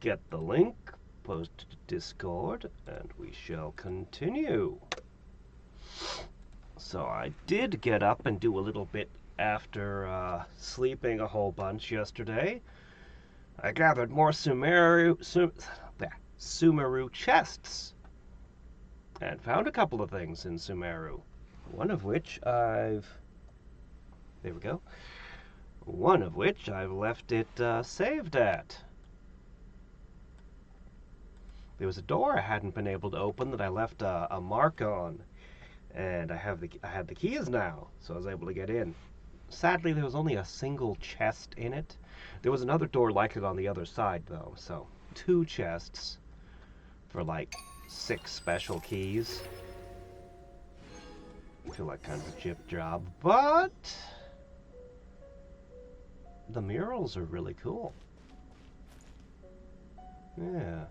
get the link, post to Discord, and we shall continue. So I did get up and do a little bit after sleeping a whole bunch yesterday. I gathered more Sumeru chests and found a couple of things in Sumeru. One of which I've... There we go. One of which I've left it saved at. There was a door I hadn't been able to open that I left a mark on. And I had the keys now, so I was able to get in. Sadly, there was only a single chest in it. There was another door like it on the other side, though, so 2 chests for like 6 special keys. I feel like kind of a chip job, but the murals are really cool. Yeah.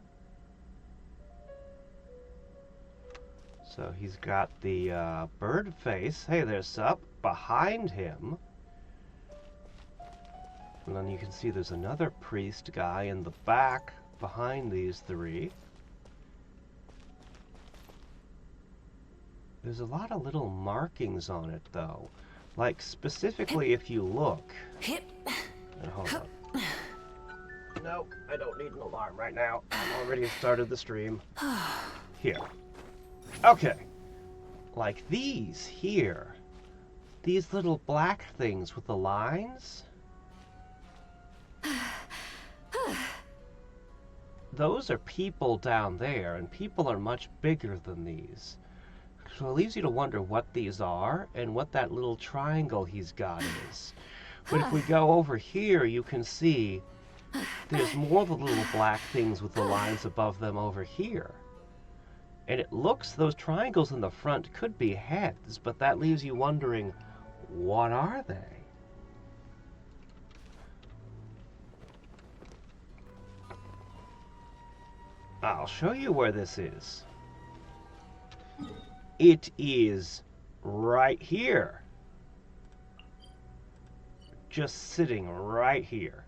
So he's got the bird face. Hey, there's Sup behind him. And then you can see there's another priest guy in the back behind these 3. There's a lot of little markings on it, though. Like, specifically if you look... hold on. No, I don't need an alarm right now. I've already started the stream. Here. Okay. Like these here. These little black things with the lines. Those are people down there, and people are much bigger than these. So it leaves you to wonder what these are, and what that little triangle he's got is. But if we go over here, you can see there's more of the little black things with the lines above them over here. And it looks, those triangles in the front could be heads, but that leaves you wondering, what are they? I'll show you where this is. It is right here. Just sitting right here.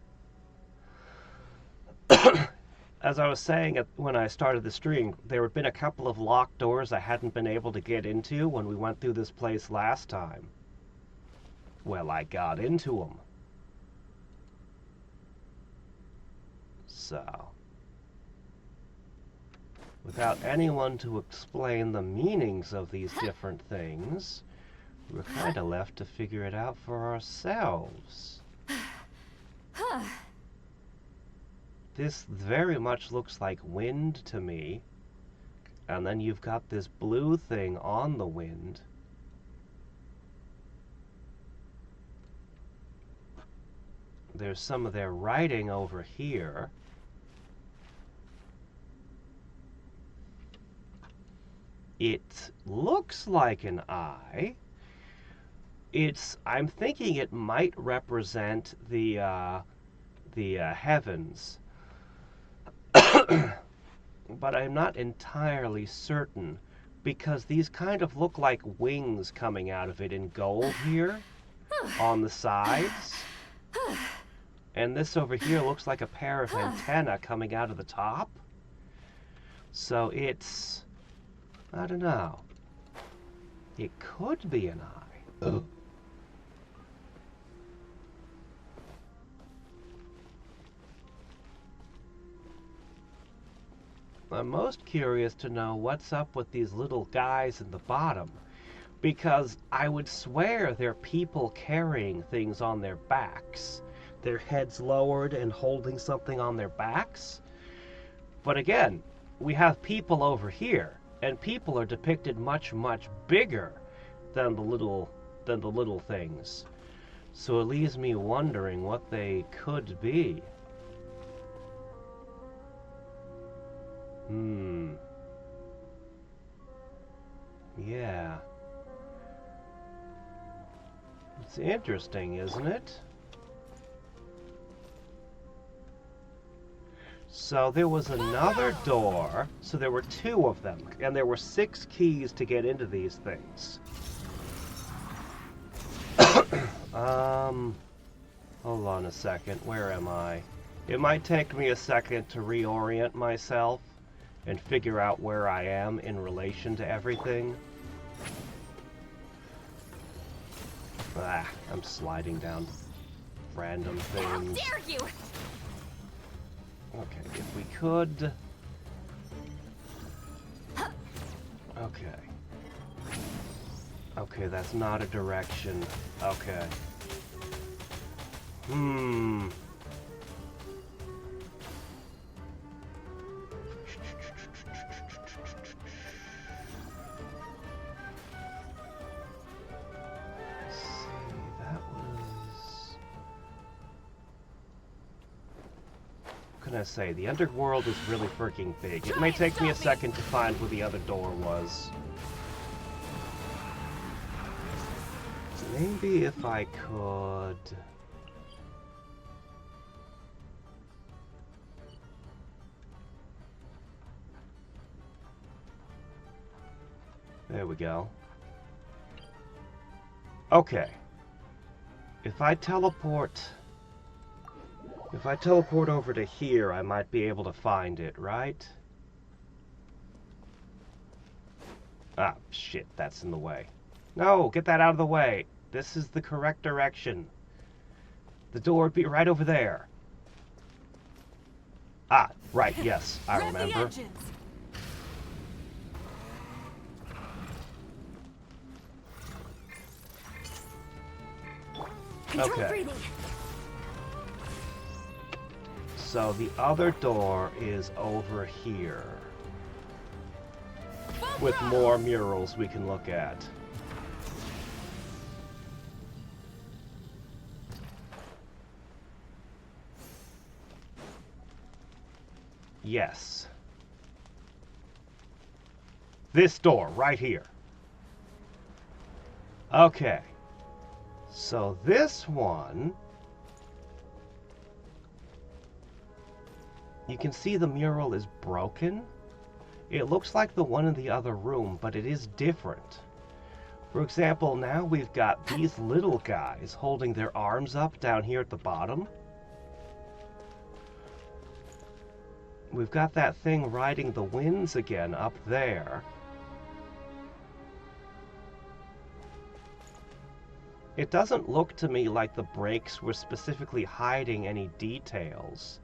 As I was saying when I started the stream, there had been a couple of locked doors I hadn't been able to get into when we went through this place last time. Well, I got into them. So, without anyone to explain the meanings of these different things, we're kind of left to figure it out for ourselves. This very much looks like wind to me. And then you've got this blue thing on the wind. There's some of their writing over here. It looks like an eye. I'm thinking it might represent the heavens. But I'm not entirely certain, because these kind of look like wings coming out of it in gold here on the sides. And this over here looks like a pair of antennae coming out of the top. So it's... I don't know. It could be an eye. Ugh. I'm most curious to know what's up with these little guys in the bottom, because I would swear they're people carrying things on their backs, their heads lowered and holding something on their backs. But again, we have people over here, and people are depicted much, much bigger than the little things. So it leaves me wondering what they could be. Yeah. It's interesting, isn't it? So there was another door. So there were 2 of them. And there were 6 keys to get into these things. Hold on a second. Where am I? It might take me a second to reorient myself and figure out where I am in relation to everything. Ah, I'm sliding down random things. How dare you! Okay, if we could... Okay. Okay, that's not a direction. Okay. What can I say? The underworld is really freaking big. It may take me a second to find where the other door was. Maybe if I could... There we go. Okay. If I teleport over to here, I might be able to find it, right? Ah, shit, that's in the way. No, get that out of the way. This is the correct direction. The door would be right over there. Ah, right, yes, I remember. Okay. So the other door is over here. With more murals we can look at. Yes. This door, right here. Okay. So this one... You can see the mural is broken. It looks like the one in the other room, but it is different. For example, now we've got these little guys holding their arms up down here at the bottom. We've got that thing riding the winds again up there. It doesn't look to me like the breaks were specifically hiding any details.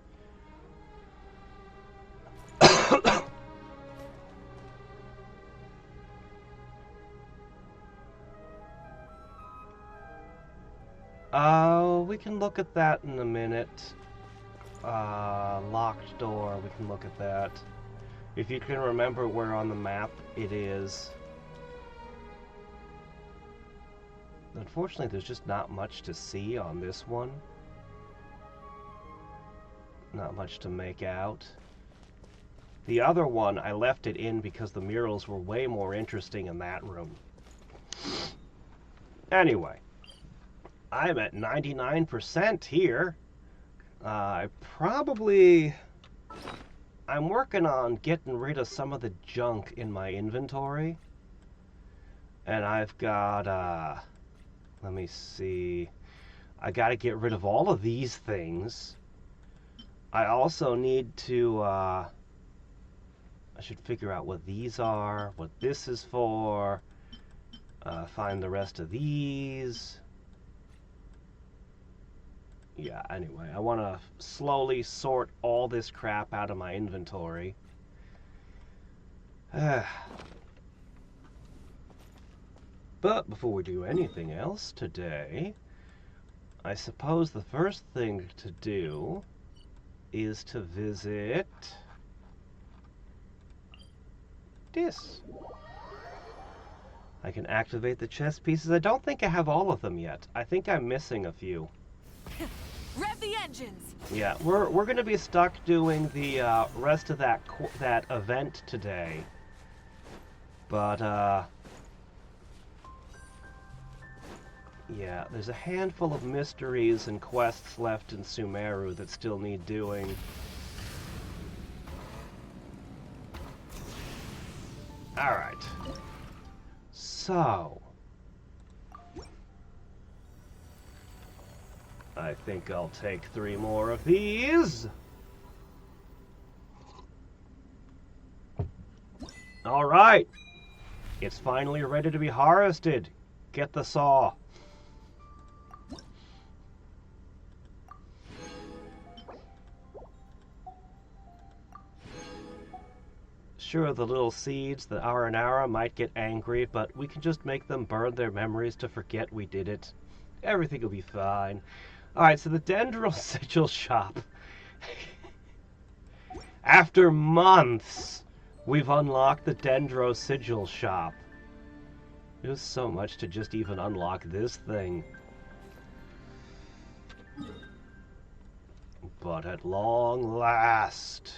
We can look at that in a minute. Locked door, we can look at that. If you can remember where on the map it is. Unfortunately, there's just not much to see on this one. Not much to make out. The other one, I left it in because the murals were way more interesting in that room. Anyway, I'm at 99% here. I'm working on getting rid of some of the junk in my inventory. And I've got, let me see. I gotta get rid of all of these things. I also need to, I should figure out what these are, what this is for, find the rest of these. Yeah, anyway, I want to slowly sort all this crap out of my inventory. But before we do anything else today, I suppose the first thing to do is to visit this. I can activate the chess pieces. I don't think I have all of them yet. I think I'm missing a few. Rev the engines. Yeah, we're going to be stuck doing the rest of that event today. But yeah, there's a handful of mysteries and quests left in Sumeru that still need doing. Alright. So... I think I'll take 3 more of these. Alright. It's finally ready to be harvested. Get the saw. Sure, the little seeds, the Aranara, might get angry, but we can just make them burn their memories to forget we did it. Everything will be fine. Alright, so the Dendro Sigil Shop. After months, we've unlocked the Dendro Sigil Shop. It was so much to just even unlock this thing. But at long last...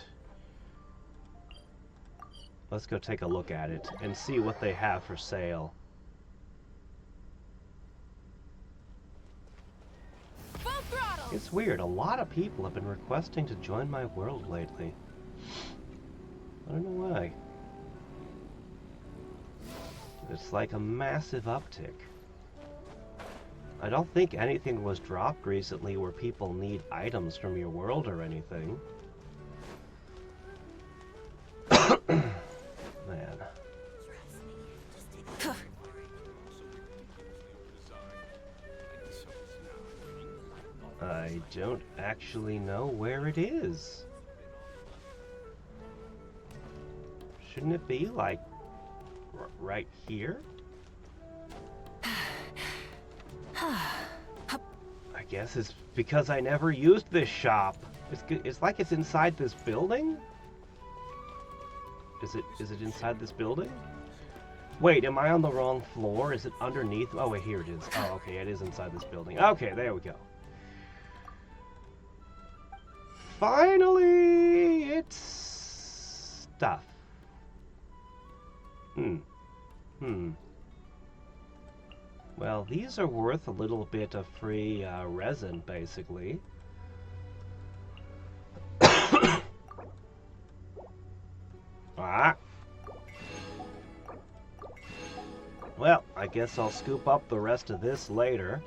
Let's go take a look at it and see what they have for sale. Full throttle! It's weird, a lot of people have been requesting to join my world lately. I don't know why. It's like a massive uptick. I don't think anything was dropped recently where people need items from your world or anything. Man. I don't actually know where it is. Shouldn't it be, like, right here? I guess it's because I never used this shop. It's like it's inside this building? Is it inside this building? Wait, am I on the wrong floor? Is it underneath? Oh, wait, here it is. Oh, okay, it is inside this building. Okay, there we go. Finally, it's stuff. Well, these are worth a little bit of free resin, basically. Ah. Well, I guess I'll scoop up the rest of this later.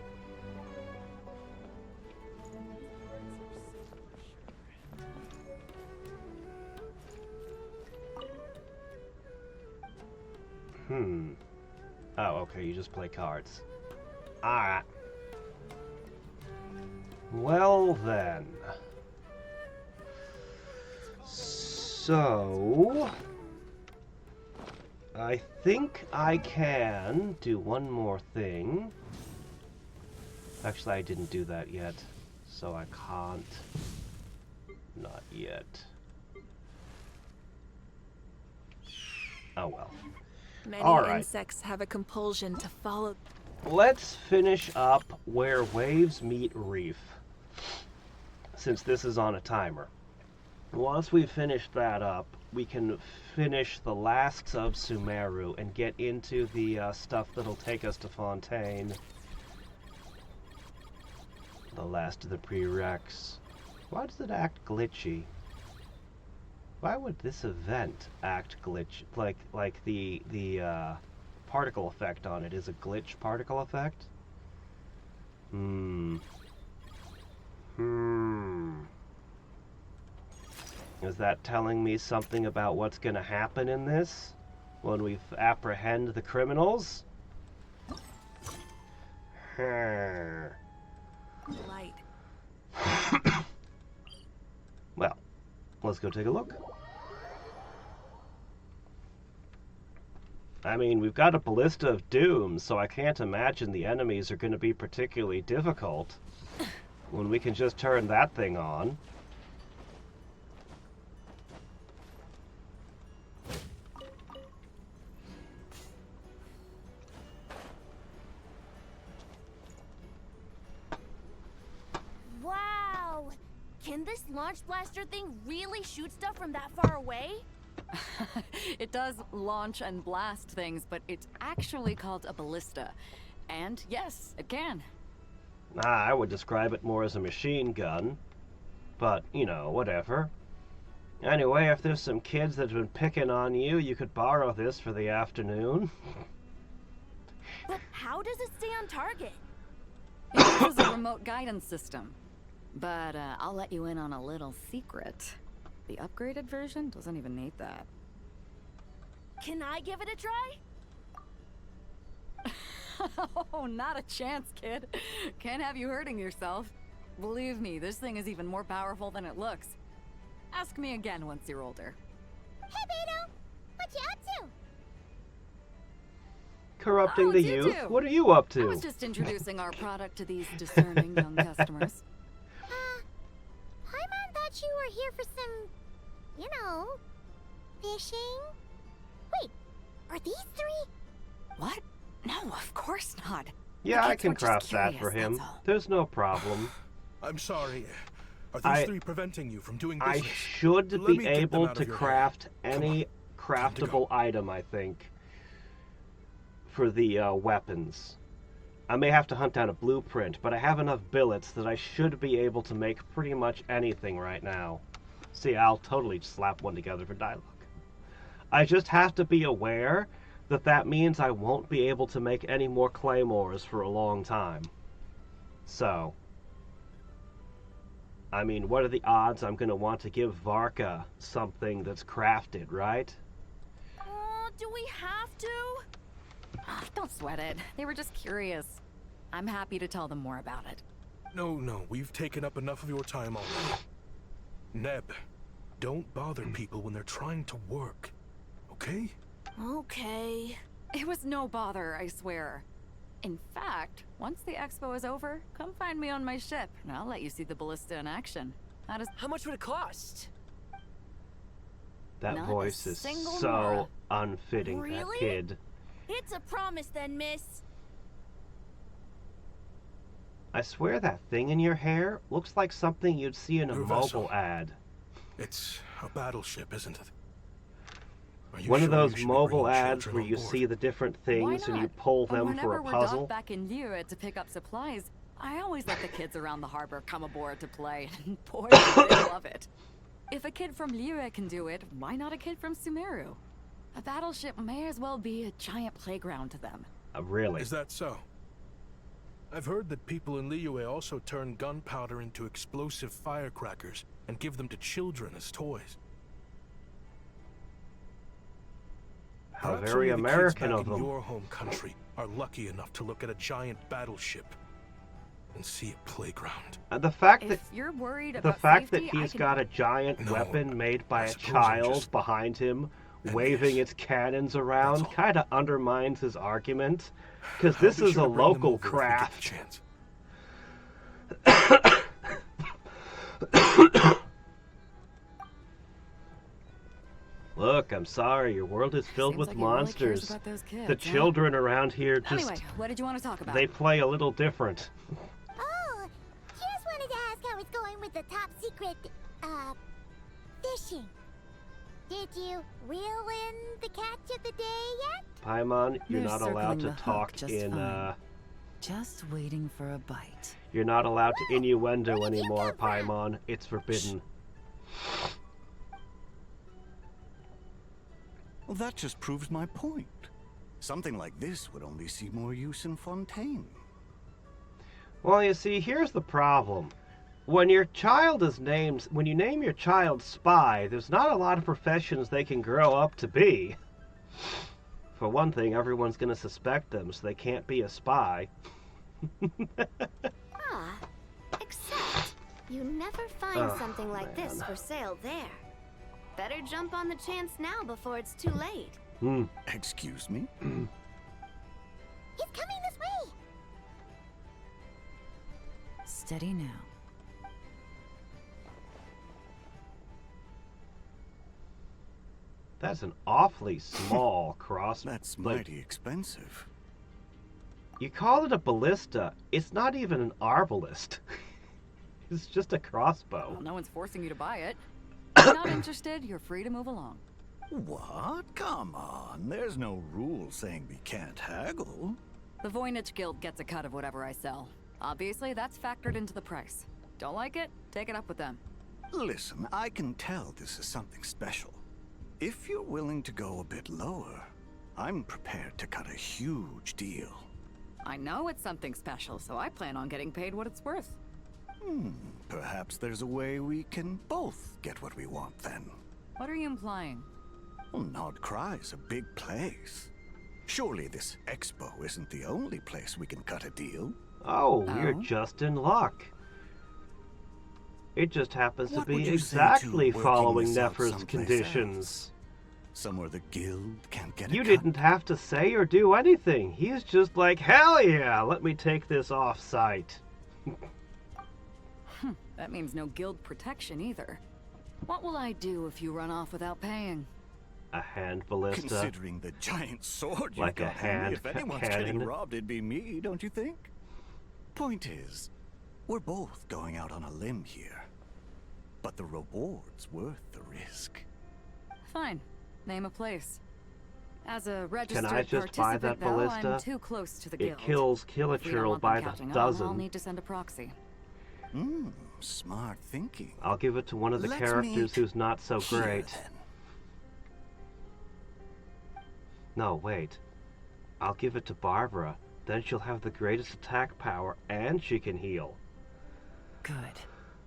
Oh, okay, you just play cards. Alright. Well then. So... I think I can do one more thing. Actually, I didn't do that yet, so I can't. Not yet. Oh well. Many Alright. insects have a compulsion to follow. Let's finish up where waves meet reef, since this is on a timer. Once we've finished that up, we can finish the last of Sumeru and get into the stuff that'll take us to Fontaine. The last of the prereqs. Why does it act glitchy? Why would this event act glitch? Like the particle effect on it is a glitch particle effect? Is that telling me something about what's going to happen in this when we apprehend the criminals? Light. Well, let's go take a look. I mean, we've got a Ballista of Doom, so I can't imagine the enemies are going to be particularly difficult when we can just turn that thing on. Wow! Can this launch blaster thing really shoot stuff from that far away? It does launch and blast things, but it's actually called a ballista. And yes, it can. I would describe it more as a machine gun. But, you know, whatever. Anyway, if there's some kids that have been picking on you, you could borrow this for the afternoon. But how does it stay on target? It's uses a remote guidance system. But I'll let you in on a little secret. The upgraded version doesn't even need that. Can I give it a try? Oh, not a chance, kid. Can't have you hurting yourself. Believe me, this thing is even more powerful than it looks. Ask me again once you're older. Hey, Beto! What you up to? Corrupting Oh, the it's you youth? two. What are you up I to? was just introducing our product to these discerning young customers. Paimon thought you were here for some, you know, fishing? Wait, are these three? What? No, of course not. Yeah, The I kids can were just craft that curious, for him. that's all. There's no problem. I'm sorry. Are these I- three preventing you from doing I business? should Let be me get them able out to of your craft hair. Come any on. Time to craftable go. item, I think, for the weapons. I may have to hunt down a blueprint, but I have enough billets that I should be able to make pretty much anything right now. See, I'll totally slap one together for dialogue. I just have to be aware that that means I won't be able to make any more claymores for a long time. So, I mean, what are the odds I'm going to want to give Varka something that's crafted, right? Do we have to? Ah, don't sweat it. They were just curious. I'm happy to tell them more about it. No, we've taken up enough of your time already. Neb, don't bother people when they're trying to work, okay? Okay. It was no bother, I swear. In fact, once the expo is over, come find me on my ship, and I'll let you see the ballista in action. That is How much would it cost? That Not a voice is single so mora. unfitting, that Really? kid. It's a promise then, miss. I swear that thing in your hair looks like something you'd see in a Your mobile vessel. ad. It's a battleship, isn't it? Are you One of sure you those should be mobile bringing ads children where on you board? see the different Why things and you not? pull them for Whenever a we're puzzle. docked back in Liyue to pick up supplies, I always let the kids around the harbor come aboard to play, and boy, do they love it. If a kid from Liyue can do it, why not a kid from Sumeru? A battleship may as well be a giant playground to them. Really? Is that so? I've heard that people in Liyue also turn gunpowder into explosive firecrackers and give them to children as toys. How Perhaps very only the kids American back of in them. your home country are lucky enough to look at a giant battleship and see a playground. The fact that If you're worried the about fact safety, that I he's can... got a giant No, weapon made by I a suppose I'm child just behind him, envious. waving its cannons around, all. kind of undermines his argument. Because I'll this be is sure a to bring them local over if we get the craft. chance. Look, I'm sorry, your world is filled Seems with like he really cares monsters. about those kids, The huh? children around here just, Anyway, what did you want to talk about? they play a little different. Oh, just wanted to ask how it's going with the top secret, fishing. Did you reel in the catch of the day yet? Paimon, you're They're not allowed circling to the hook talk just in, fine. Just waiting for a bite. you're not allowed to innuendo Where did you anymore, come from? Paimon. It's forbidden. Well, that just proves my point. Something like this would only see more use in Fontaine. Well, you see, here's the problem. When your child is named, when you name your child Spy, there's not a lot of professions they can grow up to be. For one thing, everyone's going to suspect them, so they can't be a spy. Ah, except you never find Oh, something like this man. for sale there. Better jump on the chance now before it's too late. Hmm. Excuse me? He's coming this way. Steady now. That's an awfully small cross. That's like, mighty expensive. you call it a ballista. It's not even an arbalist. It's just a crossbow. Well, no one's forcing you to buy it. If you're not interested, you're free to move along. What? Come on. There's no rule saying we can't haggle. The Voynich Guild gets a cut of whatever I sell. Obviously, that's factored into the price. Don't like it? Take it up with them. Listen, I can tell this is something special. If you're willing to go a bit lower, I'm prepared to cut a huge deal. I know it's something special, so I plan on getting paid what it's worth. Perhaps there's a way we can both get what we want then. What are you implying? Well, Nod Cry's a big place. Surely this expo isn't the only place we can cut a deal. Oh, Oh? you're just in luck. It just happens What to would be you say exactly to working following this out Nefer's someplace conditions. else? Somewhere the guild can't get a You cut? didn't have to say or do anything. He's just like, hell yeah, let me take this off-site. That means no guild protection either. What will I do if you run off without paying? A hand ballista. Considering the giant sword you Like a got, Henry, hand if anyone's cannon. getting robbed, it'd be me, don't you think? Point is, we're both going out on a limb here. But the reward's worth the risk. Fine. Name a place. As a registered I just buy that participant, though, ballista? I'm too close to the It guild. kills If we don't Killachurl want by them the catching on, I'll dozen. need to send a proxy. Smart thinking. I'll give it to one of the Let's characters meet who's not so here, great. then. No, wait. I'll give it to Barbara. Then she'll have the greatest attack power, and she can heal. Good.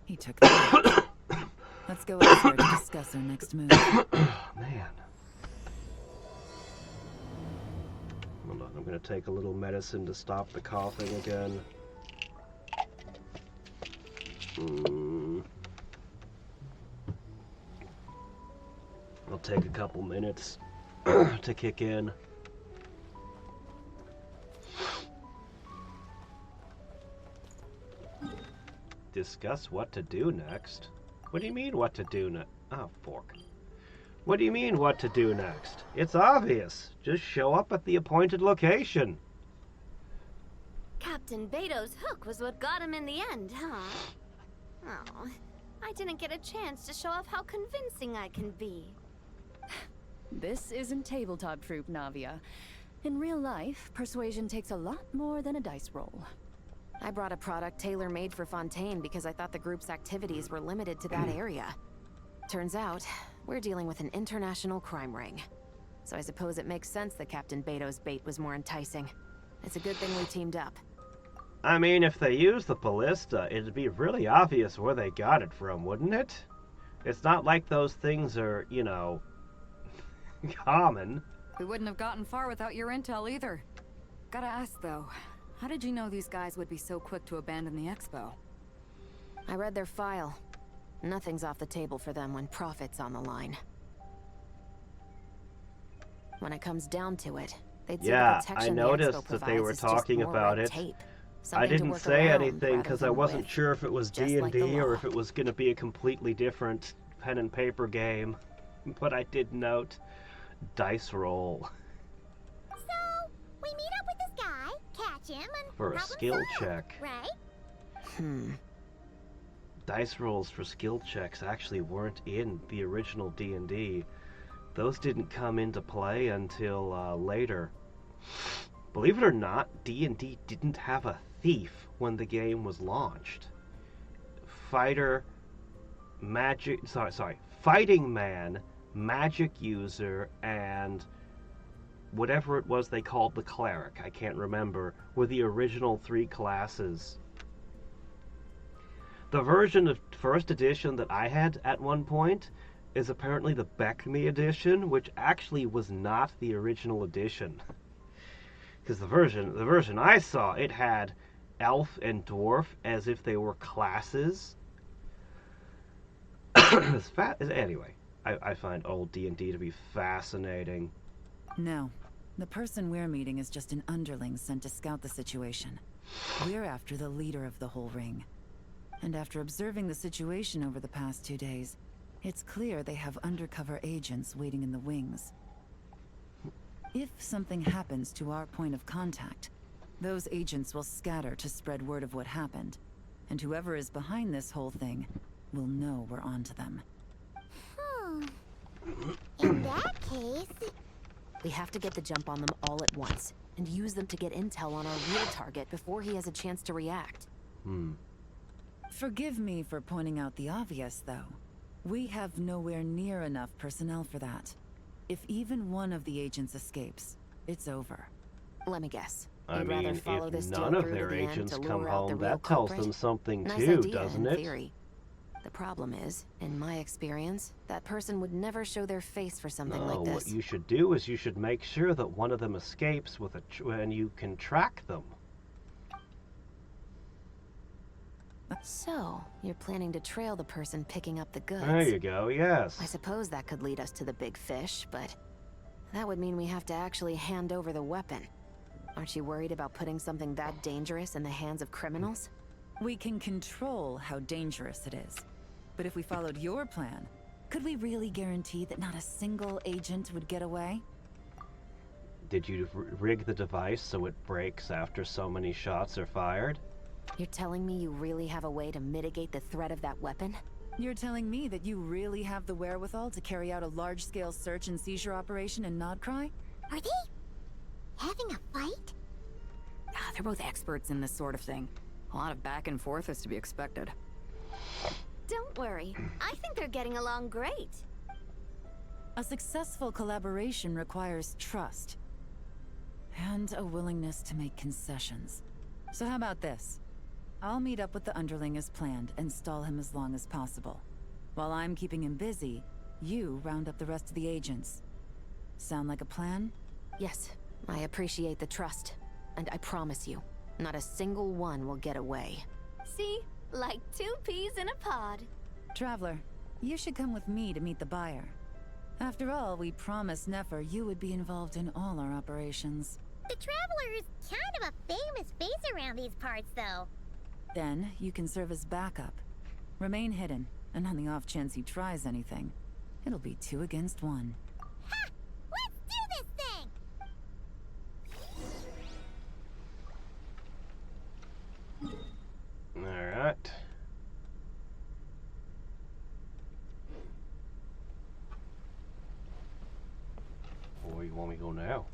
He took the bait. Let's go elsewhere to discuss our next move. Man. Hold on, I'm gonna take a little medicine to stop the coughing again. I'll take a couple minutes to kick in. Discuss what to do next? What do you mean what to do next? Oh, fork. What do you mean what to do next? It's obvious. Just show up at the appointed location. Captain Beto's hook was what got him in the end, huh? Oh, I didn't get a chance to show off how convincing I can be. This isn't tabletop troop, Navia. In real life, persuasion takes a lot more than a dice roll. I brought a product tailor-made for Fontaine because I thought the group's activities were limited to that area. Turns out, we're dealing with an international crime ring. So I suppose it makes sense that Captain Beto's bait was more enticing. It's a good thing we teamed up. I mean, if they use the ballista, it'd be really obvious where they got it from, wouldn't it? It's not like those things are, you know, common. We wouldn't have gotten far without your intel either. Gotta ask though, how did you know these guys would be so quick to abandon the expo? I read their file. Nothing's off the table for them when profit's on the line. When it comes down to it, they'd say Yeah, the I protection the noticed expo that they provides were is just talking more about red it. tape. I Something to didn't work say around anything rather because I than wasn't with. sure if it was Just D&D like the or law. if it was going to be a completely different pen and paper game. But I did note dice roll So, we meet up with this guy, catch him, and for a problem skill solved, check. right? Dice rolls for skill checks actually weren't in the original D&D. Those didn't come into play until later. Believe it or not, D&D didn't have a thief when the game was launched. Fighting man, magic user, and whatever it was they called the cleric, I can't remember, were the original 3 classes. The version of first edition that I had at one point is apparently the Beckme edition, which actually was not the original edition. Because the version I saw, it had elf and dwarf as if they were classes. Anyway, I find old D&D to be fascinating. No, the person we're meeting is just an underling sent to scout the situation. We're after the leader of the whole ring. And after observing the situation over the past 2 days, it's clear they have undercover agents waiting in the wings. If something happens to our point of contact, those agents will scatter to spread word of what happened, and whoever is behind this whole thing will know we're onto them. In that case, We have to get the jump on them all at once, and use them to get intel on our real target before he has a chance to react. Forgive me for pointing out the obvious, though. We have nowhere near enough personnel for that. If even one of the agents escapes, it's over. Let me guess. I You'd rather mean, follow if this deal none of through to their the end agents to come lure out the home, real that tells culprit? them something Nice too, idea, doesn't in it? theory. The problem is, in my experience, that person would never show their face for something No, like what this. you should do is you should make sure that one of them escapes with and you can track them. So, you're planning to trail the person picking up the goods. There you go, yes. I suppose that could lead us to the big fish, but that would mean we have to actually hand over the weapon. Aren't you worried about putting something that dangerous in the hands of criminals? We can control how dangerous it is. But if we followed your plan, could we really guarantee that not a single agent would get away? Did you rig the device so it breaks after so many shots are fired? You're telling me you really have a way to mitigate the threat of that weapon? You're telling me that you really have the wherewithal to carry out a large-scale search and seizure operation in Nodcry? Are they having a fight? They're both experts in this sort of thing. A lot of back and forth is to be expected. Don't worry. I think they're getting along great. A successful collaboration requires trust. And a willingness to make concessions. So how about this? I'll meet up with the underling as planned and stall him as long as possible. While I'm keeping him busy, you round up the rest of the agents. Sound like a plan? Yes, I appreciate the trust. And I promise you, not a single one will get away. See? Like 2 peas in a pod. Traveler, you should come with me to meet the buyer. After all, we promised Nefer you would be involved in all our operations. The Traveler is kind of a famous face around these parts, though. Then, you can serve as backup. Remain hidden, and on the off chance he tries anything, it'll be 2 against 1. Ha! Let's do this thing! Alright. Where you want me to go now?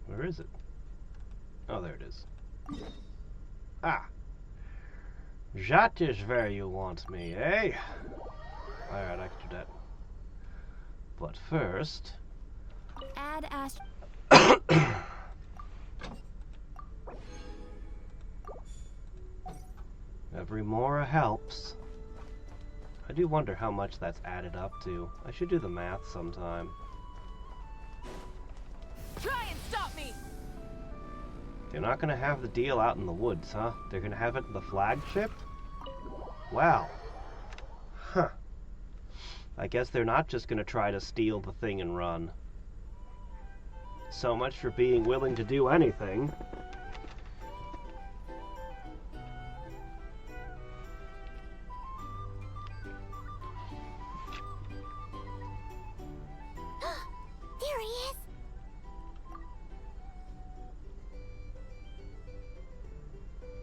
Where is it? Oh, there it is. Ah! That is where you want me, eh? Alright, I can do that. But first... Add Ash. Every Mora helps. I do wonder how much that's added up to. I should do the math sometime. Try and stop me! They're not gonna have the deal out in the woods, huh? They're gonna have it in the flagship? Wow. Huh. I guess they're not just gonna try to steal the thing and run. So much for being willing to do anything. There he is!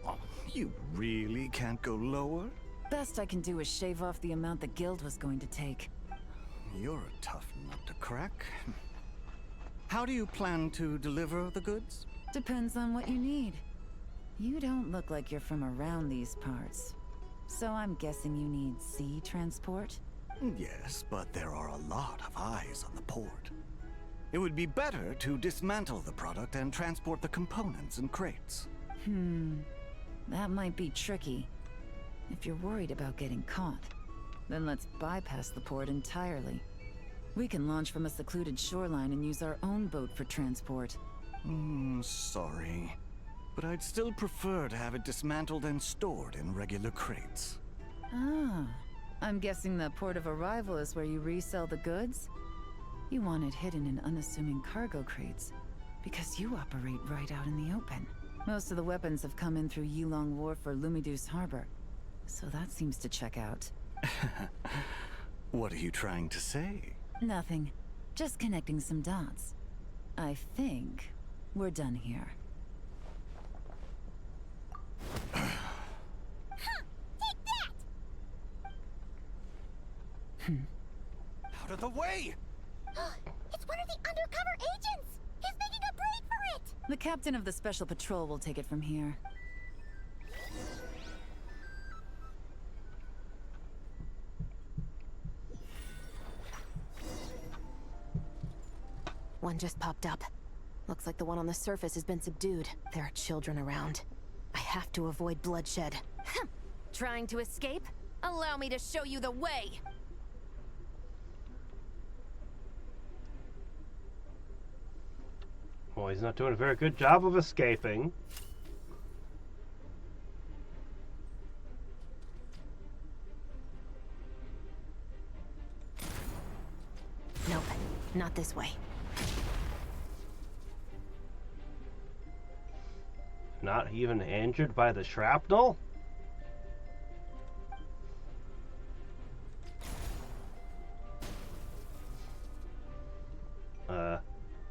Oh, you really can't go lower? Best I can do is shave off the amount the guild was going to take. You're a tough nut to crack. How do you plan to deliver the goods? Depends on what you need. You don't look like you're from around these parts. So I'm guessing you need sea transport? Yes, but there are a lot of eyes on the port. It would be better to dismantle the product and transport the components in crates. That might be tricky. If you're worried about getting caught, then let's bypass the port entirely. We can launch from a secluded shoreline and use our own boat for transport. Sorry. But I'd still prefer to have it dismantled and stored in regular crates. Ah, I'm guessing the port of arrival is where you resell the goods? You want it hidden in unassuming cargo crates, because you operate right out in the open. Most of the weapons have come in through Yilong Wharf or Lumidus Harbor, so that seems to check out. What are you trying to say? Nothing. Just connecting some dots. I think we're done here. Take that! Out of the way! It's one of the undercover agents! He's making a break for it! The captain of the Special Patrol will take it from here. just popped up. Looks like the one on the surface has been subdued. There are children around. I have to avoid bloodshed. Trying to escape? Allow me to show you the way! Well, he's not doing a very good job of escaping. Nope, not this way. Not even injured by the shrapnel?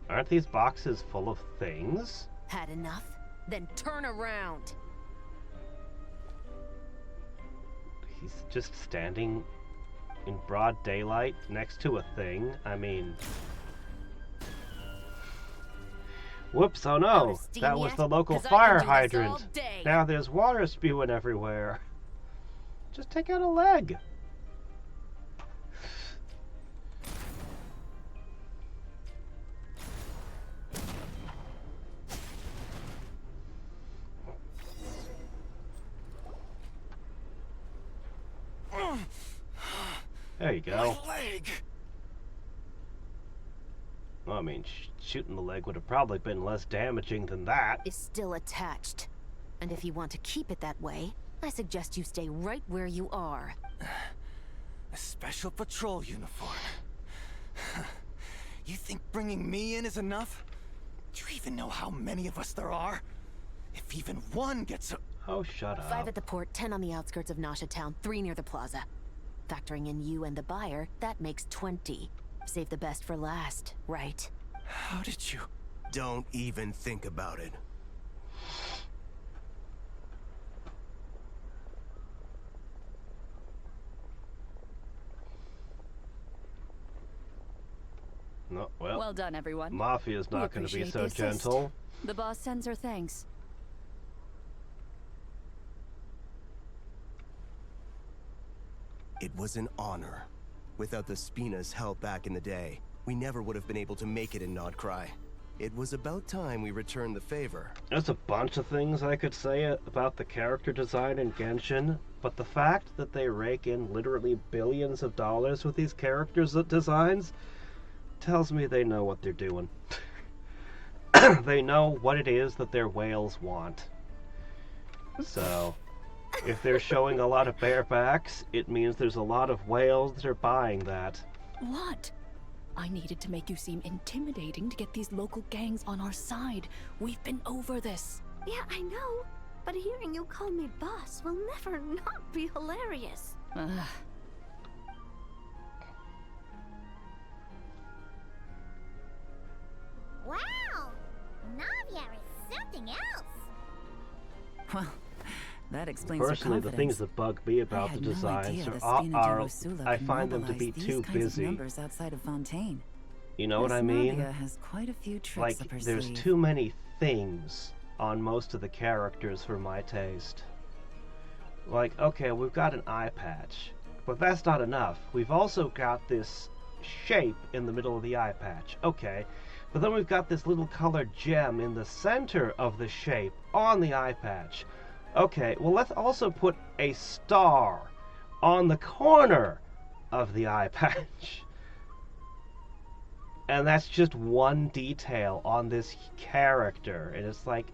Aren't these boxes full of things? Had enough? Then turn around! He's just standing in broad daylight next to a thing. I mean... Whoops, oh no! That was the local fire hydrant! Now there's water spewing everywhere. Just take out a leg. There you go. My leg. Well, I mean, shooting the leg would have probably been less damaging than that. Is still attached. And if you want to keep it that way, I suggest you stay right where you are. A special patrol uniform. You think bringing me in is enough? Do you even know how many of us there are? If even one gets a... Oh, shut up. 5 at the port, 10 on the outskirts of Nasha Town, 3 near the plaza. Factoring in you and the buyer, that makes 20. Save the best for last, right? How did you... Don't even think about it. No, well, Well done, everyone. Mafia's not going to be so gentle. The boss sends her thanks. It was an honor. Without the Spina's help back in the day, we never would have been able to make it in Nodcry. It was about time we returned the favor. There's a bunch of things I could say about the character design in Genshin, but the fact that they rake in literally billions of dollars with these characters' designs tells me they know what they're doing. They know what it is that their whales want. So, if they're showing a lot of barebacks, it means there's a lot of whales that are buying that. What? I needed to make you seem intimidating to get these local gangs on our side. We've been over this. Yeah, I know. But hearing you call me boss will never not be hilarious. Wow! Navia is something else! Well, that explains Personally, the things that bug me about the designs are I find them to be too busy. Outside of Fontaine. You know what I mean? Has quite a few tricks like, up her there's sleeve. too many things on most of the characters for my taste. Like, okay, we've got an eye patch, but that's not enough. We've also got this shape in the middle of the eye patch. Okay, but then we've got this little colored gem in the center of the shape on the eye patch. Okay, well, let's also put a star on the corner of the eye patch. And that's just one detail on this character. And it's like,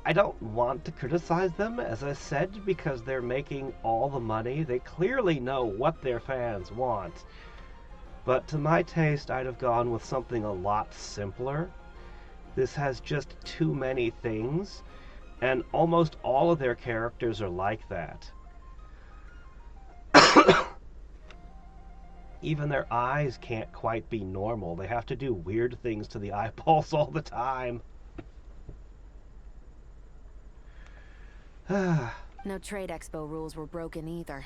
I don't want to criticize them, as I said, because they're making all the money. They clearly know what their fans want. But to my taste, I'd have gone with something a lot simpler. This has just too many things, and almost all of their characters are like that. Even their eyes can't quite be normal. They have to do weird things to the eyeballs all the time. No trade expo rules were broken either.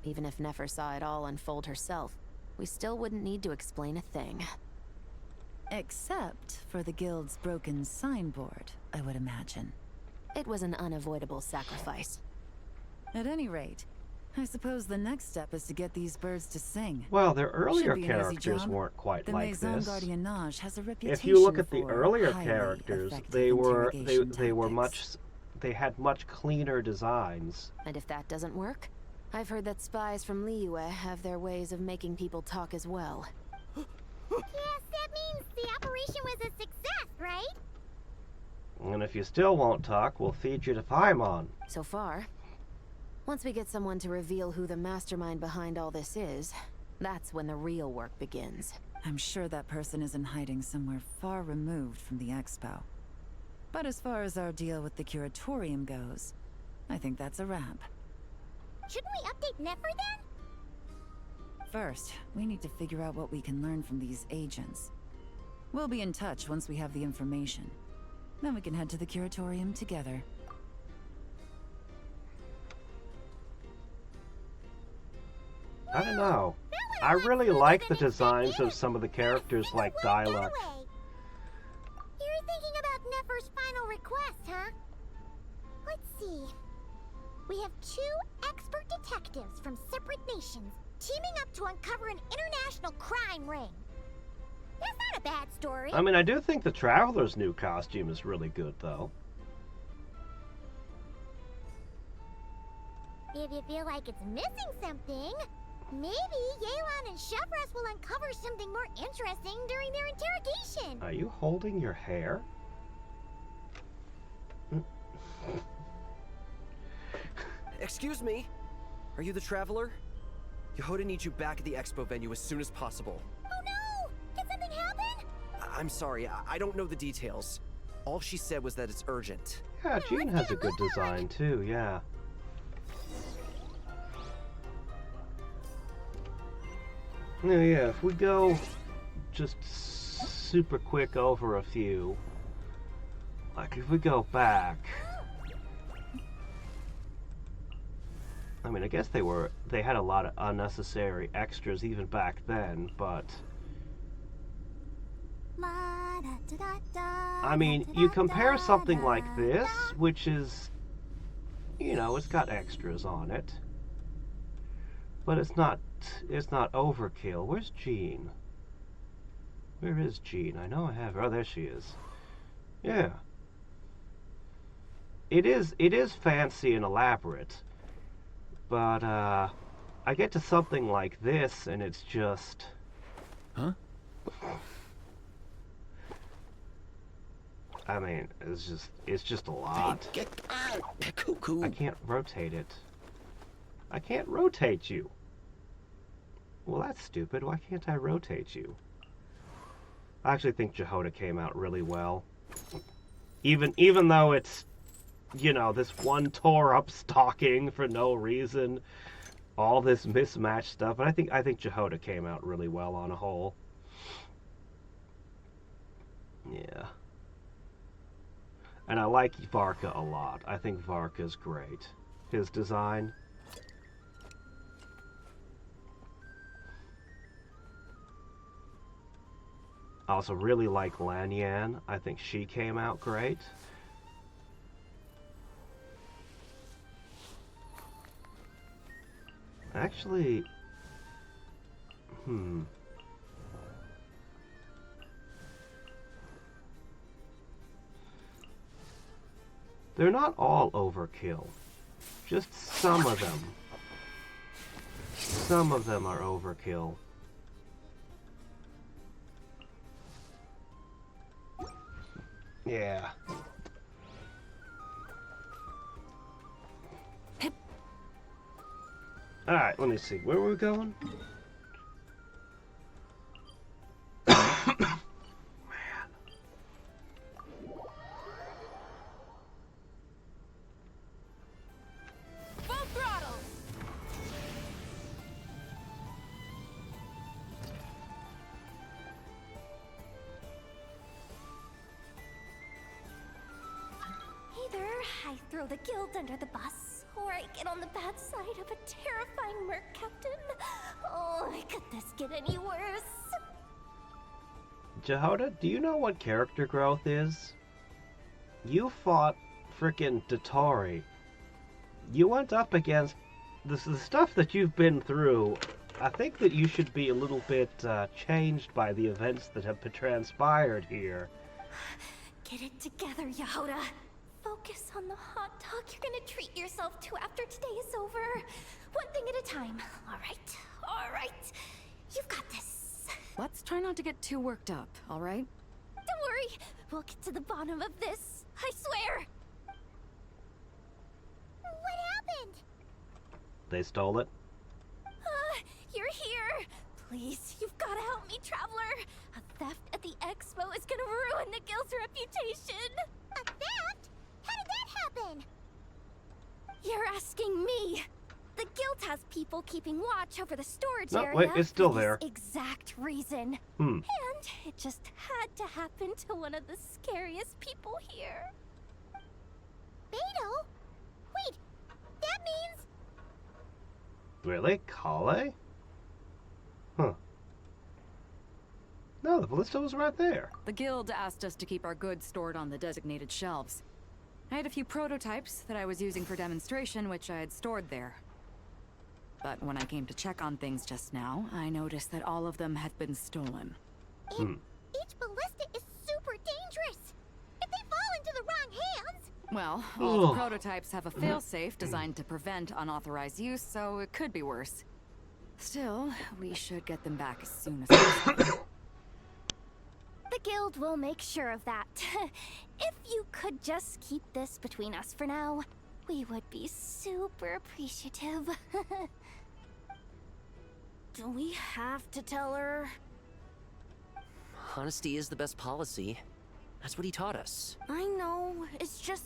Even if Nefer saw it all unfold herself, we still wouldn't need to explain a thing. Except for the guild's broken signboard, I would imagine. It was an unavoidable sacrifice. At any rate, I suppose the next step is to get these birds to sing. Well, their earlier Should be an easy characters job. weren't quite The like Maison this. Gardiennage has a reputation If you look at the for earlier highly characters, effective they were interrogation much tactics. they had much cleaner designs. And if that doesn't work, I've heard that spies from Liyue have their ways of making people talk as well. Yes, that means the operation was a success, right? And if you still won't talk, we'll feed you to Paimon. So far. Once we get someone to reveal who the mastermind behind all this is, that's when the real work begins. I'm sure that person is in hiding somewhere far removed from the expo. But as far as our deal with the curatorium goes, I think that's a wrap. Shouldn't we update Nefer then? First, we need to figure out what we can learn from these agents. We'll be in touch once we have the information. Then we can head to the curatorium together. I don't know. I really like the designs of some of the characters like Dialux. You're thinking about Nefer's final request, huh? Let's see. We have 2 expert detectives from separate nations teaming up to uncover an international crime ring. That's not a bad story. I mean, I do think the Traveler's new costume is really good, though. If you feel like it's missing something, maybe Yelan and Chevres will uncover something more interesting during their interrogation. Are you holding your hair? Excuse me? Are you the Traveler? Jahoda needs you back at the expo venue as soon as possible. Oh no! Did something happen? I'm sorry, I don't know the details. All she said was that it's urgent. Yeah, Jean has a good design, too, yeah. Yeah, if we go just super quick over a few, like if we go back, I mean, I guess they had a lot of unnecessary extras even back then, but I mean, you compare something like this, which is, you know, it's got extras on it, but it's not overkill. Where's Jean? Where is Jean? I know I have her. Oh, there she is. Yeah. It is fancy and elaborate, but I get to something like this and it's just... Huh? I mean, it's just a lot. Get out! Cuckoo! I can't rotate it. I can't rotate you. Well, that's stupid. Why can't I rotate you? I actually think Jahoda came out really well. Even though it's, you know, this one tore up stocking for no reason, all this mismatched stuff, but I think Jahoda came out really well on a whole. Yeah. And I like Varka a lot. I think Varka's great. His design. I also really like Lanyan. I think she came out great. Actually, they're not all overkill. Just some of them. Some of them are overkill. Yeah. Alright, let me see. Where were we going? I throw the guild under the bus, or I get on the bad side of a terrifying merc captain. Oh, could this get any worse? Jahoda, do you know what character growth is? You fought frickin' Dotori. You went up against the stuff that you've been through, I think that you should be a little bit changed by the events that have transpired here. Get it together, Jahoda. Focus on the hot dog you're gonna treat yourself to after today is over. One thing at a time. All right. You've got this. Let's try not to get too worked up, all right? Don't worry. We'll get to the bottom of this. I swear. What happened? They stole it. You're here. Please, you've got to help me, Traveler. A theft at the expo is gonna ruin the guild's reputation. A theft? How did that happen? You're asking me. The guild has people keeping watch over the storage No, area. wait, it's still for there. this exact reason. Hmm. And it just had to happen to one of the scariest people here. Beto? Wait, that means... Really? Kale? Huh. No, the ballista was right there. The guild asked us to keep our goods stored on the designated shelves. I had a few prototypes that I was using for demonstration, which I had stored there. But when I came to check on things just now, I noticed that all of them had been stolen. Each ballista is super dangerous. If they fall into the wrong hands... Well, all the prototypes have a failsafe designed to prevent unauthorized use, so it could be worse. Still, we should get them back as soon as possible. The guild will make sure of that. If you could just keep this between us for now, we would be super appreciative. Do we have to tell her? Honesty is the best policy. That's what he taught us. I know, it's just...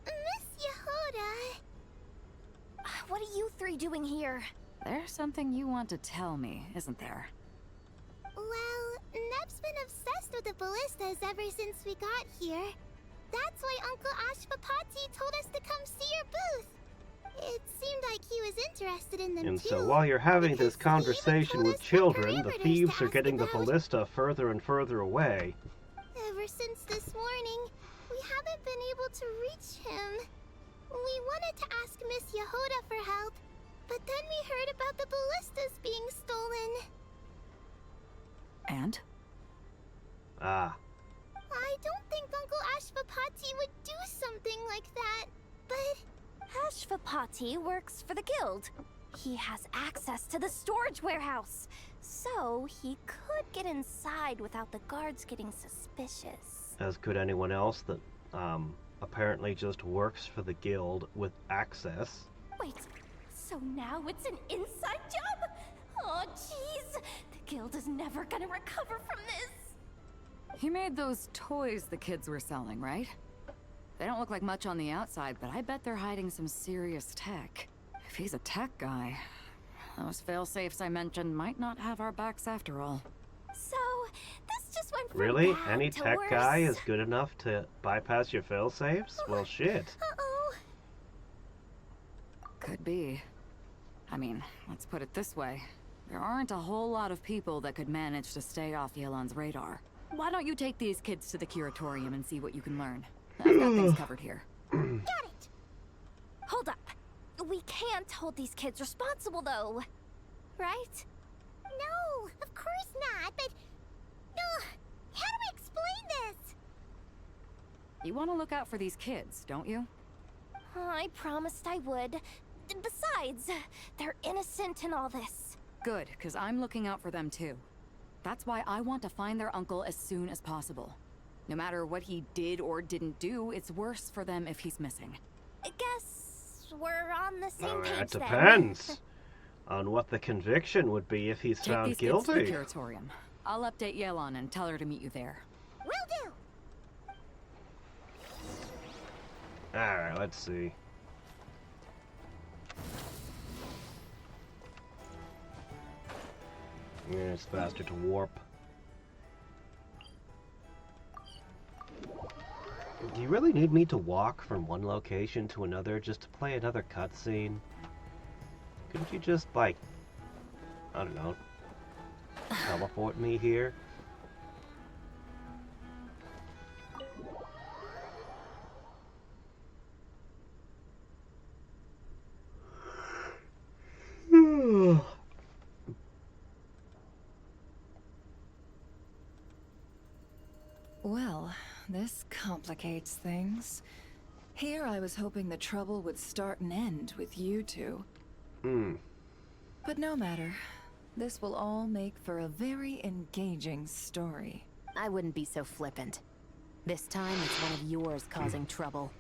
Miss Jahoda... What are you three doing here? There's something you want to tell me, isn't there? Well, Neb's been obsessed with the ballistas ever since we got here. That's why Uncle Ashvapati told us to come see your booth. It seemed like he was interested in them And too. so while you're having this because he even conversation told with us what children, the perimeters thieves to are ask getting the about. ballista further and further away. Ever since this morning, we haven't been able to reach him. We wanted to ask Miss Jahoda for help, but then we heard about the ballistas being stolen. And? Ah. I don't think Uncle Ashvapati would do something like that, but... Ashvapati works for the guild. He has access to the storage warehouse, so he could get inside without the guards getting suspicious. As could anyone else that, apparently just works for the guild with access. Wait, so now it's an inside job? Oh, jeez. The guild is never gonna recover from this. He made those toys the kids were selling, right? They don't look like much on the outside, but I bet they're hiding some serious tech. If he's a tech guy, those fail-safes I mentioned might not have our backs after all. So, this just went from Really? bad Any to tech worse. guy is good enough to bypass your fail-safes? Well, shit. Uh-oh. Could be. I mean, let's put it this way. There aren't a whole lot of people that could manage to stay off Yelan's radar. Why don't you take these kids to the curatorium and see what you can learn? I've got things covered here. Got it. Hold up. We can't hold these kids responsible, though. Right? No, of course not, but... how do we explain this? You want to look out for these kids, don't you? I promised I would. Besides, they're innocent in all this. Good, because I'm looking out for them too. That's why I want to find their uncle as soon as possible. No matter what he did or didn't do, it's worse for them if he's missing. I guess we're on the same page It then. depends on what the conviction would be if he's Take found these kids to the guilty. curatorium. I'll update Yelan and tell her to meet you there. Will do. Alright, let's see. Yeah, it's faster to warp. Do you really need me to walk from one location to another just to play another cutscene? Couldn't you just, like, I don't know, teleport me here? this complicates things. Here I was hoping the trouble would start and end with you two. But no matter. This will all make for a very engaging story. I wouldn't be so flippant. This time, it's one of yours causing trouble.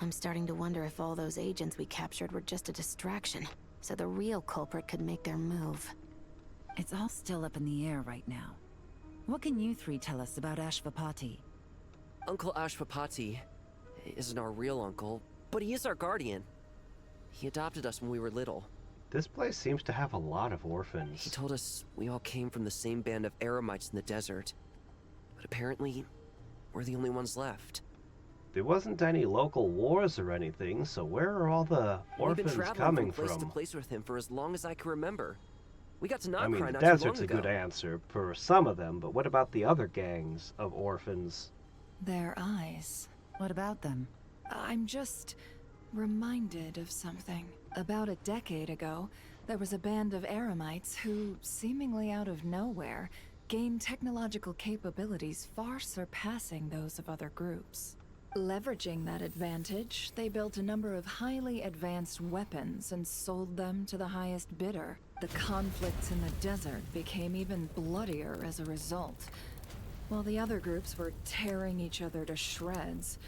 I'm starting to wonder if all those agents we captured were just a distraction, so the real culprit could make their move. It's all still up in the air right now. What can you three tell us about Ashvapati? Uncle Ashvapati isn't our real uncle, but he is our guardian. He adopted us when we were little. This place seems to have a lot of orphans. He told us we all came from the same band of Eremites in the desert. But apparently, we're the only ones left. There wasn't any local wars or anything, so where are all the orphans We've been traveling coming from place from? to place with him for as long as I can remember. We got to Notcry I mean, the not too long desert's a ago. good answer for some of them, but what about the other gangs of orphans? Their eyes. What about them? I'm just reminded of something. About a decade ago, there was a band of Eremites who, seemingly out of nowhere, gained technological capabilities far surpassing those of other groups. Leveraging that advantage, they built a number of highly advanced weapons and sold them to the highest bidder. The conflicts in the desert became even bloodier as a result. While the other groups were tearing each other to shreds,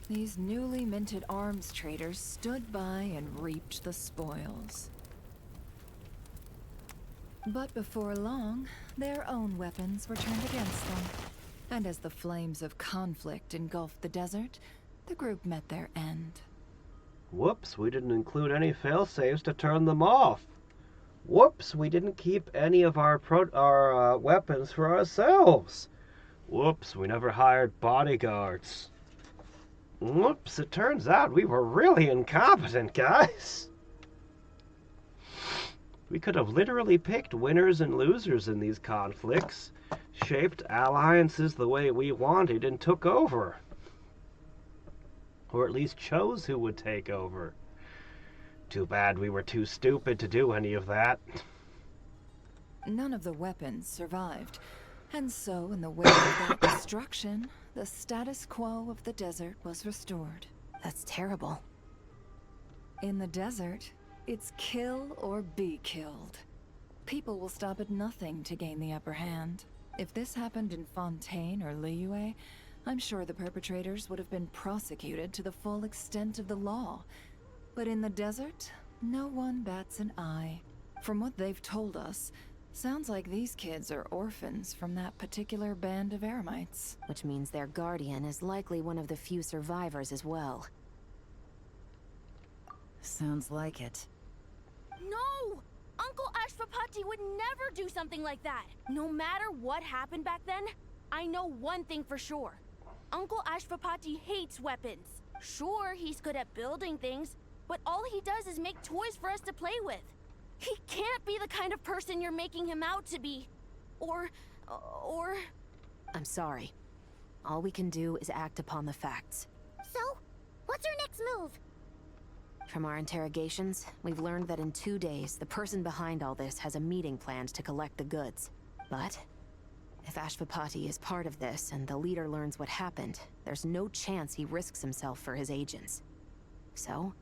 these newly minted arms traders stood by and reaped the spoils. But before long, their own weapons were turned against them. And as the flames of conflict engulfed the desert, the group met their end. Whoops, we didn't include any failsafes to turn them off. Whoops, we didn't keep any of our weapons for ourselves. Whoops, we never hired bodyguards. Whoops, it turns out we were really incompetent, guys. We could have literally picked winners and losers in these conflicts, shaped alliances the way we wanted, and took over. Or at least chose who would take over. Too bad we were too stupid to do any of that. None of the weapons survived, and so in the wake of that destruction, the status quo of the desert was restored. That's terrible. In the desert, it's kill or be killed. People will stop at nothing to gain the upper hand. If this happened in Fontaine or Liyue, I'm sure the perpetrators would have been prosecuted to the full extent of the law. But in the desert, no one bats an eye. From what they've told us, sounds like these kids are orphans from that particular band of Eremites. Which means their guardian is likely one of the few survivors as well. Sounds like it. No! Uncle Ashvapati would never do something like that. No matter what happened back then, I know one thing for sure. Uncle Ashvapati hates weapons. Sure, he's good at building things, but all he does is make toys for us to play with. He can't be the kind of person you're making him out to be. Or... I'm sorry. All we can do is act upon the facts. So, what's our next move? From our interrogations, we've learned that in 2 days, the person behind all this has a meeting planned to collect the goods. But if Ashvapati is part of this and the leader learns what happened, there's no chance he risks himself for his agents. So,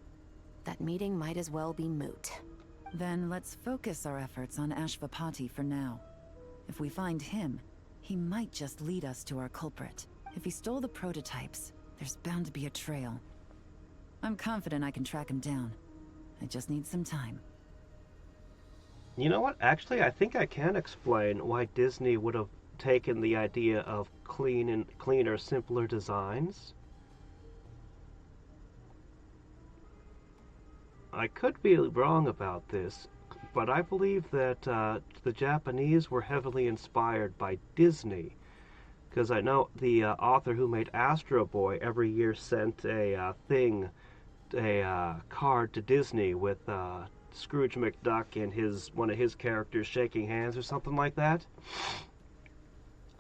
that meeting might as well be moot. Then let's focus our efforts on Ashvapati for now. If we find him, he might just lead us to our culprit. If he stole the prototypes, there's bound to be a trail. I'm confident I can track him down. I just need some time. You know what? Actually, I think I can explain why Disney would have taken the idea of cleaner, simpler designs. I could be wrong about this, but I believe that the Japanese were heavily inspired by Disney. Because I know the author who made Astro Boy every year sent a card to Disney with Scrooge McDuck and one of his characters shaking hands or something like that.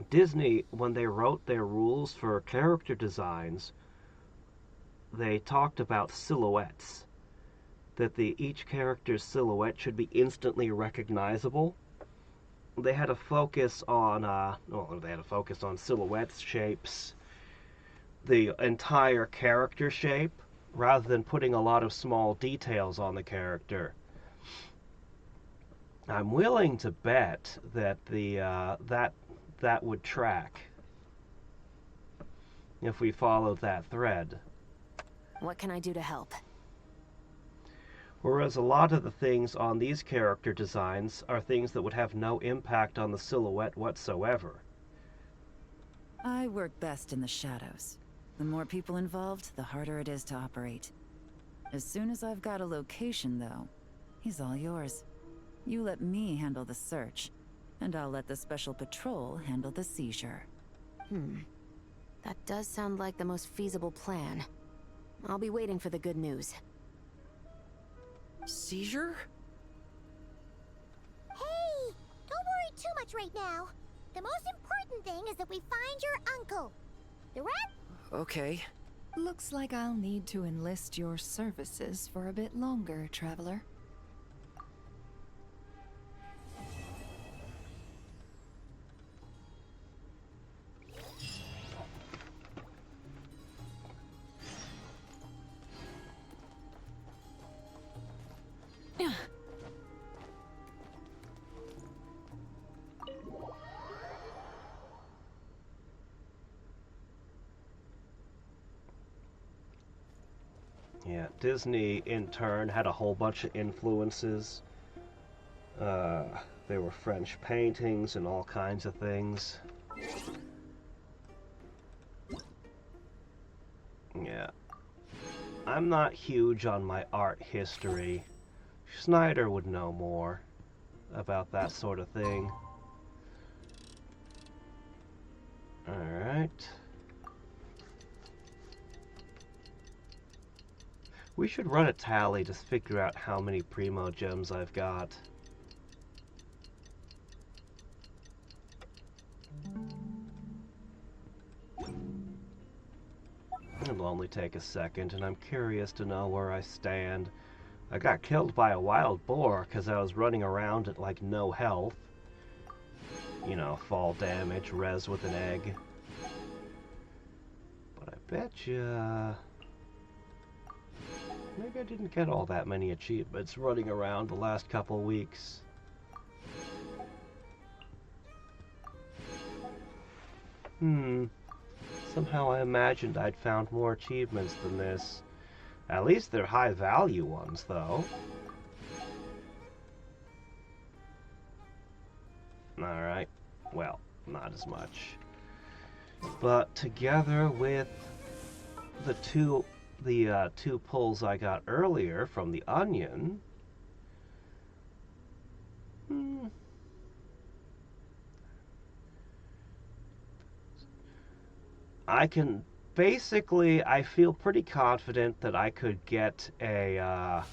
Disney, when they wrote their rules for character designs, they talked about silhouettes. That each character's silhouette should be instantly recognizable. They had a focus on silhouettes, shapes, the entire character shape rather than putting a lot of small details on the character. I'm willing to bet that that would track if we followed that thread. What can I do to help? Whereas a lot of the things on these character designs are things that would have no impact on the silhouette whatsoever. I work best in the shadows. The more people involved, the harder it is to operate. As soon as I've got a location, though, he's all yours. You let me handle the search, and I'll let the special patrol handle the seizure. That does sound like the most feasible plan. I'll be waiting for the good news. Seizure? Hey! Don't worry too much right now. The most important thing is that we find your uncle. The rest? Okay. Looks like I'll need to enlist your services for a bit longer, Traveler. Yeah, Disney in turn had a whole bunch of influences. There were French paintings and all kinds of things. Yeah. I'm not huge on my art history. Snyder would know more about that sort of thing. Alright. We should run a tally to figure out how many Primo Gems I've got. It'll only take a second, and I'm curious to know where I stand. I got killed by a wild boar because I was running around at like no health. You know, fall damage, res with an egg. But I bet you... maybe I didn't get all that many achievements running around the last couple weeks. Somehow I imagined I'd found more achievements than this. At least they're high value ones, though. Alright. Well, not as much. But together with the two pulls I got earlier from the onion, I can basically, I feel pretty confident that I could get a,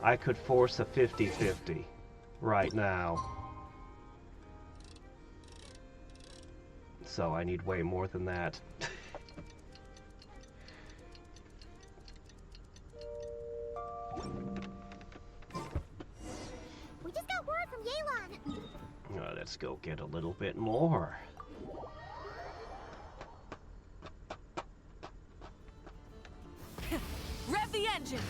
I could force a 50-50 right now. So I need way more than that. We just got word from Yelan. Let's go get a little bit more. Rev the engines!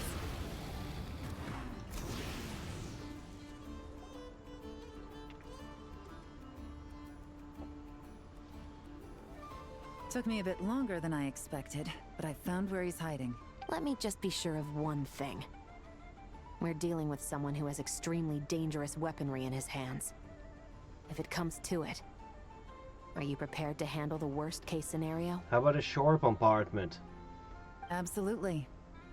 Took me a bit longer than I expected, but I found where he's hiding. Let me just be sure of one thing. We're dealing with someone who has extremely dangerous weaponry in his hands. If it comes to it, are you prepared to handle the worst-case scenario? How about a shore bombardment? Absolutely.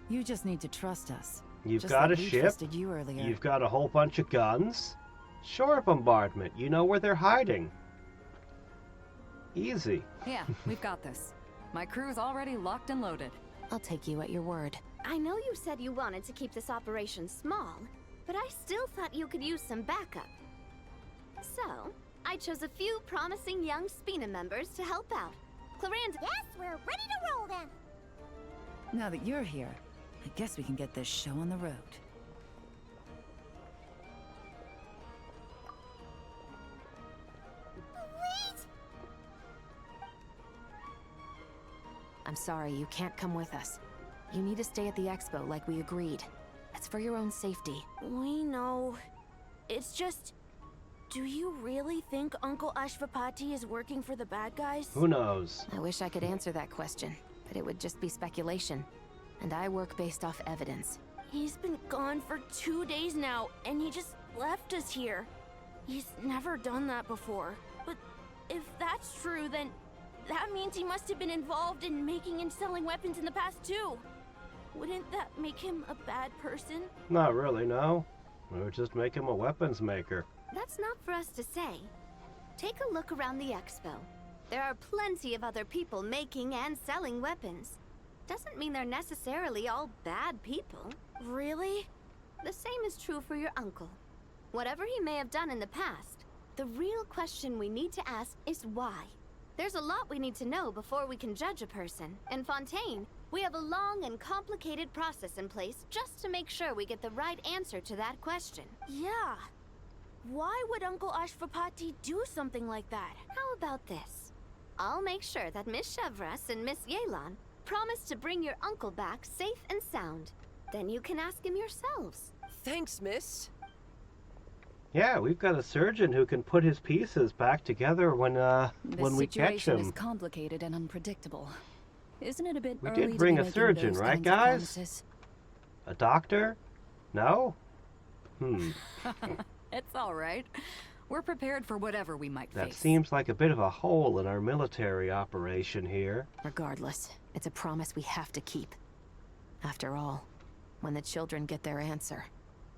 You just need to trust us. You've Just got like a we ship, trusted you earlier. you've got a whole bunch of guns. Shore bombardment, you know where they're hiding. Easy. Yeah, we've got this. My crew's already locked and loaded. I'll take you at your word. I know you said you wanted to keep this operation small, but I still thought you could use some backup. So, I chose a few promising young Spina members to help out. Claranda... Yes, we're ready to roll then. Now that you're here, I guess we can get this show on the road. Wait! I'm sorry, you can't come with us. You need to stay at the expo like we agreed. It's for your own safety. We know. It's just... Do you really think Uncle Ashvapati is working for the bad guys? Who knows? I wish I could answer that question, but it would just be speculation. And I work based off evidence. He's been gone for 2 days now, and he just left us here. He's never done that before. But if that's true, then that means he must have been involved in making and selling weapons in the past too. Wouldn't that make him a bad person? Not really, no. We would just make him a weapons maker. That's not for us to say. Take a look around the expo. There are plenty of other people making and selling weapons. Doesn't mean they're necessarily all bad people. Really? The same is true for your uncle. Whatever he may have done in the past, the real question we need to ask is why. There's a lot we need to know before we can judge a person. In Fontaine, we have a long and complicated process in place just to make sure we get the right answer to that question. Yeah. Why would Uncle Ashvapati do something like that? How about this? I'll make sure that Miss Chevras and Miss Yelan promise to bring your uncle back safe and sound. Then you can ask him yourselves. Thanks, miss. Yeah, we've got a surgeon who can put his pieces back together when we catch This situation him. is complicated and unpredictable. Isn't it a bit We early did to bring be a making surgeon, those right, kinds of guys? promises? A doctor? No? It's all right. We're prepared for whatever we might That face. seems like a bit of a hole in our military operation here. Regardless, it's a promise we have to keep. After all, when the children get their answer,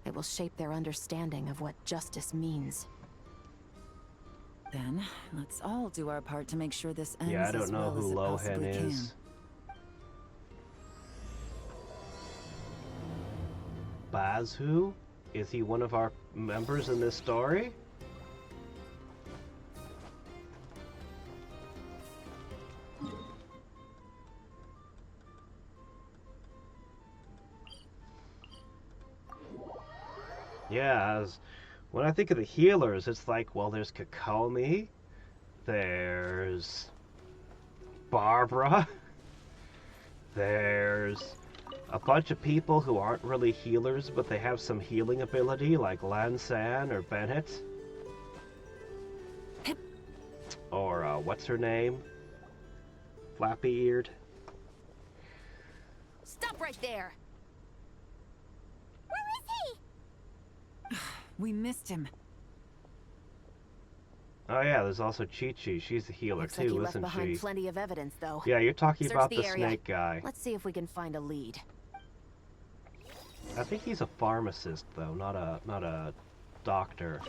it will shape their understanding of what justice means. Then, let's all do our part to make sure this ends Yeah, I as don't know well as who it Lohan possibly is. Bazhu? Is he one of our members in this story? Yeah, when I think of the healers, it's like, well, there's Kokomi, there's Barbara, there's a bunch of people who aren't really healers, but they have some healing ability, like Lansan or Bennett. Or, what's her name? Flappy-eared. Stop right there! We missed him. Oh yeah, there's also Chi-Chi. She's a healer Looks like too, he left isn't behind she? plenty of evidence, though. Yeah, you're talking Search about the the area. snake guy. Let's see if we can find a lead. I think he's a pharmacist though, not a doctor.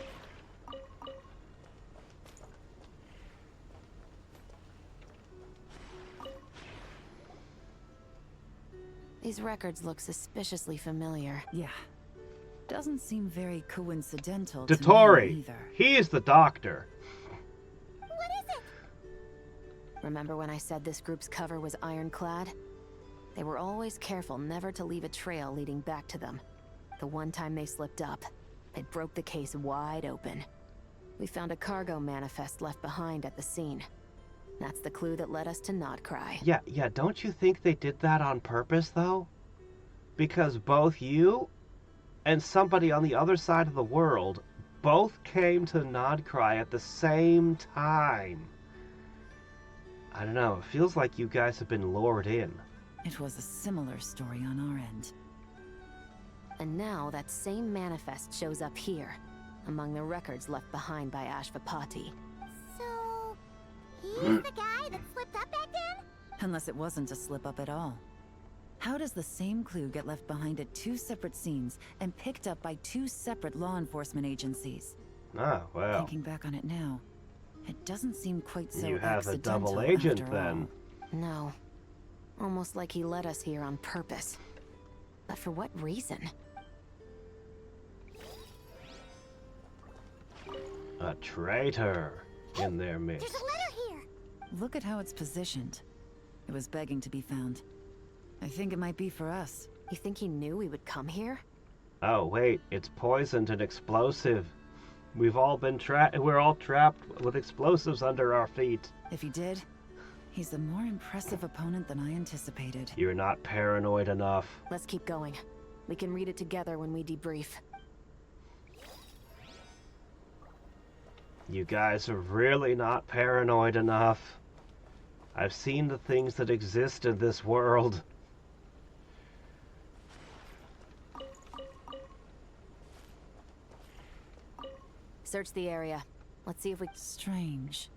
These records look suspiciously familiar. Yeah. Doesn't seem very coincidental to me Dottore! either. He's the doctor. What is it? Remember when I said this group's cover was ironclad? They were always careful never to leave a trail leading back to them. The one time they slipped up, they broke the case wide open. We found a cargo manifest left behind at the scene. That's the clue that led us to Nodcry. Yeah, don't you think they did that on purpose though? Because both you and somebody on the other side of the world both came to Nodcry at the same time. I don't know, it feels like you guys have been lured in. It was a similar story on our end. And now that same manifest shows up here, among the records left behind by Ashvapati. So, he's the guy that slipped up back then? Unless it wasn't a slip-up at all. How does the same clue get left behind at two separate scenes and picked up by two separate law enforcement agencies? Ah, well. Thinking back on it now, it doesn't seem quite so You have a accidental double agent after then. all. No. Almost like he led us here on purpose. But for what reason? A traitor in their midst. There's a letter here. Look at how it's positioned. It was begging to be found. I think it might be for us. You think he knew we would come here? Oh wait, it's poisoned and explosive. We're all trapped with explosives under our feet. If he did, He's a more impressive opponent than I anticipated. You're not paranoid enough. Let's keep going. We can read it together when we debrief. You guys are really not paranoid enough. I've seen the things that exist in this world. Search the area. Let's see if we... Strange.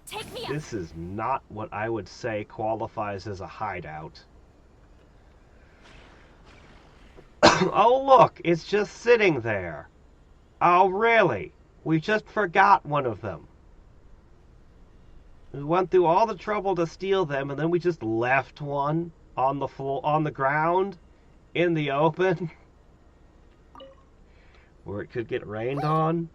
Take me out. This is not what I would say qualifies as a hideout. Oh look, it's just sitting there. Oh really? We just forgot one of them. We went through all the trouble to steal them, and then we just left one on the floor, on the ground, in the open, where it could get rained on.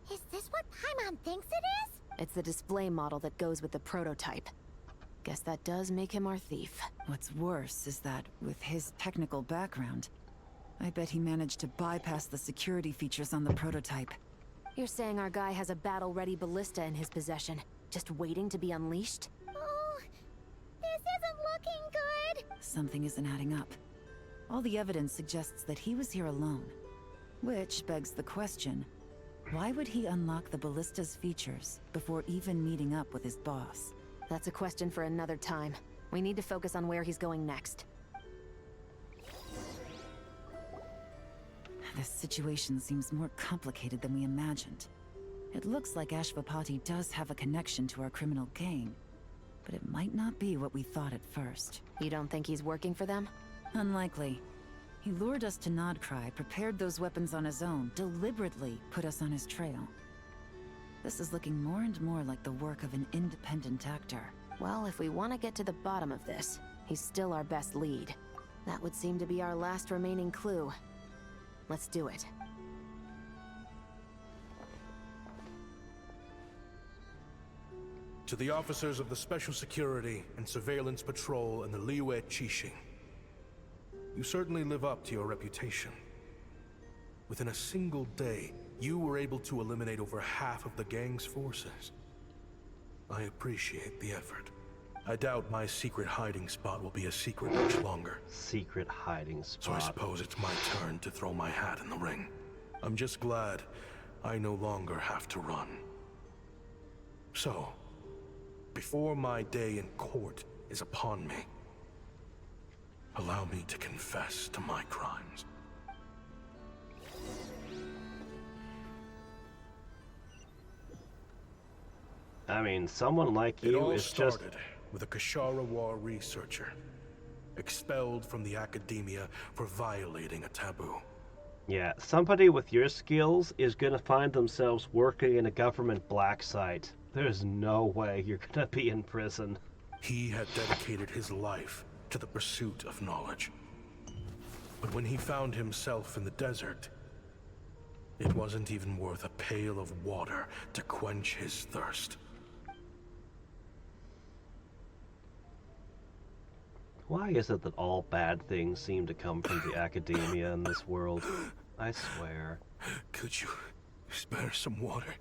Is this what Paimon thinks it is? It's the display model that goes with the prototype. Guess that does make him our thief. What's worse is that, with his technical background, I bet he managed to bypass the security features on the prototype. You're saying our guy has a battle-ready ballista in his possession, just waiting to be unleashed? Oh, this isn't looking good. Something isn't adding up. All the evidence suggests that he was here alone. Which begs the question, why would he unlock the ballista's features before even meeting up with his boss? That's a question for another time. We need to focus on where he's going next. This situation seems more complicated than we imagined. It looks like Ashvapati does have a connection to our criminal gang, but it might not be what we thought at first. You don't think he's working for them? Unlikely. He lured us to Nodcry, prepared those weapons on his own, deliberately put us on his trail. This is looking more and more like the work of an independent actor. Well, if we want to get to the bottom of this, he's still our best lead. That would seem to be our last remaining clue. Let's do it. To the officers of the Special Security and Surveillance Patrol and the Liyue Qixing, you certainly live up to your reputation. Within a single day, you were able to eliminate over half of the gang's forces. I appreciate the effort. I doubt my secret hiding spot will be a secret much longer. Secret hiding spot. So I suppose it's my turn to throw my hat in the ring. I'm just glad I no longer have to run. So, before my day in court is upon me, allow me to confess to my crimes. I mean, someone like you is just... It all started with a Kashara War researcher, expelled from the academia for violating a taboo. Yeah, somebody with your skills is gonna find themselves working in a government black site. There's no way you're gonna be in prison. He had dedicated his life to the pursuit of knowledge. But when he found himself in the desert, it wasn't even worth a pail of water to quench his thirst. Why is it that all bad things seem to come from the academia in this world? I swear. Could you spare some water?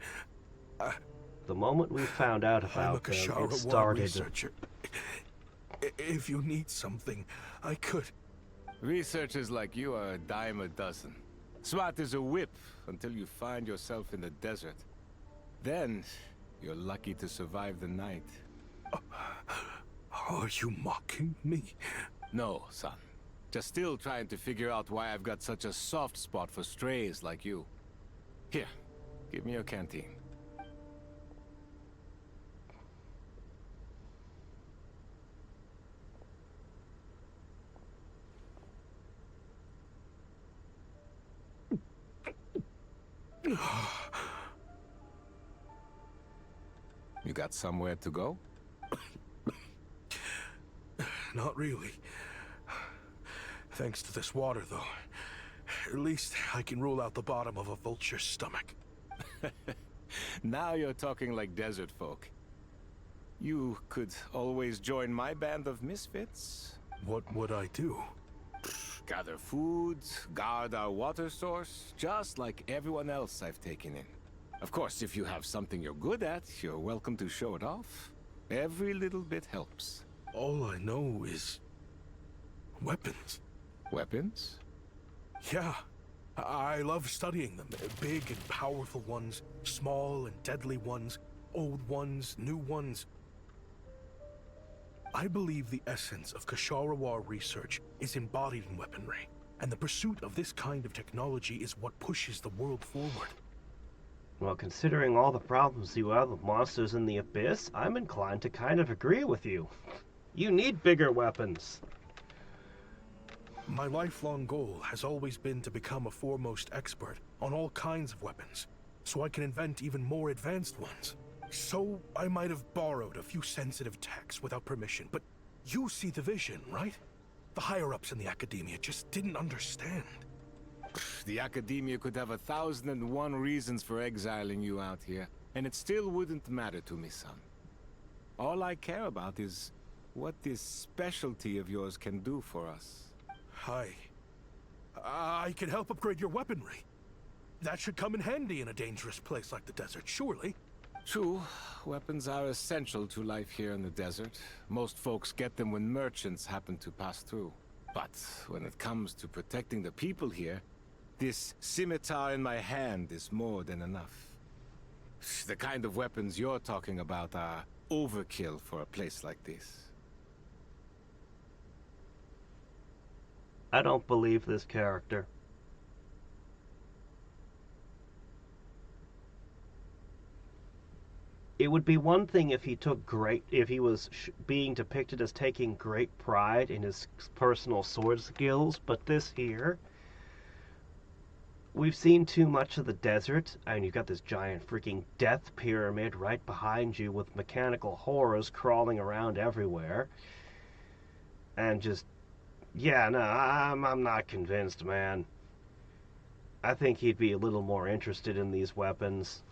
The moment we found out about them, it started... Researcher. If you need something, I could. Researchers like you are a dime a dozen. Smart as a whip until you find yourself in the desert. Then, you're lucky to survive the night. Are you mocking me? No, son. Just still trying to figure out why I've got such a soft spot for strays like you. Here, give me your canteen. You got somewhere to go? Not really. Thanks to this water, though. At least I can rule out the bottom of a vulture's stomach. Now you're talking like desert folk. You could always join my band of misfits. What would I do? gather food, guard our water source, just like everyone else I've taken in. Of course, if you have something you're good at, you're welcome to show it off. Every little bit helps. All I know is weapons. Weapons? Yeah, I love studying them. Big and powerful ones, small and deadly ones, old ones, new ones. I believe the essence of Kshatriya research is embodied in weaponry, and the pursuit of this kind of technology is what pushes the world forward. Well, considering all the problems you have with monsters in the abyss, I'm inclined to kind of agree with you. You need bigger weapons. My lifelong goal has always been to become a foremost expert on all kinds of weapons, so I can invent even more advanced ones. So I might have borrowed a few sensitive techs without permission, but you see the vision, right? The higher-ups in the academia just didn't understand. The academia could have 1,001 reasons for exiling you out here, and it still wouldn't matter to me, son. All I care about is what this specialty of yours can do for us. I can help upgrade your weaponry. That should come in handy in a dangerous place like the desert, surely. True, weapons are essential to life here in the desert. Most folks get them when merchants happen to pass through. But when it comes to protecting the people here, this scimitar in my hand is more than enough. The kind of weapons you're talking about are overkill for a place like this. I don't believe this character. It would be one thing if he was being depicted as taking great pride in his personal sword skills, but this here, we've seen too much of the desert, and you've got this giant freaking death pyramid right behind you with mechanical horrors crawling around everywhere, and just, yeah, no, I'm not convinced, man. I think he'd be a little more interested in these weapons.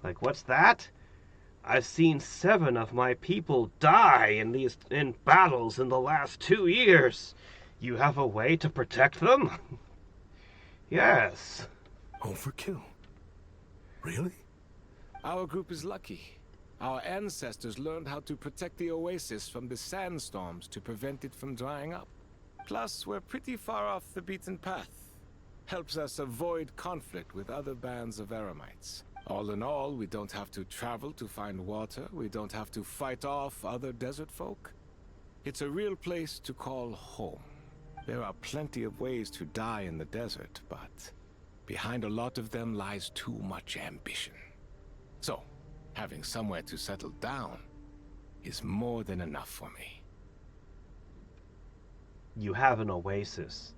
Like, what's that? I've seen 7 of my people die in battles in the last 2 years. You have a way to protect them? Yes. Overkill? Really? Our group is lucky. Our ancestors learned how to protect the oasis from the sandstorms to prevent it from drying up. Plus, we're pretty far off the beaten path. Helps us avoid conflict with other bands of Eremites. All in all, we don't have to travel to find water, we don't have to fight off other desert folk. It's a real place to call home. There are plenty of ways to die in the desert, but behind a lot of them lies too much ambition. So, having somewhere to settle down is more than enough for me. You have an oasis.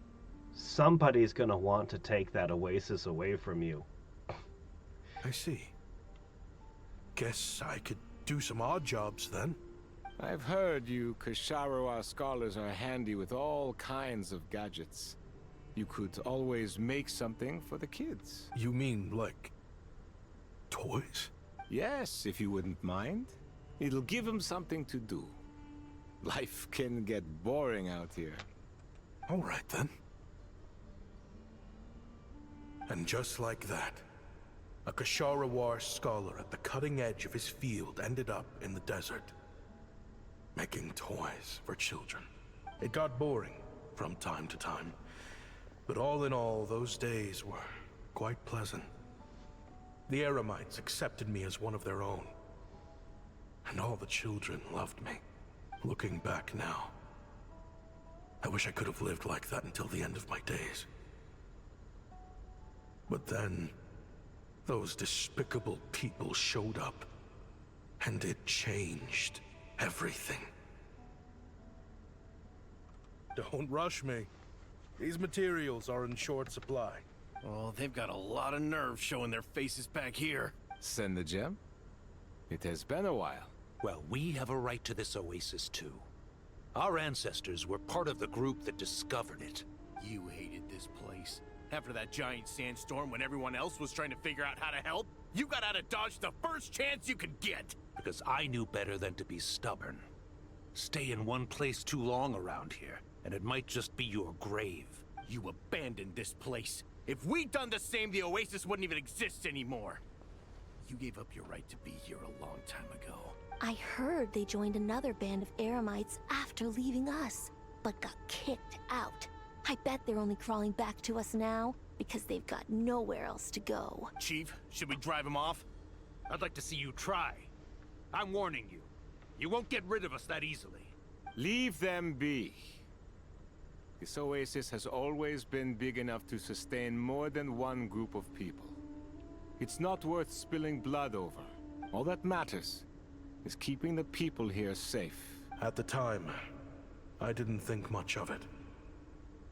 Somebody's gonna want to take that oasis away from you. I see. Guess I could do some odd jobs then. I've heard you Kshatriya scholars are handy with all kinds of gadgets. You could always make something for the kids. You mean, like, toys? Yes, if you wouldn't mind. It'll give them something to do. Life can get boring out here. All right, then. And just like that, a Kshatriya scholar at the cutting edge of his field ended up in the desert, making toys for children. It got boring from time to time, but all in all, those days were quite pleasant. The Eremites accepted me as one of their own, and all the children loved me. Looking back now, I wish I could have lived like that until the end of my days. But then, those despicable people showed up, and it changed everything. Don't rush me. These materials are in short supply. Oh, they've got a lot of nerve showing their faces back here. Send the gem? It has been a while. Well, we have a right to this oasis too. Our ancestors were part of the group that discovered it. You hated this place. After that giant sandstorm when everyone else was trying to figure out how to help, you got out of Dodge the first chance you could get! Because I knew better than to be stubborn. Stay in one place too long around here, and it might just be your grave. You abandoned this place. If we'd done the same, the Oasis wouldn't even exist anymore. You gave up your right to be here a long time ago. I heard they joined another band of Eremites after leaving us, but got kicked out. I bet they're only crawling back to us now because they've got nowhere else to go. Chief, should we drive him off? I'd like to see you try. I'm warning you. You won't get rid of us that easily. Leave them be. This oasis has always been big enough to sustain more than one group of people. It's not worth spilling blood over. All that matters is keeping the people here safe. At the time, I didn't think much of it.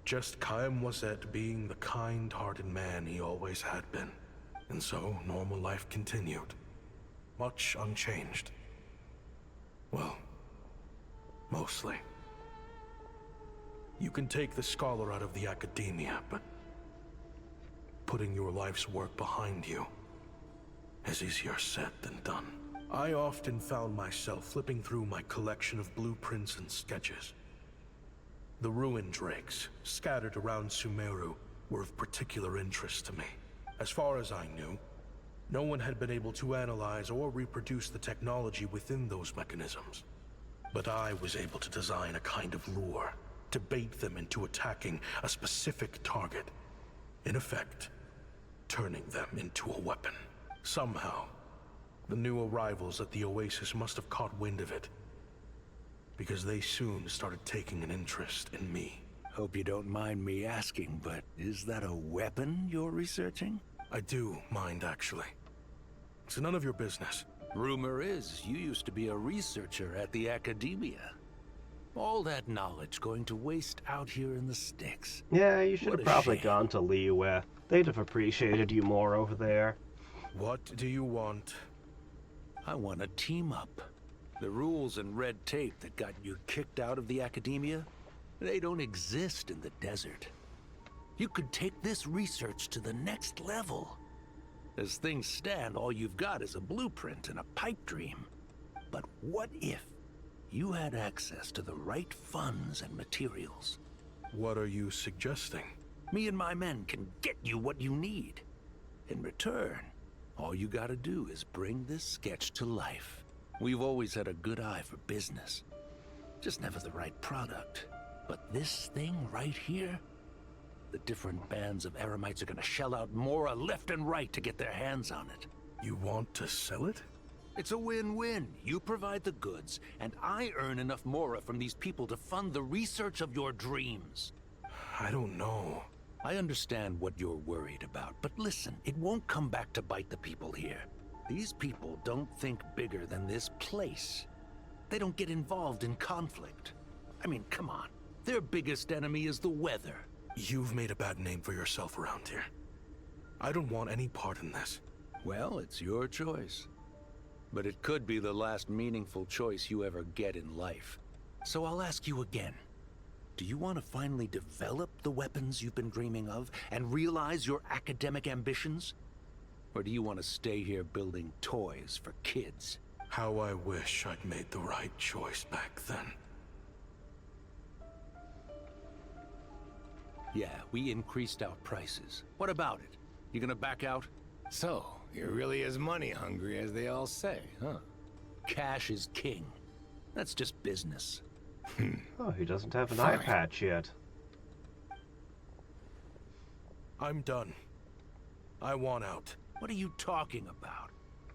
Just Chaim Wazet being the kind-hearted man he always had been. And so, normal life continued. Much unchanged. Well, mostly. You can take the scholar out of the academia, but putting your life's work behind you is easier said than done. I often found myself flipping through my collection of blueprints and sketches. The ruin drakes, scattered around Sumeru, were of particular interest to me. As far as I knew, no one had been able to analyze or reproduce the technology within those mechanisms. But I was able to design a kind of lure to bait them into attacking a specific target. In effect, turning them into a weapon. Somehow, the new arrivals at the Oasis must have caught wind of it, because they soon started taking an interest in me. Hope you don't mind me asking, but is that a weapon you're researching? I do mind, actually. It's none of your business. Rumor is you used to be a researcher at the academia. All that knowledge going to waste out here in the sticks. Yeah, you should have probably gone to Liyue. They'd have appreciated you more over there. What do you want? I want to team up. The rules and red tape that got you kicked out of the academia, they don't exist in the desert. You could take this research to the next level. As things stand, all you've got is a blueprint and a pipe dream. But what if you had access to the right funds and materials? What are you suggesting? Me and my men can get you what you need. In return, all you gotta do is bring this sketch to life. We've always had a good eye for business. Just never the right product. But this thing right here, the different bands of Eremites are gonna shell out Mora left and right to get their hands on it. You want to sell it? It's a win-win. You provide the goods, and I earn enough Mora from these people to fund the research of your dreams. I don't know. I understand what you're worried about, but listen, it won't come back to bite the people here. These people don't think bigger than this place. They don't get involved in conflict. I mean, come on. Their biggest enemy is the weather. You've made a bad name for yourself around here. I don't want any part in this. Well, it's your choice. But it could be the last meaningful choice you ever get in life. So I'll ask you again. Do you want to finally develop the weapons you've been dreaming of and realize your academic ambitions? Or do you want to stay here building toys for kids? How I wish I'd made the right choice back then. Yeah, we increased our prices. What about it? You gonna back out? So, you're really as money hungry as they all say, huh? Cash is king. That's just business. Oh, he doesn't have an eye patch yet. I'm done. I want out. What are you talking about?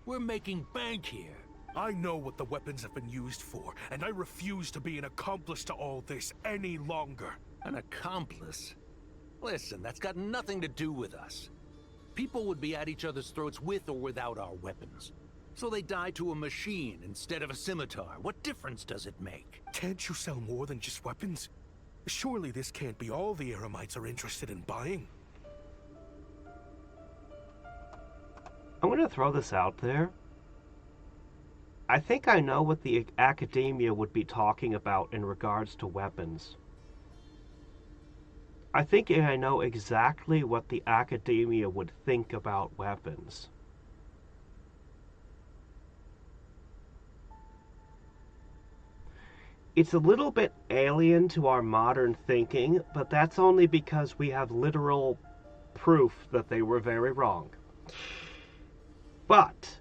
We're making bank here. I know what the weapons have been used for, and I refuse to be an accomplice to all this any longer. An accomplice? Listen, that's got nothing to do with us. People would be at each other's throats with or without our weapons. So they die to a machine instead of a scimitar. What difference does it make? Can't you sell more than just weapons? Surely this can't be all the Eremites are interested in buying. I'm going to throw this out there. I think I know what the academia would be talking about in regards to weapons. I think I know exactly what the academia would think about weapons. It's a little bit alien to our modern thinking, but that's only because we have literal proof that they were very wrong. But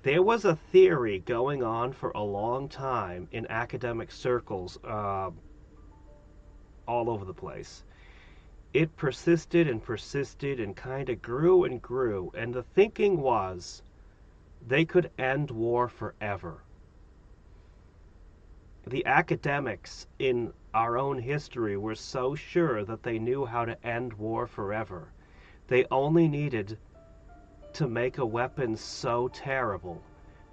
there was a theory going on for a long time in academic circles all over the place. It persisted and kind of grew and grew, and the thinking was they could end war forever. The academics in our own history were so sure that they knew how to end war forever. They only needed to make a weapon so terrible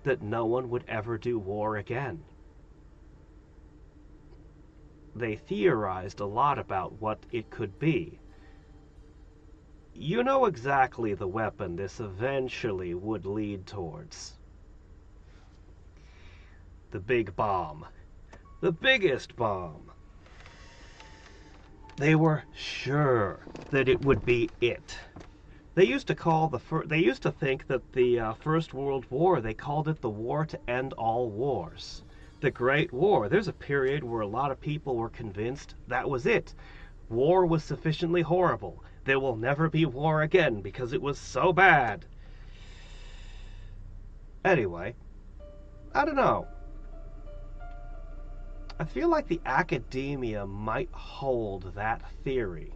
that no one would ever do war again. They theorized a lot about what it could be. You know exactly the weapon this eventually would lead towards. The big bomb. The biggest bomb. They were sure that it would be it. They used to think that the First World War, they called it the war to end all wars. The Great War. There's a period where a lot of people were convinced that was it. War was sufficiently horrible. There will never be war again because it was so bad. Anyway, I don't know. I feel like the academia might hold that theory.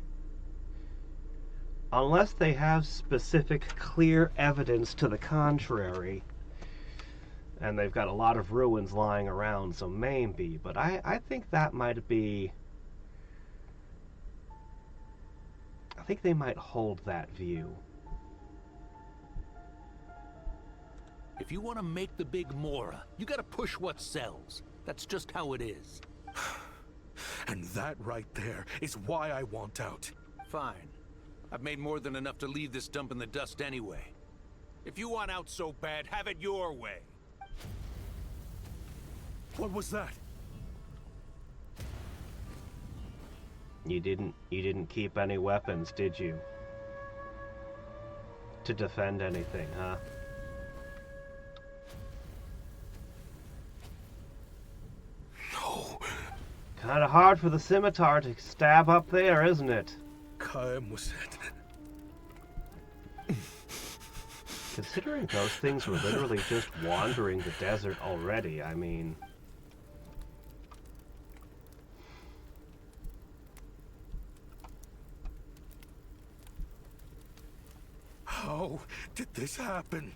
Unless they have specific, clear evidence to the contrary. And they've got a lot of ruins lying around, so maybe. But I think that might be... I think they might hold that view. If you want to make the big Mora, you gotta push what sells. That's just how it is. And that right there is why I want out. Fine. I've made more than enough to leave this dump in the dust anyway. If you want out so bad, have it your way. What was that? You didn't keep any weapons, did you? To defend anything, huh? No. Kinda hard for the scimitar to stab up there, isn't it? Kaem was it. Considering those things were literally just wandering the desert already, I mean... How did this happen?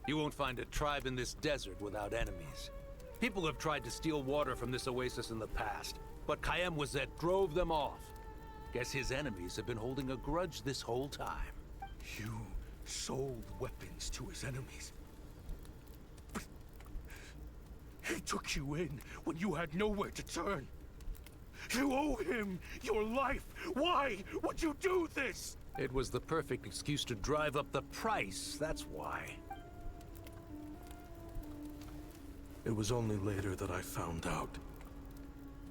You won't find a tribe in this desert without enemies. People have tried to steal water from this oasis in the past, but Kaem Wazet drove them off. Guess his enemies have been holding a grudge this whole time. You sold weapons to his enemies. But he took you in when you had nowhere to turn. You owe him your life. Why would you do this? It was the perfect excuse to drive up the price, that's why. It was only later that I found out.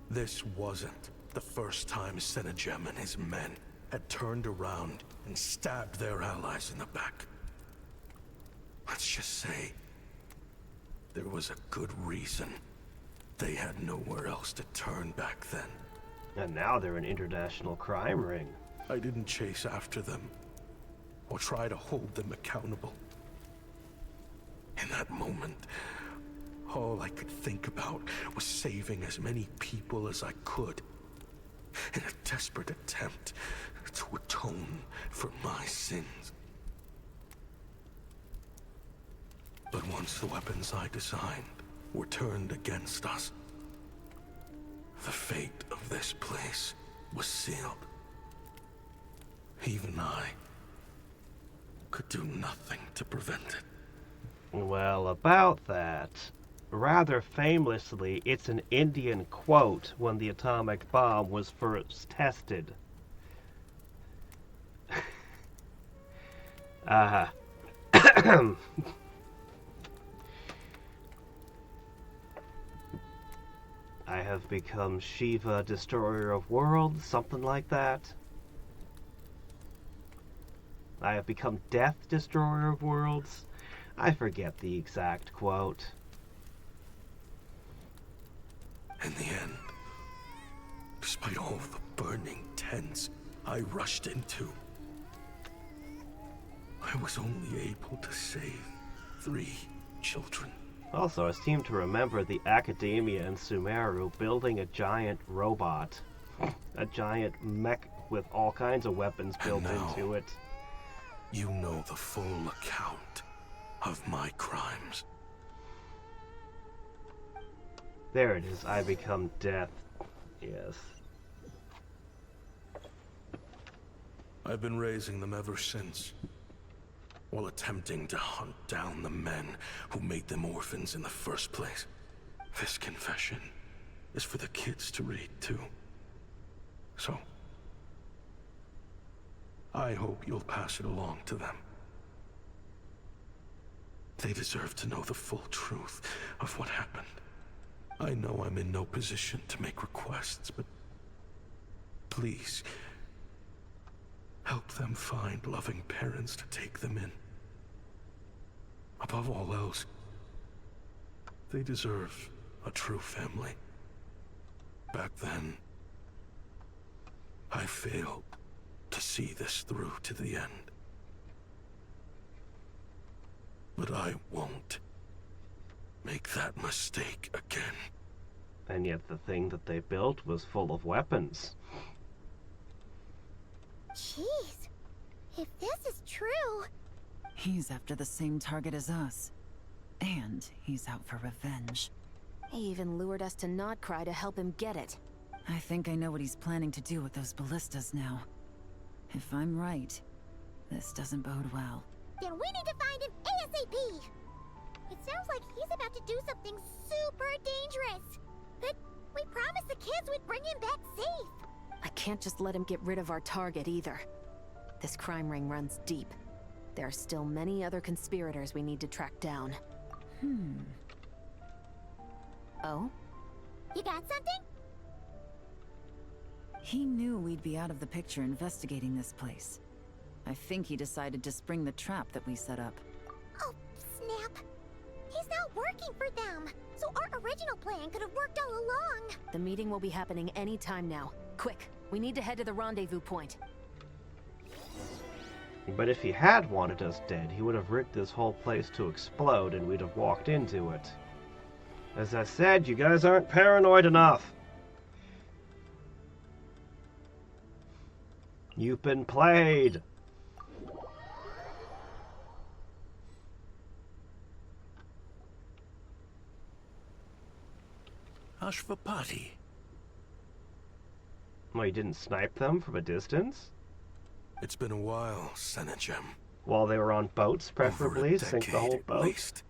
This wasn't the first time Senegem and his men had turned around and stabbed their allies in the back. Let's just say, there was a good reason. They had nowhere else to turn back then. And now they're an international crime ring. I didn't chase after them, or try to hold them accountable. In that moment, all I could think about was saving as many people as I could, in a desperate attempt to atone for my sins. But once the weapons I designed were turned against us, the fate of this place was sealed. Even I could do nothing to prevent it. Well, about that, rather famously, it's an Indian quote when the atomic bomb was first tested. I have become Shiva, destroyer of worlds, something like that. I have become Death, destroyer of worlds. I forget the exact quote. hence I rushed into. I was only able to save 3 children. Also, I seem to remember the Academia in Sumeru building a giant robot. A giant mech with all kinds of weapons built into it. You know the full account of my crimes. There it is. I become death. Yes. I've been raising them ever since, while attempting to hunt down the men who made them orphans in the first place. This confession is for the kids to read too. So, I hope you'll pass it along to them. They deserve to know the full truth of what happened. I know I'm in no position to make requests, but please, help them find loving parents to take them in. Above all else, they deserve a true family. Back then, I failed to see this through to the end. But I won't make that mistake again. And yet the thing that they built was full of weapons. Jeez, if this is true... He's after the same target as us. And he's out for revenge. He even lured us to Notcry to help him get it. I think I know what he's planning to do with those ballistas now. If I'm right, this doesn't bode well. Then we need to find him ASAP! It sounds like he's about to do something super dangerous. But we promised the kids we'd bring him back safe. I can't just let him get rid of our target either. This crime ring runs deep. There are still many other conspirators we need to track down. Oh? You got something? He knew we'd be out of the picture investigating this place. I think he decided to spring the trap that we set up. Oh, snap. He's not working for them. So our original plan could have worked all along. The meeting will be happening any time now. Quick, we need to head to the rendezvous point. But if he had wanted us dead, he would have rigged this whole place to explode and we'd have walked into it. As I said, you guys aren't paranoid enough. You've been played. Ashvapati. Well, you didn't snipe them from a distance? It's been a while, Senegem. While they were on boats, preferably, sink the whole boat. Least.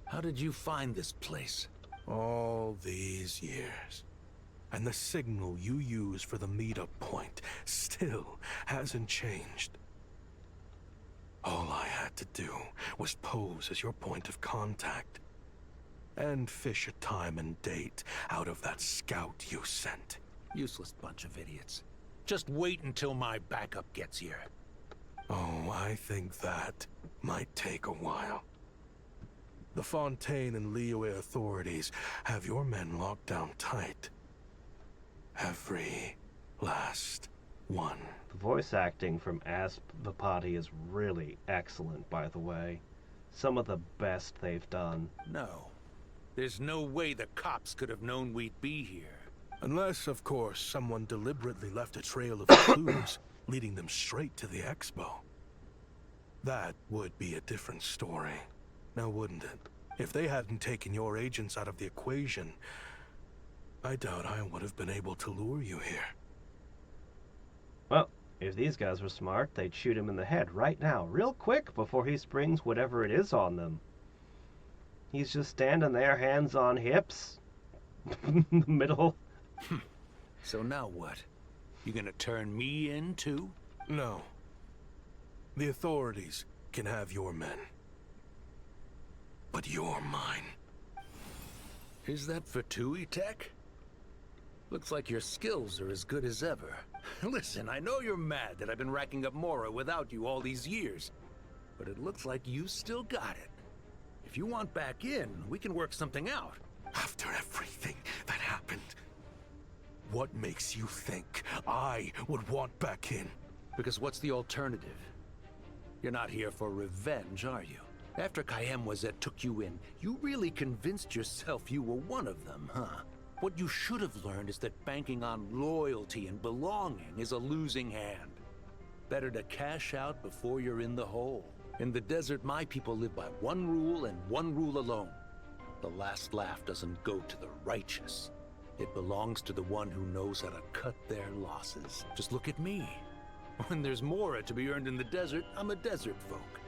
How did you find this place? All these years. And the signal you use for the meetup point still hasn't changed. All I had to do was pose as your point of contact. And fish a time and date out of that scout you sent. Useless bunch of idiots. Just wait until my backup gets here. Oh, I think that might take a while. The Fontaine and Liyue authorities have your men locked down tight. Every last one. The voice acting from Ashvapati is really excellent, by the way. Some of the best they've done. No. There's no way the cops could have known we'd be here. Unless, of course, someone deliberately left a trail of clues leading them straight to the expo. That would be a different story, now wouldn't it? If they hadn't taken your agents out of the equation, I doubt I would have been able to lure you here. Well, if these guys were smart, they'd shoot him in the head right now, real quick, before he springs whatever it is on them. He's just standing there, hands on hips, in the middle. So now what? You gonna turn me in too? No. The authorities can have your men. But you're mine. Is that Fatui tech? Looks like your skills are as good as ever. Listen, I know you're mad that I've been racking up Mora without you all these years. But it looks like you still got it. If you want back in, we can work something out. After everything that happened, What makes you think I would want back in? Because what's the alternative? You're not here for revenge, are you? After Kayemwazet took you in, you really convinced yourself you were one of them, huh? What you should have learned is that banking on loyalty and belonging is a losing hand. Better to cash out before you're in the hole. In the desert, my people live by one rule and one rule alone. The last laugh doesn't go to the righteous. It belongs to the one who knows how to cut their losses. Just look at me. When there's more to be earned in the desert, I'm a desert folk.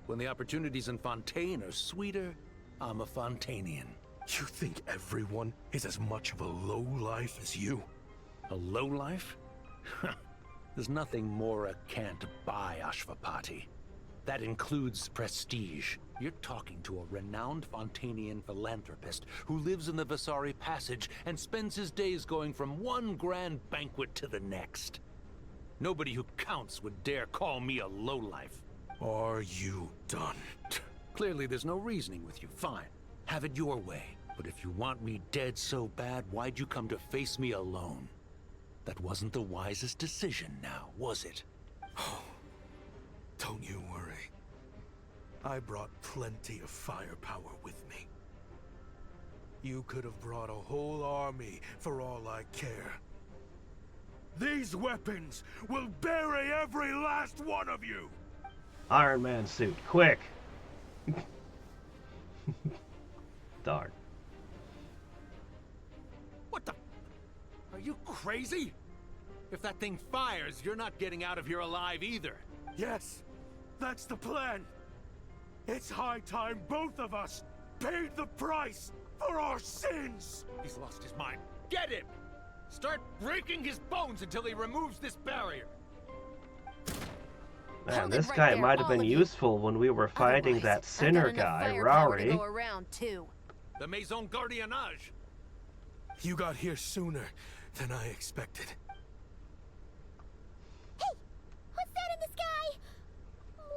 When the opportunities in Fontaine are sweeter, I'm a Fontanian. You think everyone is as much of a lowlife as you? A lowlife? There's nothing Mora can't buy, Ashvapati. That includes prestige. You're talking to a renowned Fontanian philanthropist who lives in the Vasari Passage and spends his days going from one grand banquet to the next. Nobody who counts would dare call me a lowlife. Are you done? Clearly there's no reasoning with you. Fine. Have it your way. But if you want me dead so bad, why'd you come to face me alone? That wasn't the wisest decision now, was it? Oh, don't you worry. I brought plenty of firepower with me. You could have brought a whole army for all I care. These weapons will bury every last one of you! Iron Man suit, quick! Darn. What the? Are you crazy? If that thing fires, you're not getting out of here alive either. Yes, that's the plan. It's high time both of us paid the price for our sins! He's lost his mind. Get him! Start breaking his bones until he removes this barrier. Man, this guy might have been useful when we were fighting that sinner guy, Rory. Go around too. The Maison Gardiennage. You got here sooner than I expected. Hey! What's that in the sky?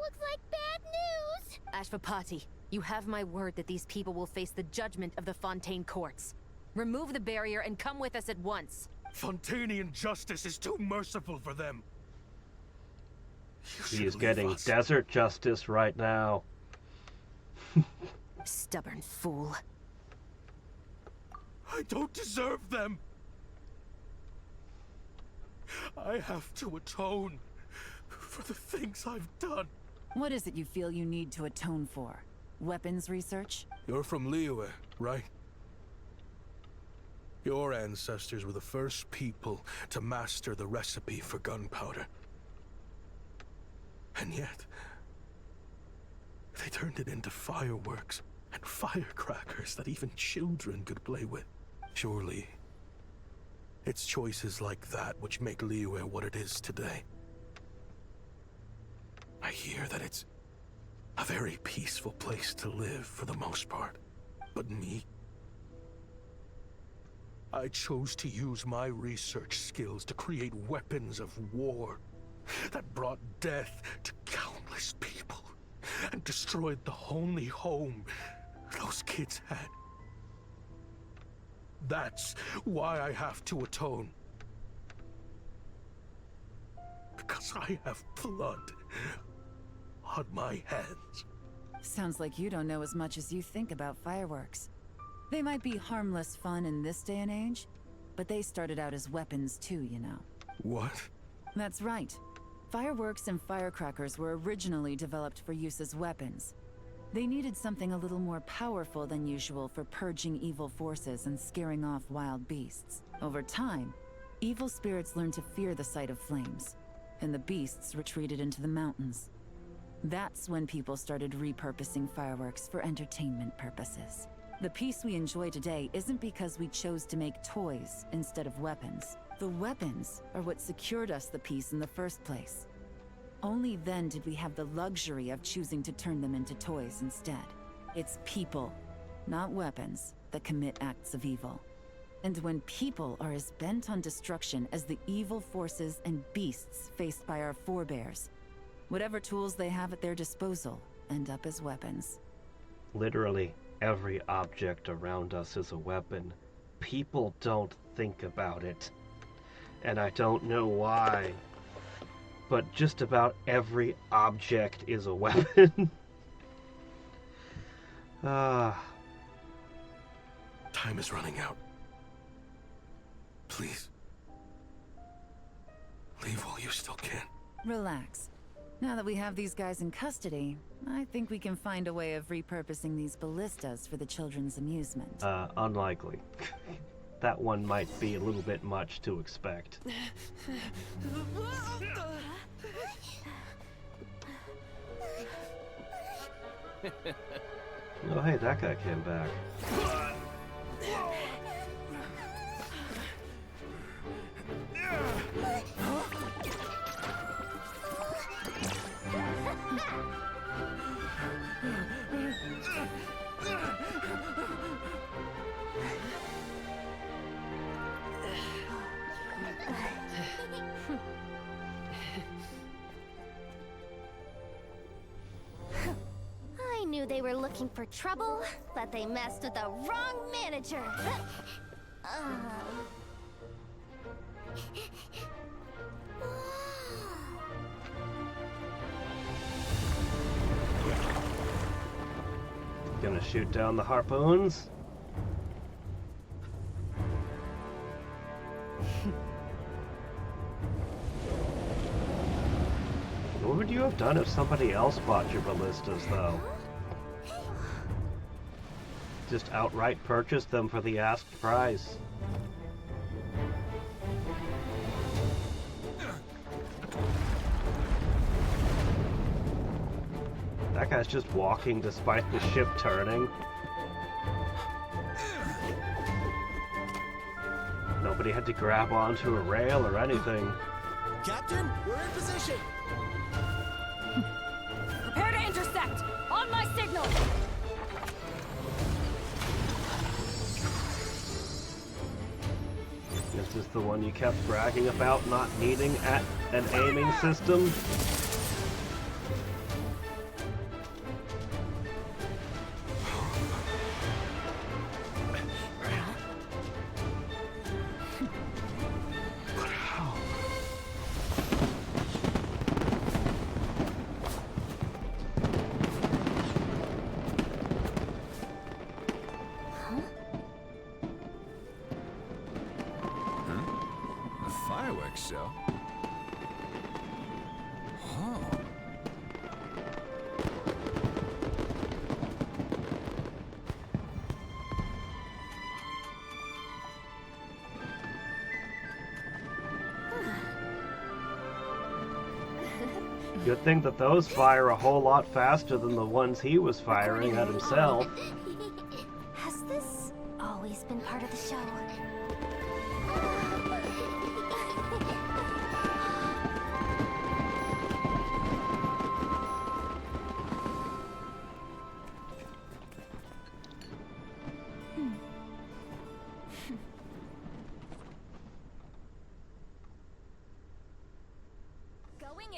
Looks like bad news. Ashvapati, you have my word that these people will face the judgment of the Fontaine courts. Remove the barrier and come with us at once. Fontanian justice is too merciful for them. He's getting desert justice right now. Stubborn fool. I don't deserve them. I have to atone for the things I've done. What is it you feel you need to atone for? Weapons research? You're from Liyue, right? Your ancestors were the first people to master the recipe for gunpowder. And yet, they turned it into fireworks and firecrackers that even children could play with. Surely, it's choices like that which make Liyue what it is today. I hear that it's a very peaceful place to live for the most part. But me? I chose to use my research skills to create weapons of war that brought death to countless people and destroyed the only home those kids had. That's why I have to atone. Because I have blood on my hands. Sounds like you don't know as much as you think about fireworks. They might be harmless fun in this day and age, but they started out as weapons too, you know. What? That's right. Fireworks and firecrackers were originally developed for use as weapons. They needed something a little more powerful than usual for purging evil forces and scaring off wild beasts. Over time, evil spirits learned to fear the sight of flames, and the beasts retreated into the mountains. That's when people started repurposing fireworks for entertainment purposes. The peace we enjoy today isn't because we chose to make toys instead of weapons. The weapons are what secured us the peace in the first place. Only then did we have the luxury of choosing to turn them into toys instead. It's people, not weapons, that commit acts of evil. And when people are as bent on destruction as the evil forces and beasts faced by our forebears, whatever tools they have at their disposal end up as weapons. Literally, every object around us is a weapon. People don't think about it. and I don't know why. But just about every object is a weapon. Ah. Time is running out. Please. Leave while you still can. Relax. Now that we have these guys in custody, I think we can find a way of repurposing these ballistas for the children's amusement. Unlikely. That one might be a little bit much to expect. Oh, hey, that guy came back. I knew they were looking for trouble, but they messed with the wrong manager. Gonna shoot down the harpoons? What would you have done if somebody else bought your ballistas, though? Just outright purchased them for the asked price. That guy's just walking despite the ship turning. Nobody had to grab onto a rail or anything. Captain, we're in position! Prepare to intercept! On my signal! Is this the one you kept bragging about not needing an aiming system? So? Oh. Good thing that those fire a whole lot faster than the ones he was firing at himself. Has this always been part of the show?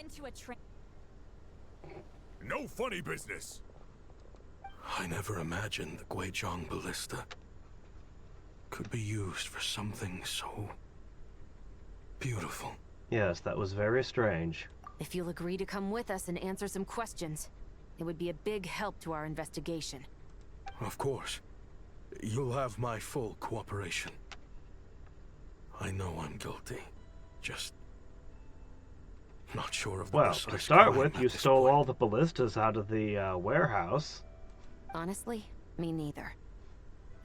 Into a train. No funny business. I never imagined the Guizhong ballista could be used for something so beautiful. Yes, that was very strange. If you'll agree to come with us and answer some questions, it would be a big help to our investigation. Of course. You'll have my full cooperation. I know I'm guilty. Just not sure of the Well, precise to start crime with, at you this stole point. all the ballistas out of the warehouse. Honestly, me neither.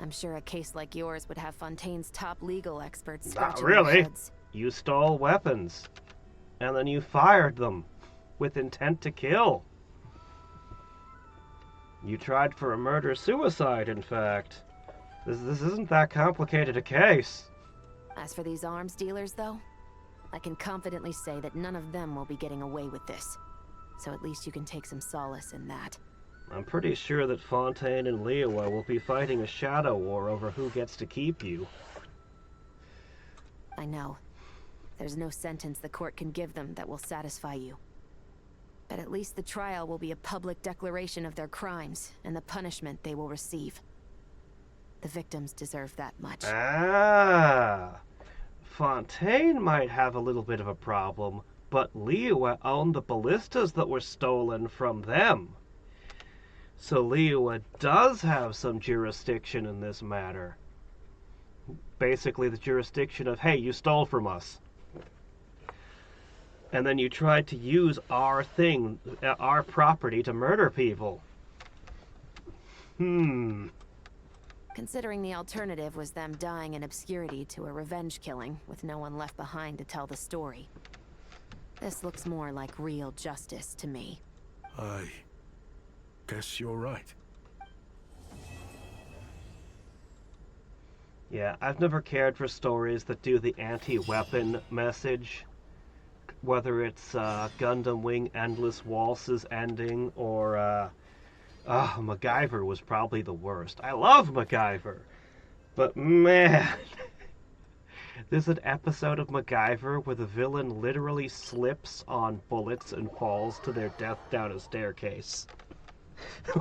I'm sure a case like yours would have Fontaine's top legal experts Not scratching their really. heads. You stole weapons. And then you fired them. With intent to kill. You tried for a murder-suicide, in fact. This isn't that complicated a case. As for these arms dealers, though, I can confidently say that none of them will be getting away with this. So at least you can take some solace in that. I'm pretty sure that Fontaine and Liyue will be fighting a shadow war over who gets to keep you. I know. There's no sentence the court can give them that will satisfy you. But at least the trial will be a public declaration of their crimes and the punishment they will receive. The victims deserve that much. Ah! Fontaine might have a little bit of a problem, but Liyue owned the ballistas that were stolen from them. So Liyue does have some jurisdiction in this matter. Basically the jurisdiction of, hey, you stole from us. And then you tried to use our thing, our property to murder people. Considering the alternative was them dying in obscurity to a revenge killing with no one left behind to tell the story. This looks more like real justice to me. I guess you're right. Yeah, I've never cared for stories that do the anti-weapon message. Whether it's Gundam Wing Endless Waltz's ending or MacGyver was probably the worst. I love MacGyver, but man, there's an episode of MacGyver where the villain literally slips on bullets and falls to their death down a staircase.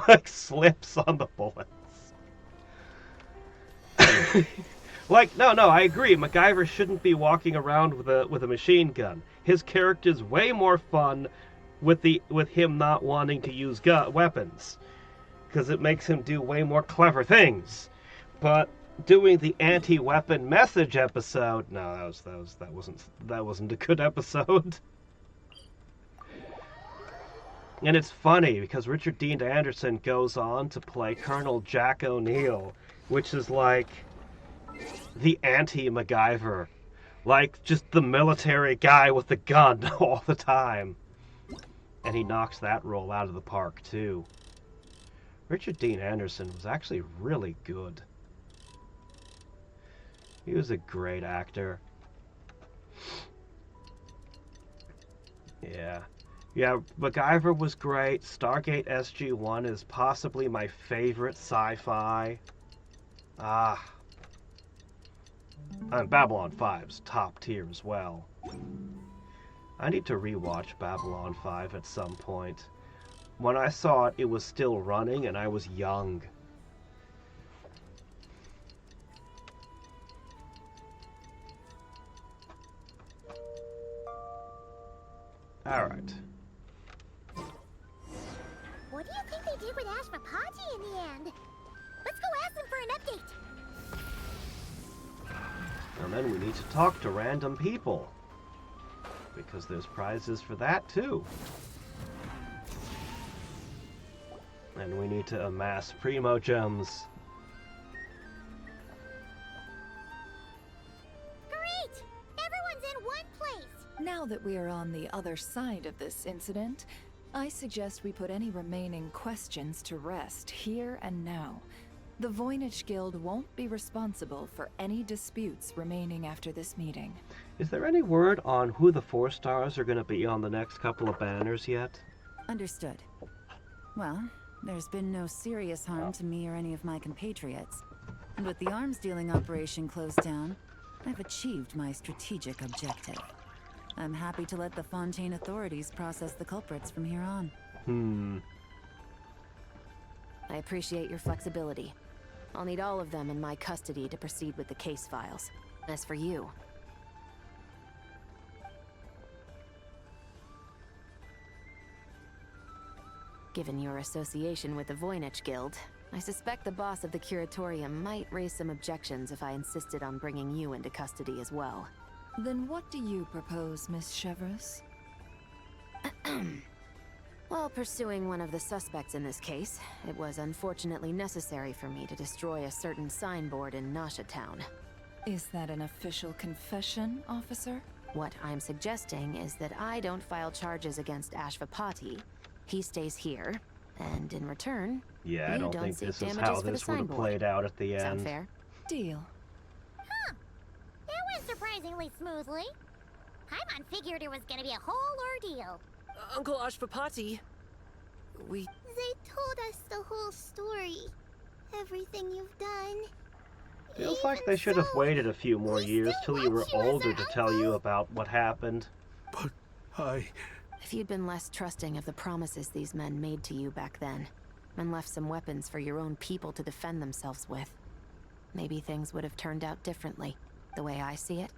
Like, slips on the bullets. Like, no, I agree. MacGyver shouldn't be walking around with a machine gun. His character's way more fun with him not wanting to use weapons, because it makes him do way more clever things. But doing the anti-weapon message episode, no, that wasn't a good episode. And it's funny because Richard Dean Anderson goes on to play Colonel Jack O'Neill, which is like the anti-MacGyver. Like, just the military guy with the gun all the time. And he knocks that role out of the park, too. Richard Dean Anderson was actually really good. He was a great actor. Yeah, MacGyver was great. Stargate SG-1 is possibly my favorite sci-fi. And Babylon 5's top tier as well. I need to rewatch Babylon 5 at some point. When I saw it, it was still running and I was young. Alright. What do you think they did with Ashvapati in the end? Let's go ask them for an update. And then we need to talk to random people. Because there's prizes for that too. And we need to amass Primo Gems. Great! Everyone's in one place! Now that we are on the other side of this incident, I suggest we put any remaining questions to rest here and now. The Voynich Guild won't be responsible for any disputes remaining after this meeting. Is there any word on who the 4 stars are going to be on the next couple of banners yet? Understood. Well, there's been no serious harm to me or any of my compatriots. And with the arms dealing operation closed down, I've achieved my strategic objective. I'm happy to let the Fontaine authorities process the culprits from here on. I appreciate your flexibility. I'll need all of them in my custody to proceed with the case files. As for you... Given your association with the Voynich Guild, I suspect the boss of the Curatorium might raise some objections if I insisted on bringing you into custody as well. Then what do you propose, Miss Chevreuse? While pursuing one of the suspects in this case, it was unfortunately necessary for me to destroy a certain signboard in Nasha Town. Is that an official confession, officer? What I'm suggesting is that I don't file charges against Ashvapati. He stays here, and in return, yeah, I don't think this is how this would have played out at the end. Sound fair? Deal. Huh. That went surprisingly smoothly. Paimon figured it was gonna be a whole ordeal. Uncle Ashvapati, we... They told us the whole story. Everything you've done. Feels like they should have waited a few more years till you were older to tell you about what happened. But If you'd been less trusting of the promises these men made to you back then, and left some weapons for your own people to defend themselves with, maybe things would have turned out differently, the way I see it.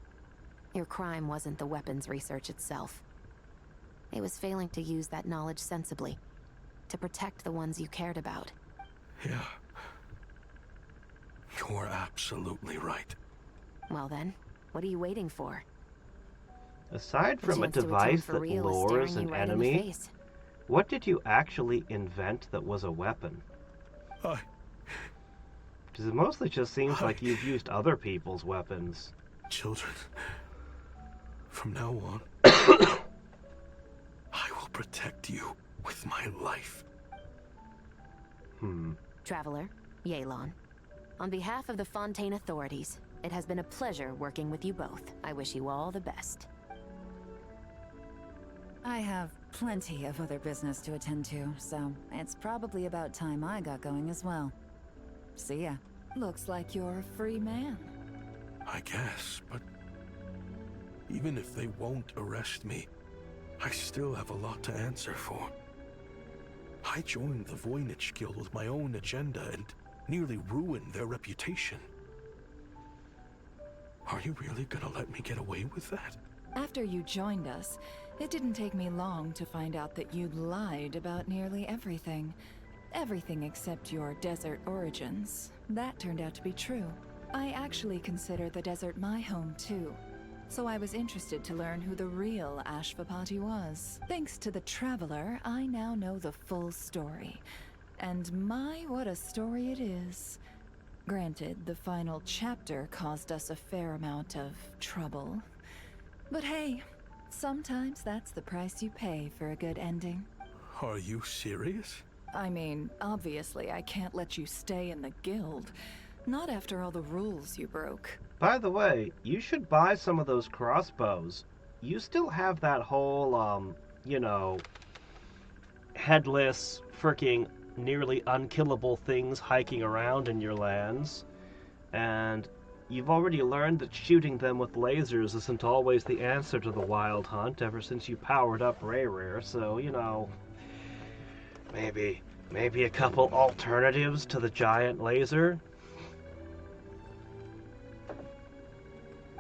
Your crime wasn't the weapons research itself. It was failing to use that knowledge sensibly, to protect the ones you cared about. Yeah. You're absolutely right. Well then, what are you waiting for? Aside The from a chance to atone device for that real is lures staring an you right in the enemy, face. what did you actually invent that was a weapon? Because it mostly just seems like you've used other people's weapons. Children, from now on, I will protect you with my life. Traveler, Yelan. On behalf of the Fontaine authorities, it has been a pleasure working with you both. I wish you all the best. I have plenty of other business to attend to, so it's probably about time I got going as well. See ya. Looks like you're a free man. I guess, but even if they won't arrest me, I still have a lot to answer for. I joined the Voynich Guild with my own agenda and nearly ruined their reputation. Are you really gonna let me get away with that? After you joined us, it didn't take me long to find out that you'd lied about nearly everything. Everything except your desert origins. That turned out to be true. I actually consider the desert my home too. So I was interested to learn who the real Ashvapati was. Thanks to the Traveler, I now know the full story. And my, what a story it is. Granted, the final chapter caused us a fair amount of trouble. But hey, sometimes that's the price you pay for a good ending. Are you serious? I mean, obviously I can't let you stay in the guild. Not after all the rules you broke. By the way, you should buy some of those crossbows. You still have that whole, you know, headless, freaking nearly unkillable things hiking around in your lands. And you've already learned that shooting them with lasers isn't always the answer to the wild hunt ever since you powered up Rare, so, you know, maybe a couple alternatives to the giant laser.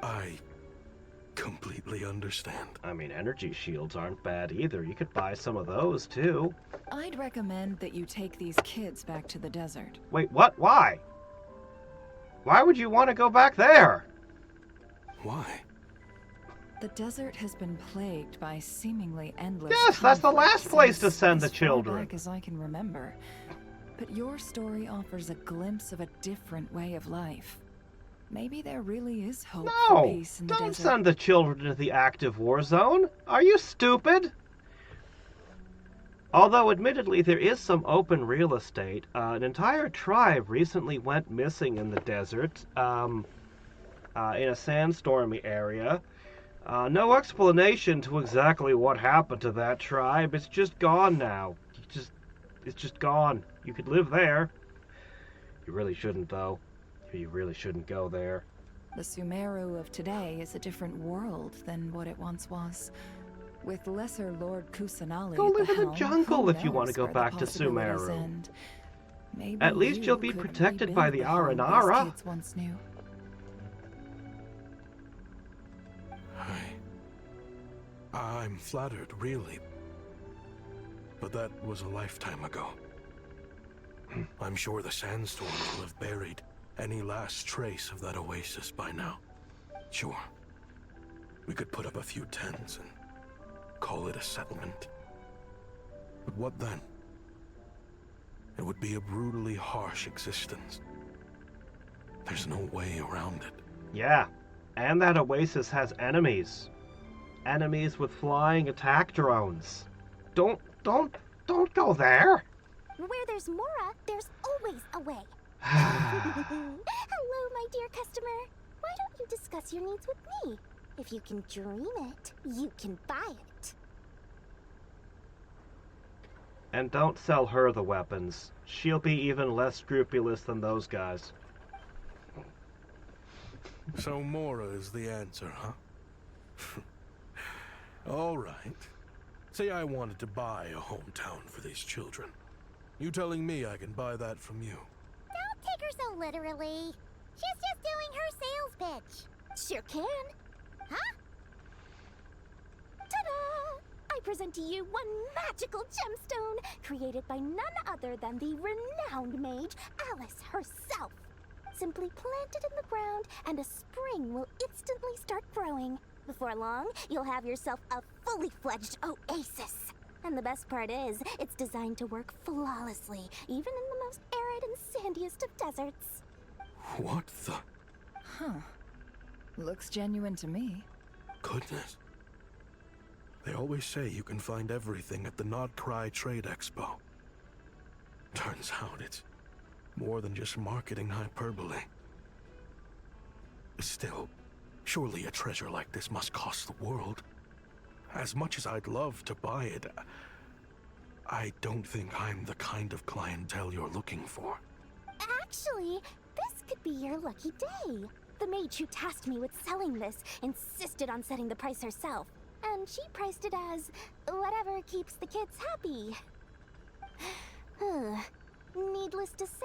I completely understand. I mean, energy shields aren't bad either. You could buy some of those, too. I'd recommend that you take these kids back to the desert. Wait, what? Why? Why would you want to go back there? Why? The desert has been plagued by seemingly endless Yes, that's the last place to since send the as far children. back as I can remember. But your story offers a glimpse of a different way of life. Maybe there really is hope for No! peace in the Don't desert. send the children to the active war zone. Are you stupid? Although, admittedly, there is some open real estate. An entire tribe recently went missing in the desert, in a sandstormy area. No explanation to exactly what happened to that tribe. It's just gone now. It's just gone. You could live there. You really shouldn't, though. You really shouldn't go there. The Sumeru of today is a different world than what it once was. With Lesser Lord Kusanali Go at live the in the helm, jungle who if you want to knows go where the back to possibilities Sumeru. end. Maybe At least you you'll be could protected by rebuild the home these Aranara. kids once knew. I'm flattered, really. But that was a lifetime ago. I'm sure the sandstorms will have buried any last trace of that oasis by now. Sure. We could put up a few tents and call it a settlement. But what then? It would be a brutally harsh existence. There's no way around it. Yeah, and that oasis has enemies. Enemies with flying attack drones. Don't go there. Where there's Mora, there's always a way. Hello, my dear customer. Why don't you discuss your needs with me? If you can dream it, you can buy it. And don't sell her the weapons. She'll be even less scrupulous than those guys. So Mora is the answer, huh? All right. Say I wanted to buy a hometown for these children. You telling me I can buy that from you? Don't take her so literally. She's just doing her sales pitch. Sure can. Huh? present to you one magical gemstone created by none other than the renowned mage Alice herself. Simply plant it in the ground and a spring will instantly start growing. Before long, you'll have yourself a fully fledged oasis. And the best part is, it's designed to work flawlessly, even in the most arid and sandiest of deserts. What the? Huh. Looks genuine to me. Goodness. They always say you can find everything at the Nodcry Trade Expo. Turns out it's more than just marketing hyperbole. Still, surely a treasure like this must cost the world. As much as I'd love to buy it, I don't think I'm the kind of clientele you're looking for. Actually, this could be your lucky day. The mage who tasked me with selling this insisted on setting the price herself, and she priced it as whatever keeps the kids happy. Needless to say,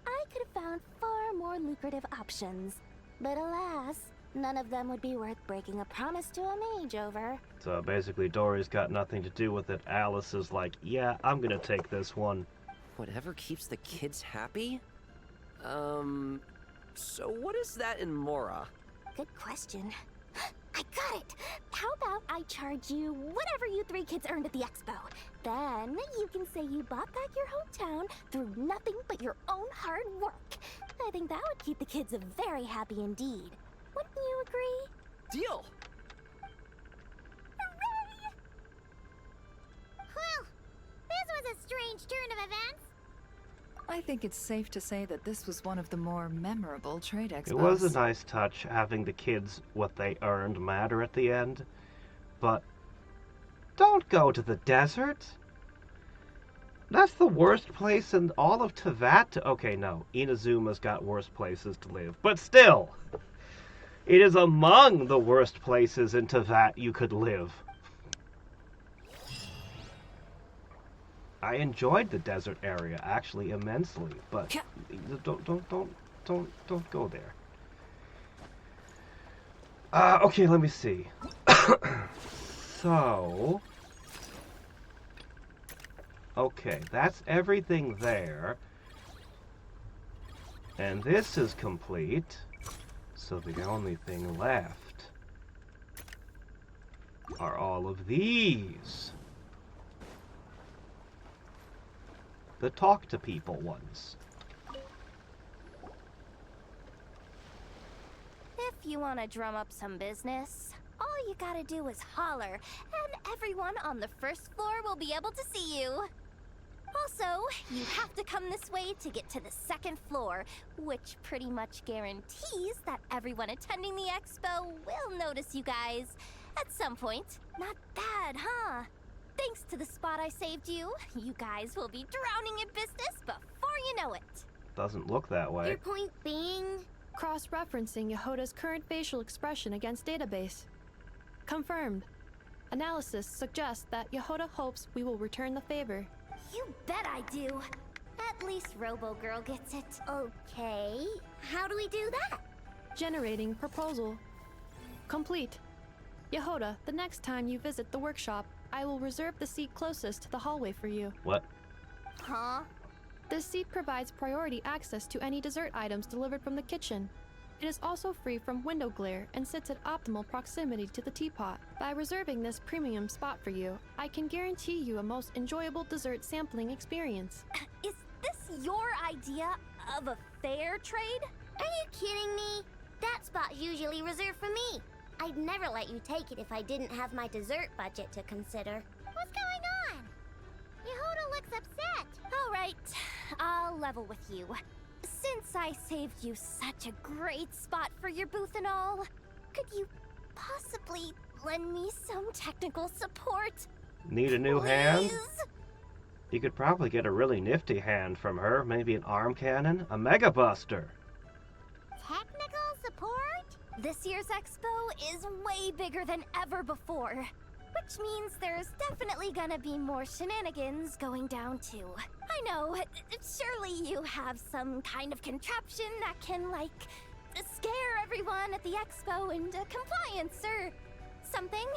I could have found far more lucrative options. But alas, none of them would be worth breaking a promise to a mage over. So basically, Dory's got nothing to do with it. Alice is like, yeah, I'm gonna take this one. Whatever keeps the kids happy? So what is that in Mora? Good question. I got it! How about I charge you whatever you three kids earned at the expo? Then you can say you bought back your hometown through nothing but your own hard work. I think that would keep the kids very happy indeed. Wouldn't you agree? Deal! Hooray! Well, this was a strange turn of events. I think it's safe to say that this was one of the more memorable trade expos. It was a nice touch having the kids what they earned matter at the end, but don't go to the desert. That's the worst place in all of Teyvat. Okay, no, Inazuma's got worse places to live, but still, it is among the worst places in Teyvat you could live. I enjoyed the desert area actually immensely, but don't go there. Okay, let me see. So, okay, that's everything there, and this is complete. So the only thing left are all of these. The talk to people ones. If you want to drum up some business, all you gotta do is holler, and everyone on the first floor will be able to see you. Also, you have to come this way to get to the second floor, which pretty much guarantees that everyone attending the expo will notice you guys at some point. Not bad, huh? Thanks to the spot I saved you, you guys will be drowning in business before you know it. Doesn't look that way. Your point being? Cross-referencing Jahoda's current facial expression against database. Confirmed. Analysis suggests that Jahoda hopes we will return the favor. You bet I do. At least Robo-Girl gets it. Okay, how do we do that? Generating proposal. Complete. Jahoda, the next time you visit the workshop, I will reserve the seat closest to the hallway for you. What? Huh? This seat provides priority access to any dessert items delivered from the kitchen. It is also free from window glare and sits at optimal proximity to the teapot. By reserving this premium spot for you, I can guarantee you a most enjoyable dessert sampling experience. Is this your idea of a fair trade? Are you kidding me? That spot's usually reserved for me. I'd never let you take it if I didn't have my dessert budget to consider. What's going on? Jahoda looks upset. All right, I'll level with you. Since I saved you such a great spot for your booth and all, could you possibly lend me some technical support? Need a new hand? You could probably get a really nifty hand from her. Maybe an arm cannon? A Mega Buster? Technical support? This year's expo is way bigger than ever before, which means there's definitely gonna be more shenanigans going down too. I know, surely you have some kind of contraption that can, like, scare everyone at the expo into compliance or something.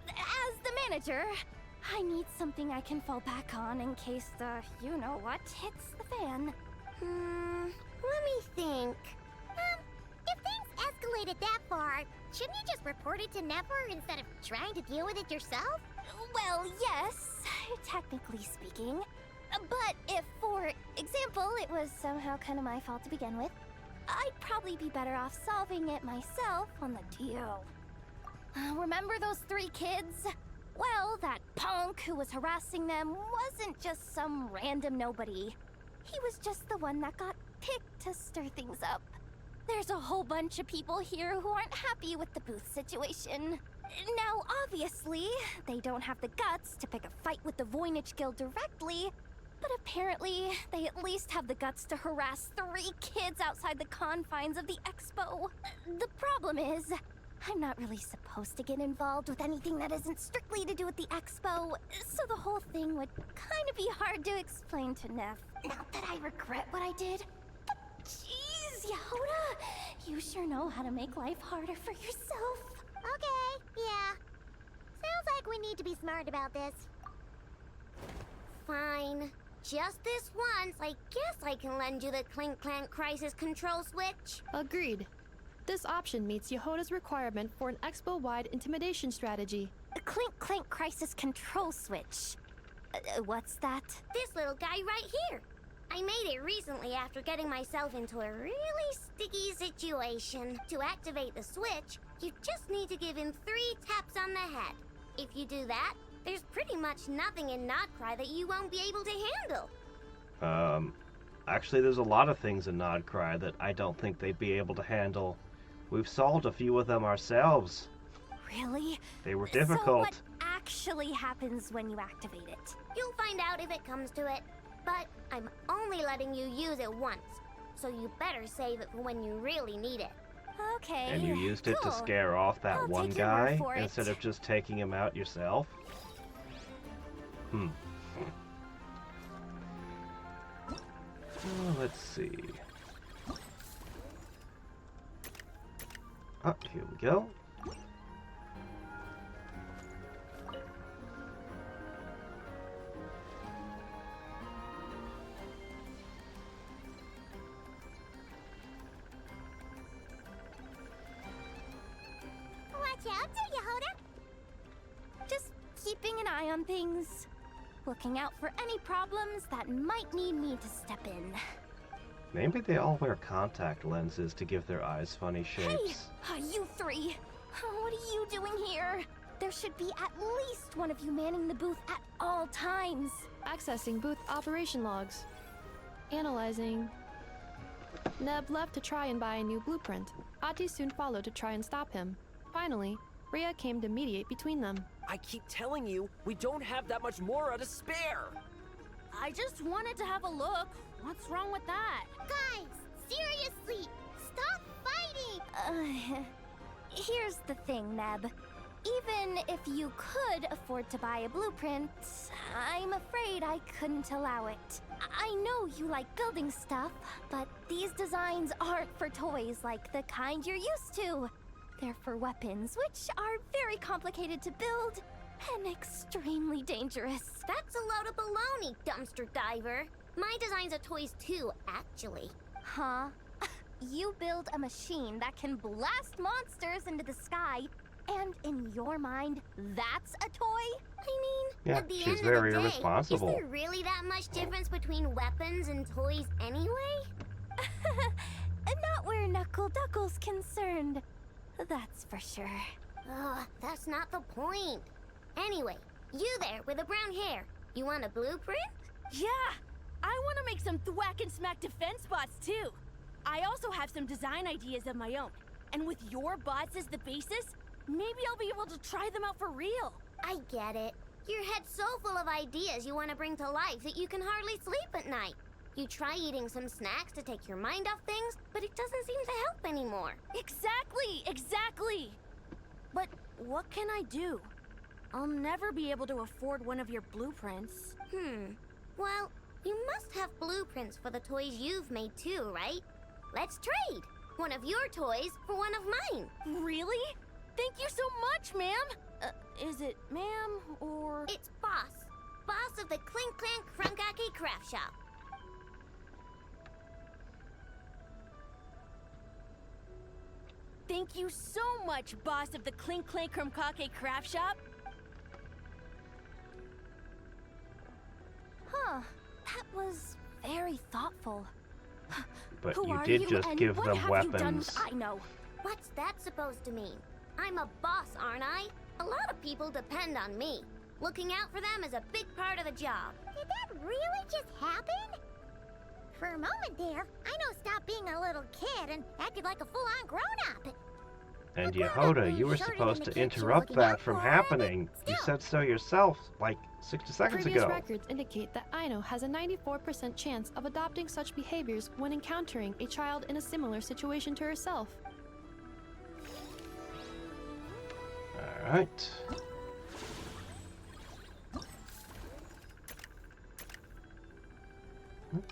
As the manager, I need something I can fall back on in case the you-know-what hits the fan. Let me think. If things escalated that far, shouldn't you just report it to Nefer instead of trying to deal with it yourself? Well, yes, technically speaking. But if, for example, it was somehow kind of my fault to begin with, I'd probably be better off solving it myself on the DL. Remember those 3 kids? Well, that punk who was harassing them wasn't just some random nobody. He was just the one that got picked to stir things up. There's a whole bunch of people here who aren't happy with the booth situation. Now, obviously, they don't have the guts to pick a fight with the Voynich Guild directly, but apparently, they at least have the guts to harass 3 kids outside the confines of the expo. The problem is, I'm not really supposed to get involved with anything that isn't strictly to do with the expo, so the whole thing would kind of be hard to explain to Neff. Not that I regret what I did, but jeez, Jahoda, you sure know how to make life harder for yourself. Okay, yeah. Sounds like we need to be smart about this. Fine. Just this once, I guess I can lend you the Clink Clank Crisis Control Switch. Agreed. This option meets Jahoda's requirement for an expo-wide intimidation strategy. A Clink Clank Crisis Control Switch. What's that? This little guy right here. I made it recently after getting myself into a really sticky situation. To activate the switch, you just need to give him 3 taps on the head. If you do that, there's pretty much nothing in Nodcry that you won't be able to handle. Actually, there's a lot of things in Nodcry that I don't think they'd be able to handle. We've solved a few of them ourselves. Really? They were difficult. So what actually happens when you activate it? You'll find out if it comes to it, but I'm only letting you use it once, so you better save it for when you really need it. Okay. And you used it to scare off that one guy instead of just taking him out yourself? Let's see. Oh, here we go. Watch out, Jahoda! Just keeping an eye on things. Looking out for any problems that might need me to step in. Maybe they all wear contact lenses to give their eyes funny shapes. Hey, you 3! What are you doing here? There should be at least one of you manning the booth at all times. Accessing booth operation logs. Analyzing. Neb left to try and buy a new blueprint. Ati soon followed to try and stop him. Finally, Rhea came to mediate between them. I keep telling you, we don't have that much Mora to spare! I just wanted to have a look. What's wrong with that? Guys, seriously, stop fighting! Here's the thing, Neb. Even if you could afford to buy a blueprint, I'm afraid I couldn't allow it. I know you like building stuff, but these designs aren't for toys like the kind you're used to. They're for weapons, which are very complicated to build and extremely dangerous. That's a load of baloney, dumpster diver. My designs are toys too, actually. Huh? You build a machine that can blast monsters into the sky, and in your mind, that's a toy? I mean, yeah, at the she's end very of the day, responsible. Is there really that much difference between weapons and toys anyway? Not where Knuckle Duckle's concerned. That's for sure. Ugh, that's not the point. Anyway, you there with the brown hair, you want a blueprint? Yeah! I want to make some thwack and smack defense bots too. I also have some design ideas of my own. And with your bots as the basis, maybe I'll be able to try them out for real. I get it. Your head's so full of ideas you want to bring to life that you can hardly sleep at night. You try eating some snacks to take your mind off things, but it doesn't seem to help anymore. Exactly! But what can I do? I'll never be able to afford one of your blueprints. Well, you must have blueprints for the toys you've made too, right? Let's trade! One of your toys for one of mine. Really? Thank you so much, ma'am! Is it ma'am or... It's boss. of the Clink Clank Crunkaki Craft Shop. Thank you so much, boss of the Clink Clank Krumkake Craft Shop. Huh, that was very thoughtful. But Who you are did you, just and give what them have weapons. you done with I know? What's that supposed to mean? I'm a boss, aren't I? A lot of people depend on me. Looking out for them is a big part of the job. Did that really just happen? For a moment there, I stopped being a little kid and acted like a full-on grown-up. And Jahoda, you were supposed to interrupt that from happening. You said so yourself, like 60 seconds Previous ago. records indicate that Aino has a 94% chance of adopting such behaviors when encountering a child in a similar situation to herself. Alright.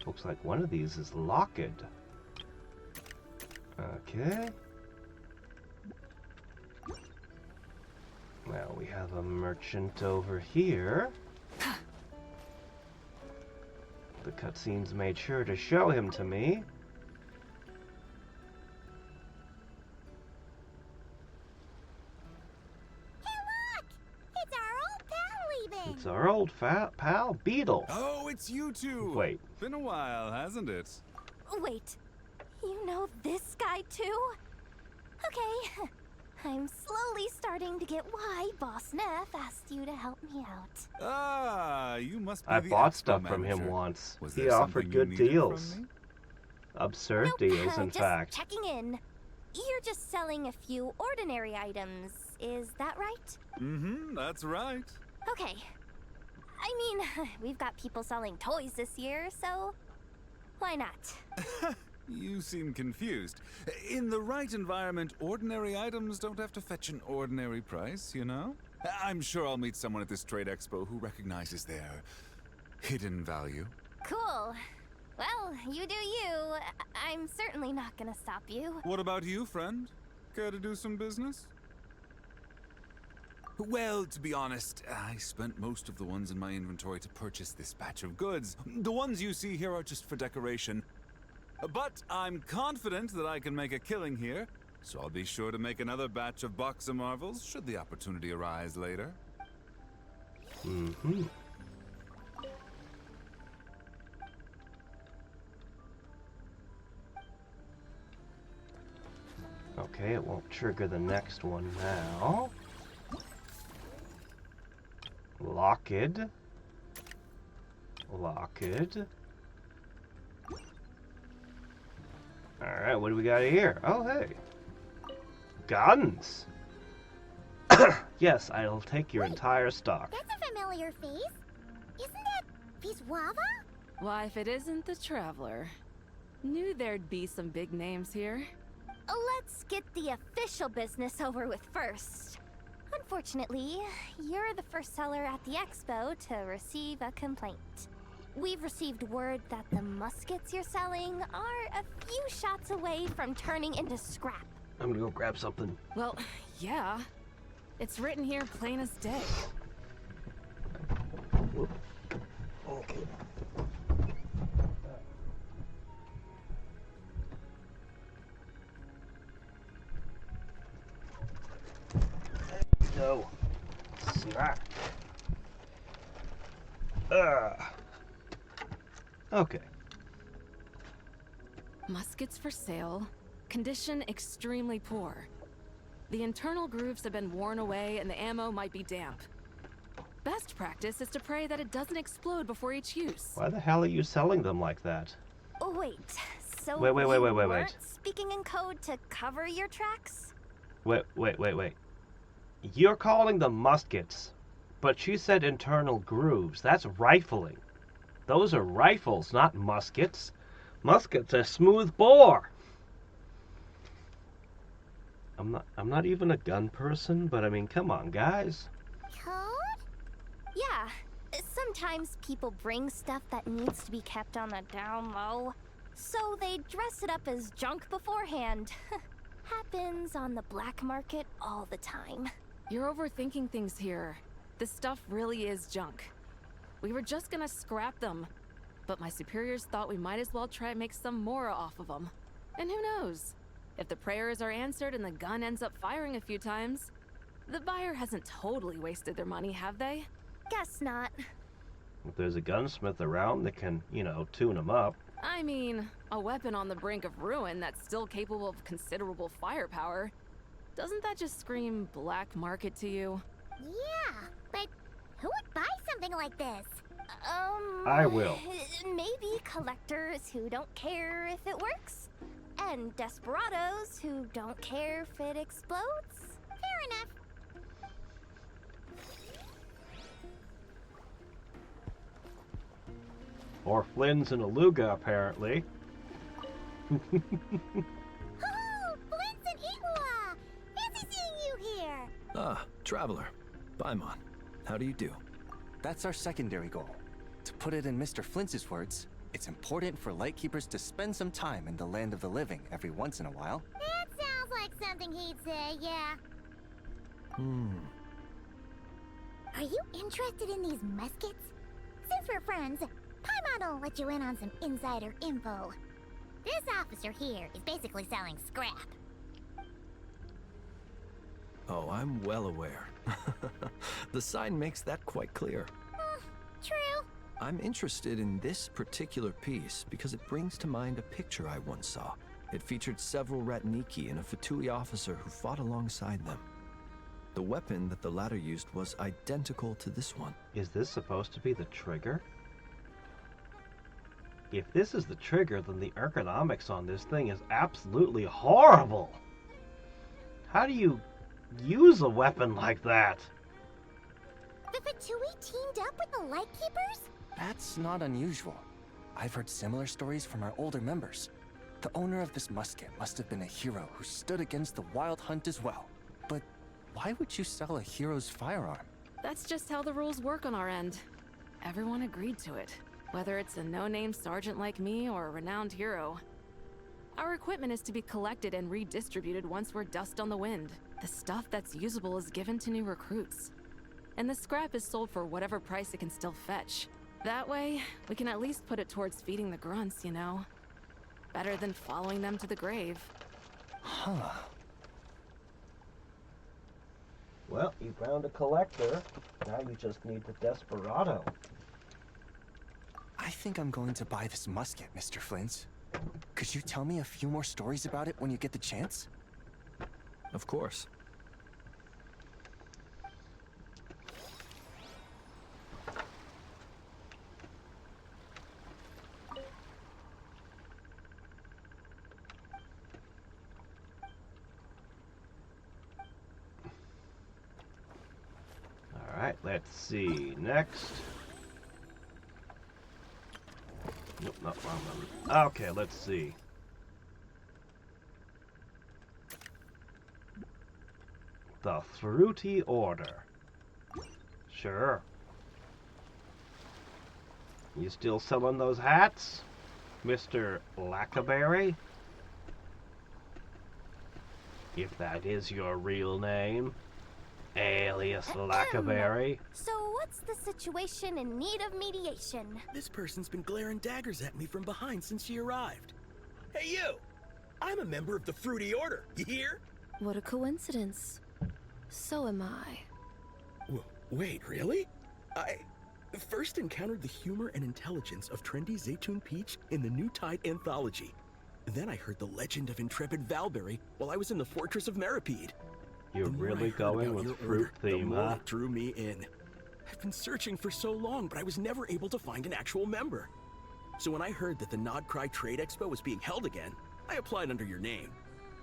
Looks like one of these is locked. Okay. Well, we have a merchant over here. The cutscenes made sure to show him to me. It's our old pal, Beetle. Oh, it's you two. Wait. Been a while, hasn't it? Wait, you know this guy too? Okay, I'm slowly starting to get why Boss Neff asked you to help me out. Ah, you must be I the bought expo stuff from him manager. once. Was He there offered something you good needed deals. from me? Absurd Nope, deals, in just fact. checking in. You're just selling a few ordinary items, is that right? Mm-hmm, that's right. Okay. I mean, we've got people selling toys this year, so why not? You seem confused. In the right environment, ordinary items don't have to fetch an ordinary price, you know? I'm sure I'll meet someone at this trade expo who recognizes their hidden value. Cool. Well, you do you. I'm certainly not gonna stop you. What about you, friend? Care to do some business? Well, to be honest, I spent most of the ones in my inventory to purchase this batch of goods. The ones you see here are just for decoration. But I'm confident that I can make a killing here, so I'll be sure to make another batch of Box of Marvels should the opportunity arise later. Mm-hmm. Okay, it won't trigger the next one now. Locked. Alright, what do we got here? Oh, hey. Guns! Yes, I'll take your entire stock. That's a familiar face. Isn't that Viswava? Why, if it isn't the Traveler. Knew there'd be some big names here. Let's get the official business over with first. Unfortunately, you're the first seller at the expo to receive a complaint. We've received word that the muskets you're selling are a few shots away from turning into scrap. I'm gonna go grab something. Well, yeah. It's written here plain as day. Okay. Go. Snack. Okay. Muskets for sale. Condition extremely poor. The internal grooves have been worn away and the ammo might be damp. Best practice is to pray that it doesn't explode before each use. Why the hell are you selling them like that? Oh, wait. So Wait. you weren't speaking in code to cover your tracks? Wait. You're calling them muskets, but she said internal grooves. That's rifling. Those are rifles, not muskets. Muskets are smooth bore. I'm not even a gun person, but I mean, come on, guys. Code? Yeah. Sometimes people bring stuff that needs to be kept on the down low, so they dress it up as junk beforehand. Happens on the black market all the time. You're overthinking things here. This stuff really is junk. We were just gonna scrap them, but my superiors thought we might as well try and make some more off of them. And who knows? If the prayers are answered and the gun ends up firing a few times, the buyer hasn't totally wasted their money, have they? Guess not. If there's a gunsmith around that can, you know, tune them up. I mean, a weapon on the brink of ruin that's still capable of considerable firepower. Doesn't that just scream black market to you? Yeah, but who would buy something like this? I will. Maybe collectors who don't care if it works. And desperados who don't care if it explodes. Fair enough. Or Flynn's in a Luga, apparently. Oh, Flint's and Igua! Fancy seeing you here! Ah, Traveler. Paimon. How do you do? That's our secondary goal. To put it in Mr. Flintz's words, it's important for Lightkeepers to spend some time in the land of the living every once in a while. That sounds like something he'd say, yeah. Are you interested in these muskets? Since we're friends, Paimon will let you in on some insider info. This officer here is basically selling scrap. Oh, I'm well aware. The sign makes that quite clear. True. I'm interested in this particular piece because it brings to mind a picture I once saw. It featured several Ratniki and a Fatui officer who fought alongside them. The weapon that the latter used was identical to this one. Is this supposed to be the trigger? If this is the trigger, then the ergonomics on this thing is absolutely horrible. How do you use a weapon like that? The Fatui teamed up with the Lightkeepers? That's not unusual. I've heard similar stories from our older members. The owner of this musket must have been a hero who stood against the Wild Hunt as well. But why would you sell a hero's firearm? That's just how the rules work on our end. Everyone agreed to it, whether it's a no-name sergeant like me or a renowned hero. Our equipment is to be collected and redistributed once we're dust on the wind. The stuff that's usable is given to new recruits. And the scrap is sold for whatever price it can still fetch. That way, we can at least put it towards feeding the grunts, you know? Better than following them to the grave. Huh. Well, you found a collector. Now you just need the desperado. I think I'm going to buy this musket, Mr. Flint's. Could you tell me a few more stories about it when you get the chance? Of course. Alright, let's see. Next. Nope, not wrong one. Okay, let's see. The Fruity Order. Sure. You still selling those hats, Mr. Lackaberry? If that is your real name. Alias Lackaberry. So what's the situation in need of mediation? This person's been glaring daggers at me from behind since she arrived. Hey you! I'm a member of the Fruity Order, you hear? What a coincidence. So am I. Wait, really? I first encountered the humor and intelligence of trendy Zaytun Peach in the New Tide anthology. Then I heard the legend of intrepid Valberry while I was in the Fortress of Meripede. You're really going with fruit theme, huh? It drew me in. I've been searching for so long, but I was never able to find an actual member. So when I heard that the Nodcry Trade Expo was being held again, I applied under your name.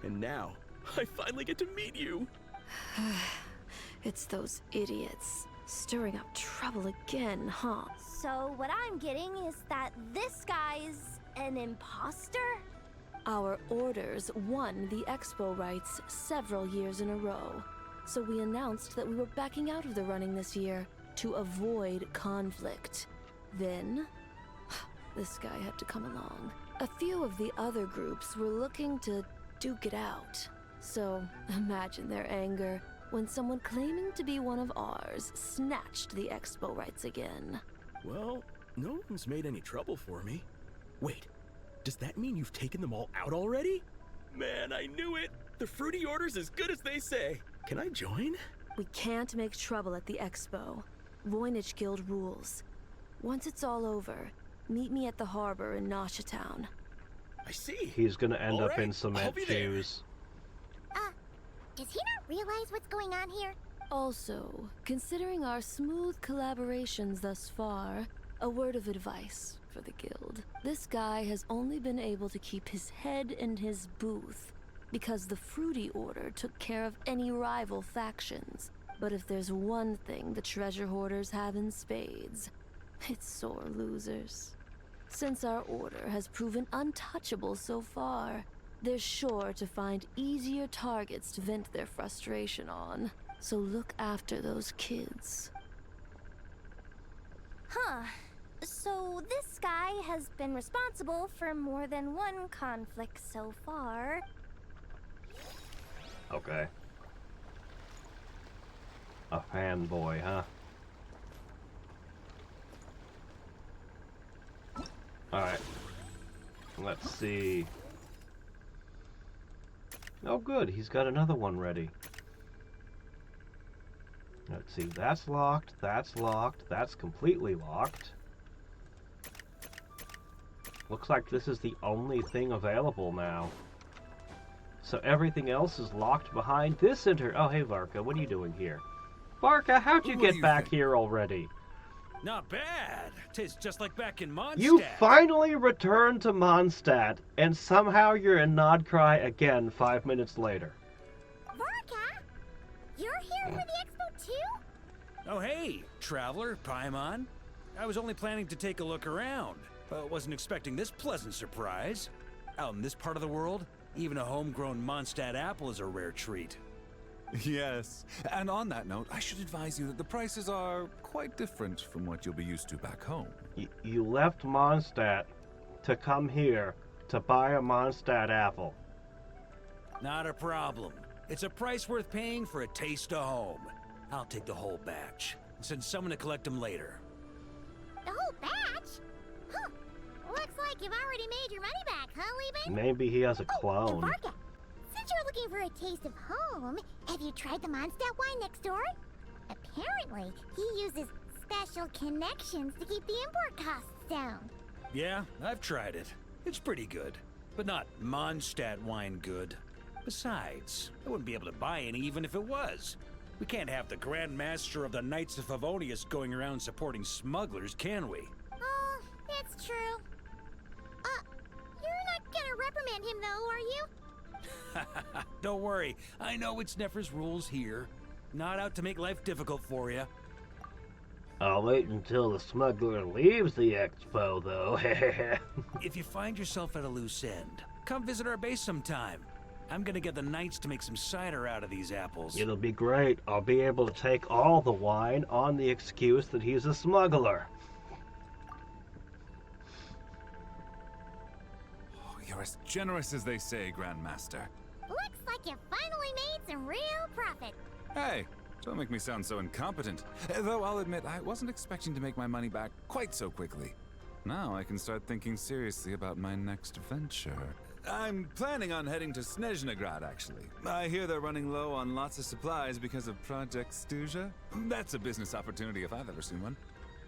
And now, I finally get to meet you. It's those idiots. Stirring up trouble again, huh? So what I'm getting is that this guy's an imposter? Our orders won the expo rights several years in a row, so we announced that we were backing out of the running this year to avoid conflict. Then, this guy had to come along. A few of the other groups were looking to duke it out, so imagine their anger when someone claiming to be one of ours snatched the expo rights again. Well, no one's made any trouble for me. Wait, does that mean you've taken them all out already? Man, I knew it! The fruity order's as good as they say. Can I join? We can't make trouble at the expo. Voynich Guild rules. Once it's all over, meet me at the harbor in Nasha Town. I see. He's gonna end up in I'll cement be there. shoes. Does he not realize what's going on here? Also, considering our smooth collaborations thus far, a word of advice for the guild. This guy has only been able to keep his head in his booth because the Fruity Order took care of any rival factions. But if there's one thing the treasure hoarders have in spades, it's sore losers. Since our order has proven untouchable so far, they're sure to find easier targets to vent their frustration on. So look after those kids. Huh. So this guy has been responsible for more than one conflict so far. Okay. A fanboy, huh? Alright. Let's see. Oh good, he's got another one ready. Let's see, that's locked, that's completely locked. Looks like this is the only thing available now. So everything else is locked behind this Oh, hey Varka, what are you doing here? Varka, how'd you get back here already? Not bad. Tastes just like back in Mondstadt. You finally returned to Mondstadt, and somehow you're in Nodcry again 5 minutes later. Varka? You're here for the expo too? Oh hey, traveler, Paimon. I was only planning to take a look around, but wasn't expecting this pleasant surprise. Out in this part of the world, even a homegrown Mondstadt apple is a rare treat. Yes, and on that note, I should advise you that the prices are quite different from what you'll be used to back home. You left Mondstadt to come here to buy a Mondstadt apple. Not a problem. It's a price worth paying for a taste of home. I'll take the whole batch and send someone to collect them later. The whole batch? Huh. Looks like you've already made your money back, huh, Liebing? Maybe he has a And clone. Varka, since you're looking for a taste of home, have you tried the Mondstadt wine next door? Apparently, he uses special connections to keep the import costs down. Yeah, I've tried it. It's pretty good, but not Mondstadt wine good. Besides, I wouldn't be able to buy any even if it was. We can't have the Grand Master of the Knights of Favonius going around supporting smugglers, can we? Oh, that's true. You're not gonna reprimand him though, are you? Don't worry, I know it's Nefer's rules here. Not out to make life difficult for you. I'll wait until the smuggler leaves the expo, though. If you find yourself at a loose end, come visit our base sometime. I'm gonna get the Knights to make some cider out of these apples. It'll be great. I'll be able to take all the wine on the excuse that he's a smuggler. Oh, you're as generous as they say, Grandmaster. Looks like you finally made some real profit. Hey, don't make me sound so incompetent. Though I'll admit, I wasn't expecting to make my money back quite so quickly. Now I can start thinking seriously about my next venture. I'm planning on heading to Snezhnegrad, actually. I hear they're running low on lots of supplies because of Project Stuja. That's a business opportunity if I've ever seen one.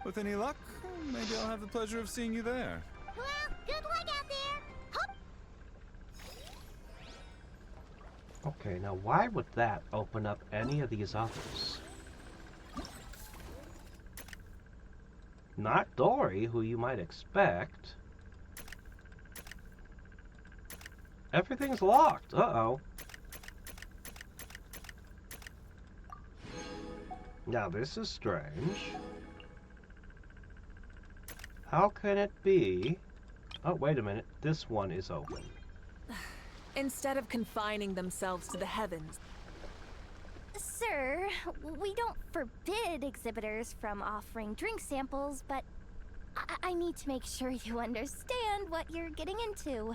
With any luck, maybe I'll have the pleasure of seeing you there. Well, good luck out there. Hop. Okay, now why would that open up any of these others? Not Dory, who you might expect. Everything's locked. Uh-oh. Now this is strange. How can it be? Oh, wait a minute. This one is open. Instead of confining themselves to the heavens. Sir, we don't forbid exhibitors from offering drink samples, but I need to make sure you understand what you're getting into.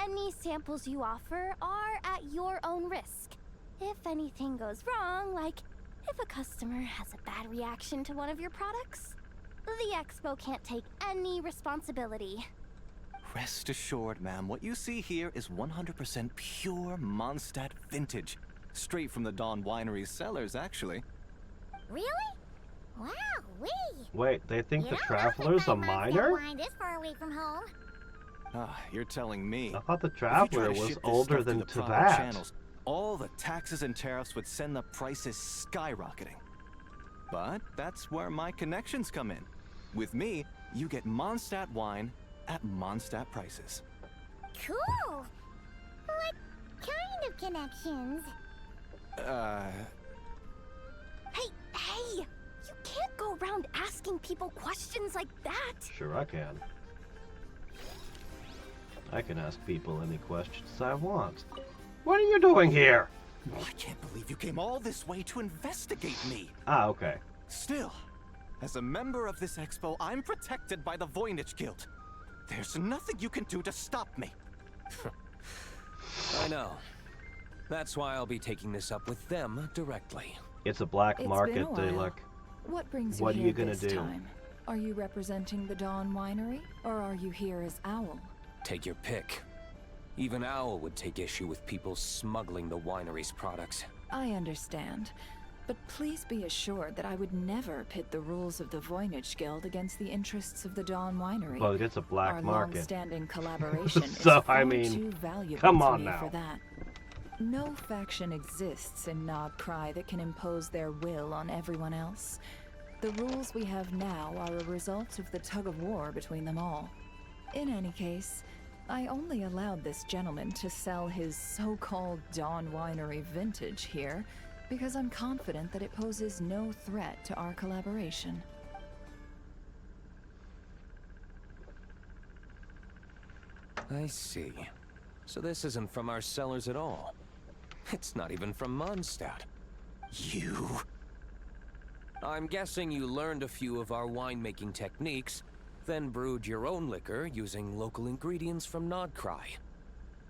Any samples you offer are at your own risk. If anything goes wrong, like if a customer has a bad reaction to one of your products, The Expo can't take any responsibility. Rest assured, ma'am, what you see here is 100% pure Mondstadt vintage. Straight from the Dawn Winery's cellars, actually. Really? Wow, wee! Wait, they think You the don't Traveler's a often find Mondstadt minor? wine this far away from home. Ah, you're telling me. I thought the If you Traveler try to was ship this older stuff than through the proper Teyvat. channels, all the taxes and tariffs would send the prices skyrocketing. But that's where my connections come in. With me, you get Mondstadt wine at Mondstadt prices. Cool! What kind of connections? Hey! You can't go around asking people questions like that! Sure I can. I can ask people any questions I want. What are you doing here? I can't believe you came all this way to investigate me. Ah, okay. Still, as a member of this expo, I'm protected by the Voynich Guild. There's nothing you can do to stop me. I know. That's why I'll be taking this up with them directly. It's a black It's market, been a while. Dalek. What brings you What are here you gonna this do? time? Are you representing the Dawn Winery, or are you here as Owl? Take your pick. Even Owl would take issue with people smuggling the winery's products. I understand, but please be assured that I would never pit the rules of the Voynich Guild against the interests of the Dawn Winery. Well, it's a black Our market. long-standing collaboration So, is far I mean, too valuable come to on me now. for that. No faction exists in Nod Cry that can impose their will on everyone else. The rules we have now are a result of the tug-of-war between them all. In any case, I only allowed this gentleman to sell his so-called Dawn Winery vintage here because I'm confident that it poses no threat to our collaboration. I see. So this isn't from our cellars at all. It's not even from Mondstadt. You... I'm guessing you learned a few of our winemaking techniques, then brewed your own liquor using local ingredients from Nodcry.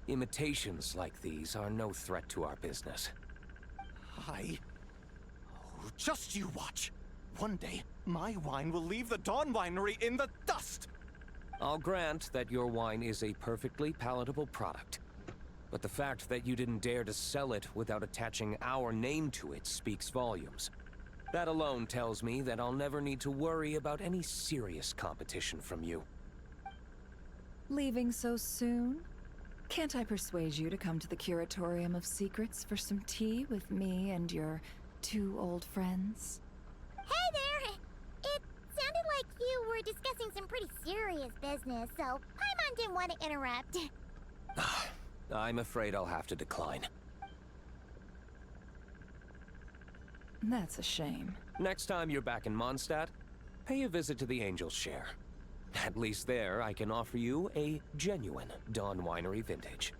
Imitations like these are no threat to our business. Oh, just you watch. One day, my wine will leave the Dawn Winery in the dust. I'll grant that your wine is a perfectly palatable product. But the fact that you didn't dare to sell it without attaching our name to it speaks volumes. That alone tells me that I'll never need to worry about any serious competition from you. Leaving so soon? Can't I persuade you to come to the Curatorium of Secrets for some tea with me and your two old friends? Hey there! It sounded like you were discussing some pretty serious business, so Paimon didn't want to interrupt. I'm afraid I'll have to decline. That's a shame. Next time you're back in Mondstadt, pay a visit to the Angel's Share. At least there, I can offer you a genuine Dawn Winery vintage.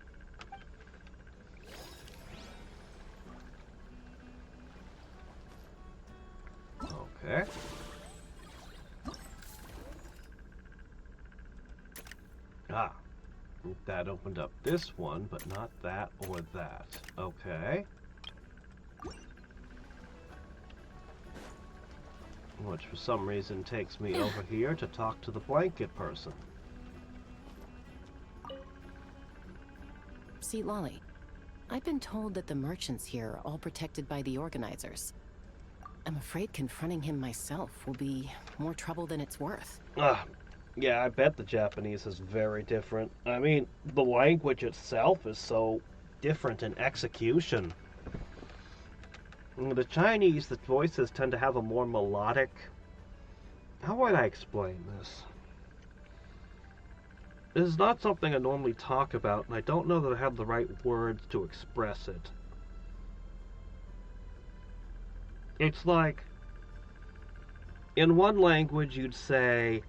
Okay. Ah. That opened up this one, but not that or that. Okay. Which for some reason takes me over here to talk to the blanket person. See, Lolly, I've been told that the merchants here are all protected by the organizers. I'm afraid confronting him myself will be more trouble than it's worth. Yeah, I bet the Japanese is very different. I mean, the language itself is so different in execution. The Chinese, the voices tend to have a more melodic... How would I explain this? This is not something I normally talk about, and I don't know that I have the right words to express it. It's like, in one language you'd say,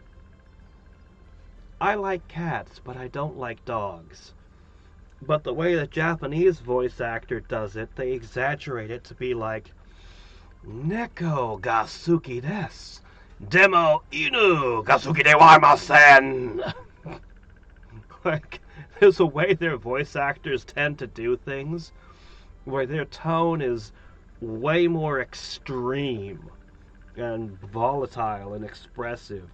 I like cats, but I don't like dogs. But the way the Japanese voice actor does it, they exaggerate it to be like, Neko ga suki desu. Demo inu ga suki de waimasen. Like, there's a way their voice actors tend to do things where their tone is way more extreme and volatile and expressive,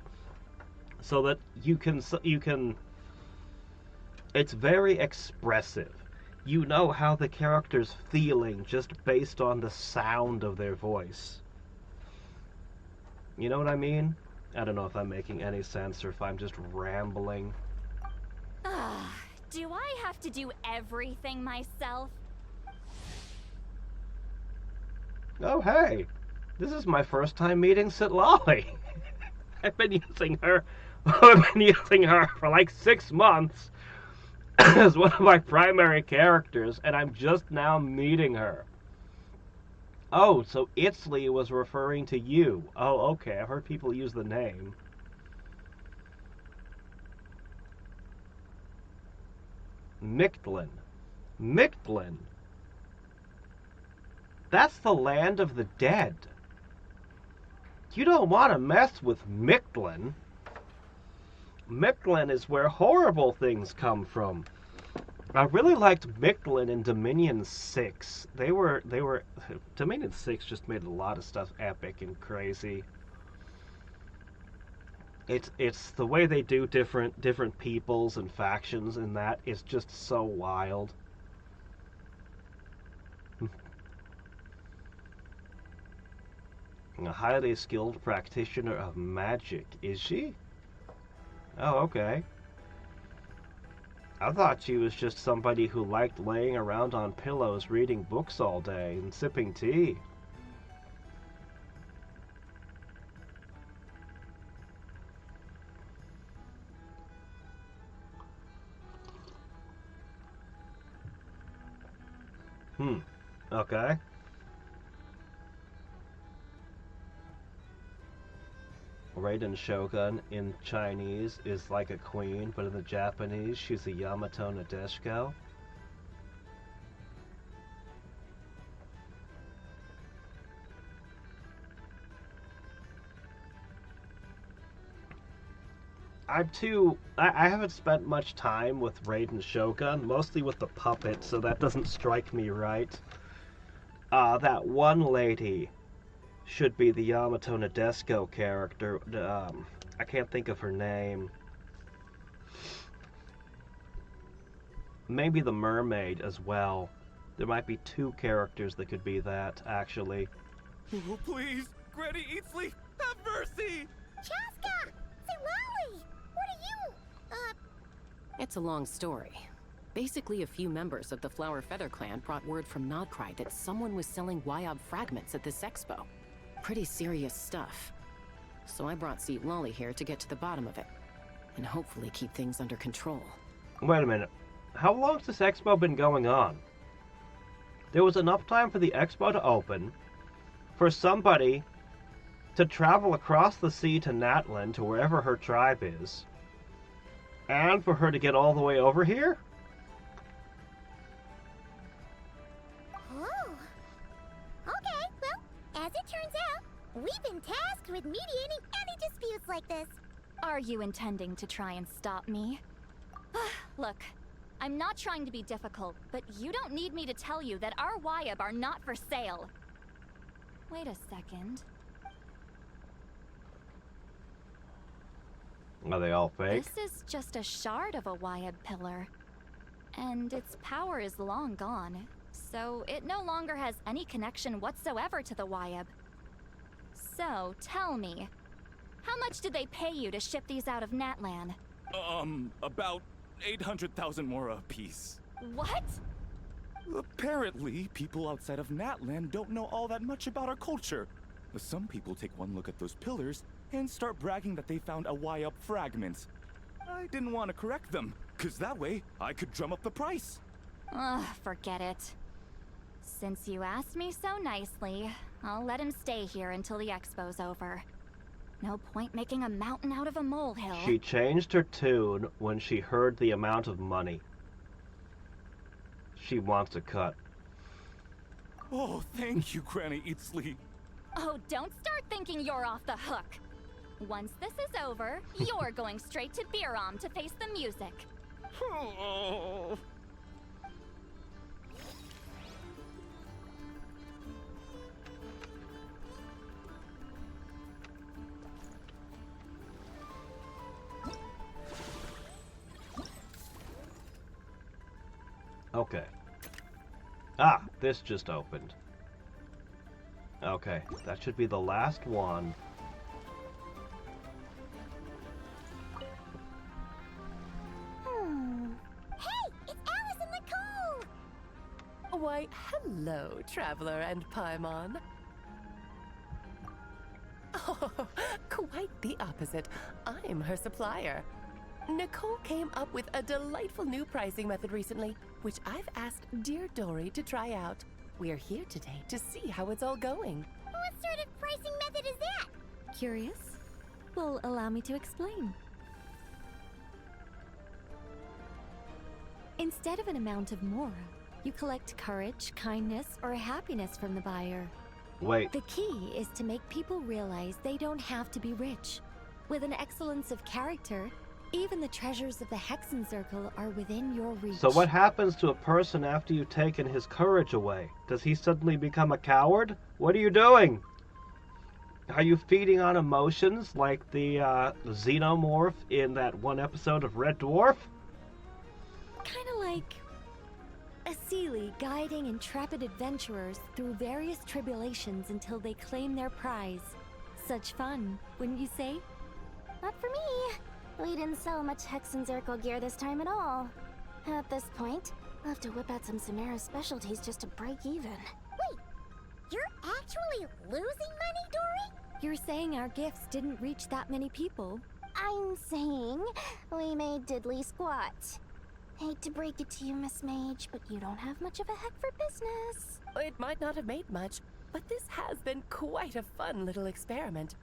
so that you can. It's very expressive. You know how the character's feeling just based on the sound of their voice. You know what I mean? I don't know if I'm making any sense or if I'm just rambling. Do I have to do everything myself? Oh, hey. This is my first time meeting Sitlali. I've been using her for like 6 months as one of my primary characters, and I'm just now meeting her. Oh, so Itzli was referring to you. Oh, okay. I've heard people use the name. Mictlan. Mictlan. That's the land of the dead. You don't want to mess with Mictlan. Mictlan is where horrible things come from. I really liked Mictlan in Dominion 6. Dominion 6 just made a lot of stuff epic and crazy. It's the way they do different peoples and factions in that is just so wild. A highly skilled practitioner of magic, is she? Oh, okay. I thought she was just somebody who liked laying around on pillows reading books all day and sipping tea. Okay. Raiden Shogun in Chinese is like a queen, but in the Japanese she's a Yamato Nadeshiko. I haven't spent much time with Raiden Shogun, mostly with the puppet, so that doesn't strike me right. That one lady should be the Yamato Nadeshiko character. I can't think of her name. Maybe the mermaid as well. There might be 2 characters that could be that, actually. Oh, please! Granny Eatsley, have mercy! Chaska! Sitlali! What are you? It's a long story. Basically, a few members of the Flower Feather clan brought word from Nodcry that someone was selling Wyob fragments at this expo. Pretty serious stuff. So I brought Sitlali here to get to the bottom of it, and hopefully keep things under control. Wait a minute. How long's this expo been going on? There was enough time for the expo to open, for somebody to travel across the sea to Natlan, to wherever her tribe is, and for her to get all the way over here? Oh. Okay, well, as it turns out, we've been tasked with mediating any disputes like this. Are you intending to try and stop me? Look, I'm not trying to be difficult, but you don't need me to tell you that our Wyob are not for sale. Wait a second. Are they all fake? This is just a shard of a Wyob pillar. And its power is long gone, so it no longer has any connection whatsoever to the Wyob. So, tell me, how much did they pay you to ship these out of Natlan? About 800,000 more apiece. What? Apparently, people outside of Natlan don't know all that much about our culture. Some people take one look at those pillars and start bragging that they found a Wyob fragment. I didn't want to correct them, because that way I could drum up the price. Ugh, forget it. Since you asked me so nicely, I'll let him stay here until the expo's over. No point making a mountain out of a molehill. She changed her tune when she heard the amount of money. She wants a cut. Oh, thank you, Granny Eatsley. Oh, don't start thinking you're off the hook. Once this is over, you're going straight to Biram to face the music. Oh. Okay. Ah, this just opened. Okay, that should be the last one. Hey, it's Alice and Nicole! Why, hello, Traveler and Paimon. Oh, quite the opposite. I'm her supplier. Nicole came up with a delightful new pricing method recently, which I've asked dear Dory to try out. We're here today to see how it's all going. What sort of pricing method is that? Curious? Well, allow me to explain. Instead of an amount of mora, you collect courage, kindness, or happiness from the buyer. Wait. The key is to make people realize they don't have to be rich. With an excellence of character, even the treasures of the Hexen Circle are within your reach. So what happens to a person after you've taken his courage away? Does he suddenly become a coward? What are you doing? Are you feeding on emotions like the xenomorph in that one episode of Red Dwarf? Kinda like a Seelie guiding intrepid adventurers through various tribulations until they claim their prize. Such fun, wouldn't you say? Not for me. We didn't sell much Hexen Circle gear this time at all. At this point, I'll have to whip out some Samara's specialties just to break even. Wait, you're actually losing money, Dory? You're saying our gifts didn't reach that many people? I'm saying we made diddly squat. Hate to break it to you, Miss Mage, but you don't have much of a heck for business. It might not have made much, but this has been quite a fun little experiment.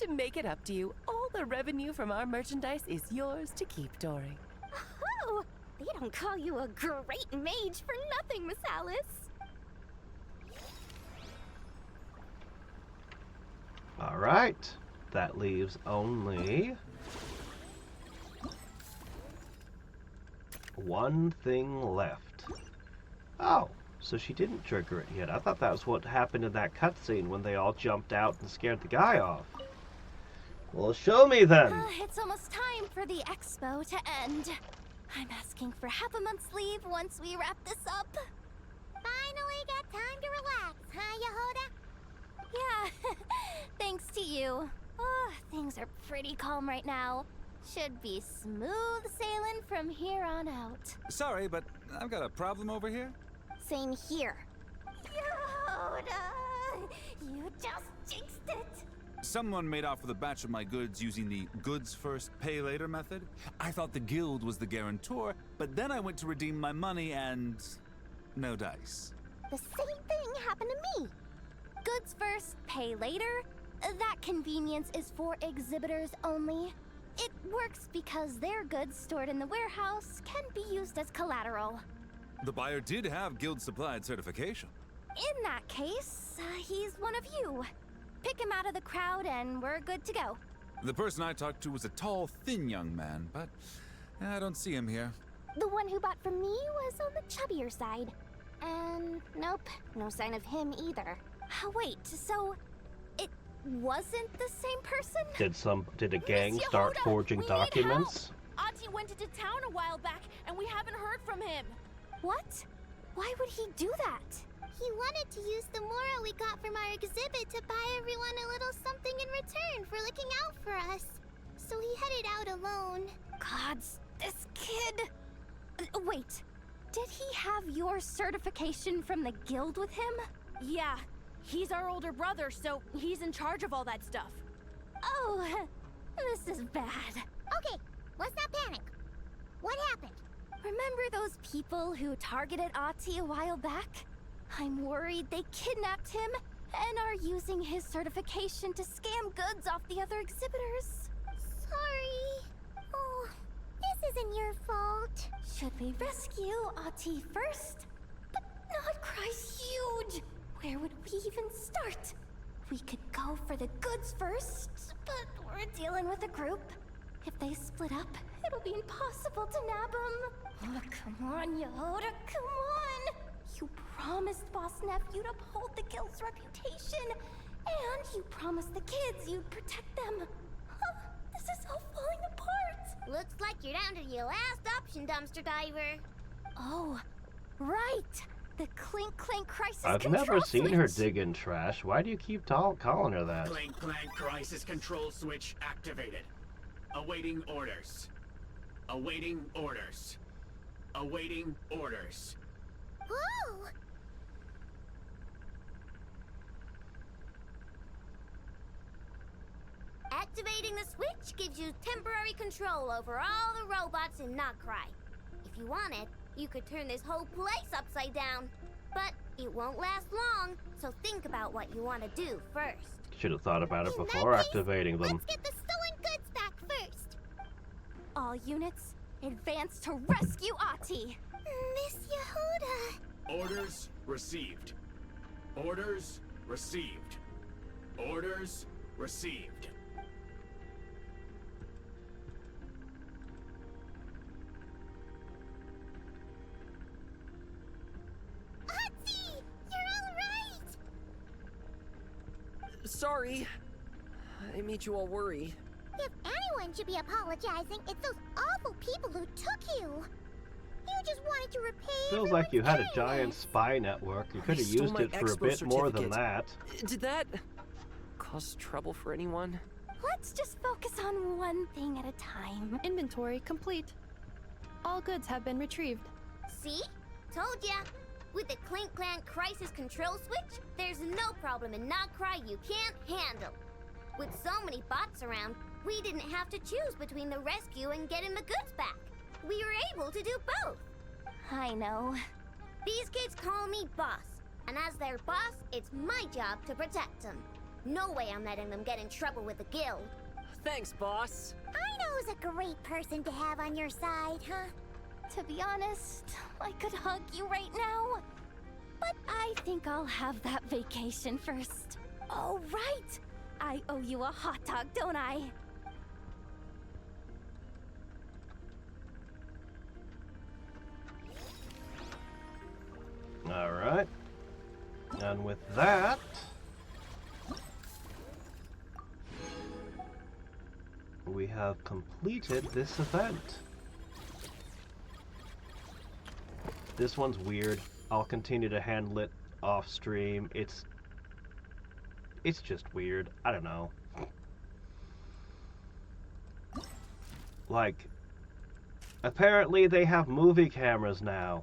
To make it up to you, all the revenue from our merchandise is yours to keep, Dory. Oh, they don't call you a great mage for nothing, Miss Alice. Alright. That leaves only one thing left. Oh, so she didn't trigger it yet. I thought that was what happened in that cutscene when they all jumped out and scared the guy off. Well, show me then. It's almost time for the expo to end. I'm asking for half a month's leave once we wrap this up. Finally got time to relax, huh, Jahoda? Yeah, thanks to you. Oh, things are pretty calm right now. Should be smooth sailing from here on out. Sorry, but I've got a problem over here. Same here. Jahoda, you just jinxed it. Someone made off with a batch of my goods using the goods first, pay later method. I thought the guild was the guarantor, but then I went to redeem my money and no dice. The same thing happened to me. Goods first, pay later? That convenience is for exhibitors only. It works because their goods stored in the warehouse can be used as collateral. The buyer did have guild supplied certification. In that case, he's one of you. Pick him out of the crowd and we're good to go. The person I talked to was a tall, thin young man, but I don't see him here. The one who bought from me was on the chubbier side. And nope, no sign of him either. Wait, so it wasn't the same person? Did a gang start forging documents? Auntie went into town a while back and we haven't heard from him. What? Why would he do that? He wanted to use the mora we got from our exhibit to buy everyone a little something in return for looking out for us. So he headed out alone. Gods, this kid... Wait, did he have your certification from the guild with him? Yeah, he's our older brother, so he's in charge of all that stuff. Oh, this is bad. Okay, let's not panic. What happened? Remember those people who targeted Ahti a while back? I'm worried they kidnapped him and are using his certification to scam goods off the other exhibitors. Sorry. Oh, this isn't your fault. Should we rescue Ahti first? But Notcry's huge. Where would we even start? We could go for the goods first, but we're dealing with a group. If they split up, it'll be impossible to nab them. Oh, come on, Jahoda, come on! You promised Boss Nephew to uphold the guild's reputation, and you promised the kids you'd protect them. This is all falling apart. Looks like you're down to your last option, dumpster diver. Oh, Right! The Clink Clank Crisis I've Control never seen her Switch. dig in trash. Why do you keep calling her that? Clank Clank Crisis Control Switch activated. Awaiting orders. Awaiting orders. Awaiting orders. Whoa! Activating the switch gives you temporary control over all the robots in Notcry. If you wanted, you could turn this whole place upside down. But it won't last long, so think about what you want to do first. Should have thought about it before activating them. Let's get the stolen goods back first. All units, advance to rescue Ahti. Miss Jahoda. Orders received. Orders received. Orders received. Ahti! You're all right! Sorry. I made you all worry. If anyone should be apologizing, it's those awful people who took you. You just wanted to repay. Feels like you had a giant spy network. You could have Stole used my it for a expo bit more than that. certificate. Did that cause trouble for anyone? Let's just focus on one thing at a time. Inventory complete. All goods have been retrieved. See? Told ya. With the Clink Clank Crisis Control Switch, there's no problem in Notcry you can't handle. With so many bots around, we didn't have to choose between the rescue and getting the goods back. We were able to do both. I know. These kids call me boss, and as their boss, it's my job to protect them. No way I'm letting them get in trouble with the guild. Thanks, boss. I know who's a great person to have on your side, huh? To be honest, I could hug you right now. But I think I'll have that vacation first. Oh, right! I owe you a hot dog, don't I? Alright. And with that... we have completed this event. This one's weird. I'll continue to handle it off stream. It's just weird. I don't know. Like, apparently they have movie cameras now.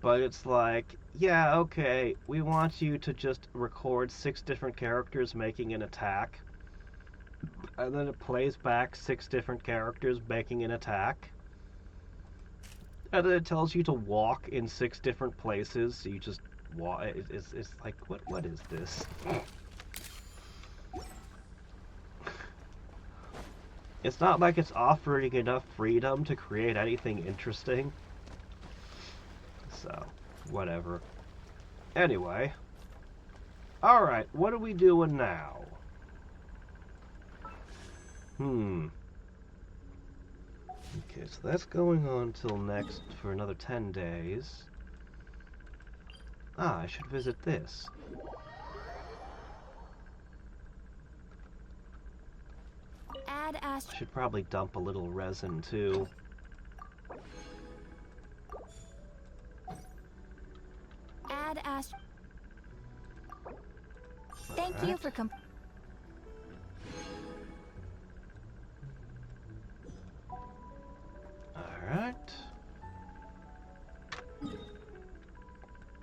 But it's like, yeah, okay, we want you to just record 6 different characters making an attack. And then it plays back 6 different characters making an attack. And then it tells you to walk in 6 different places, so you just walk. It's like, what is this? It's not like it's offering enough freedom to create anything interesting. So, whatever. Anyway. Alright, what are we doing now? Okay, so that's going on till next for another 10 days. Ah, I should visit this. Add Ash. Should probably dump a little resin too. Add Ash. Thank you for Alright.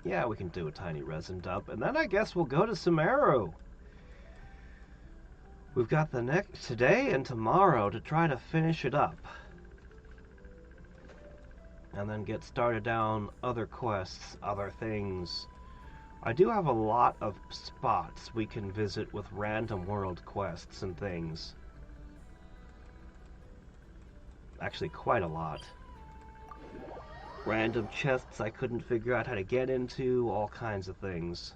Yeah, we can do a tiny resin dump, and then I guess we'll go to Sumeru. We've got the next today and tomorrow to try to finish it up. And then get started down other quests, other things. I do have a lot of spots we can visit with random world quests and things. Actually, quite a lot. Random chests I couldn't figure out how to get into, all kinds of things.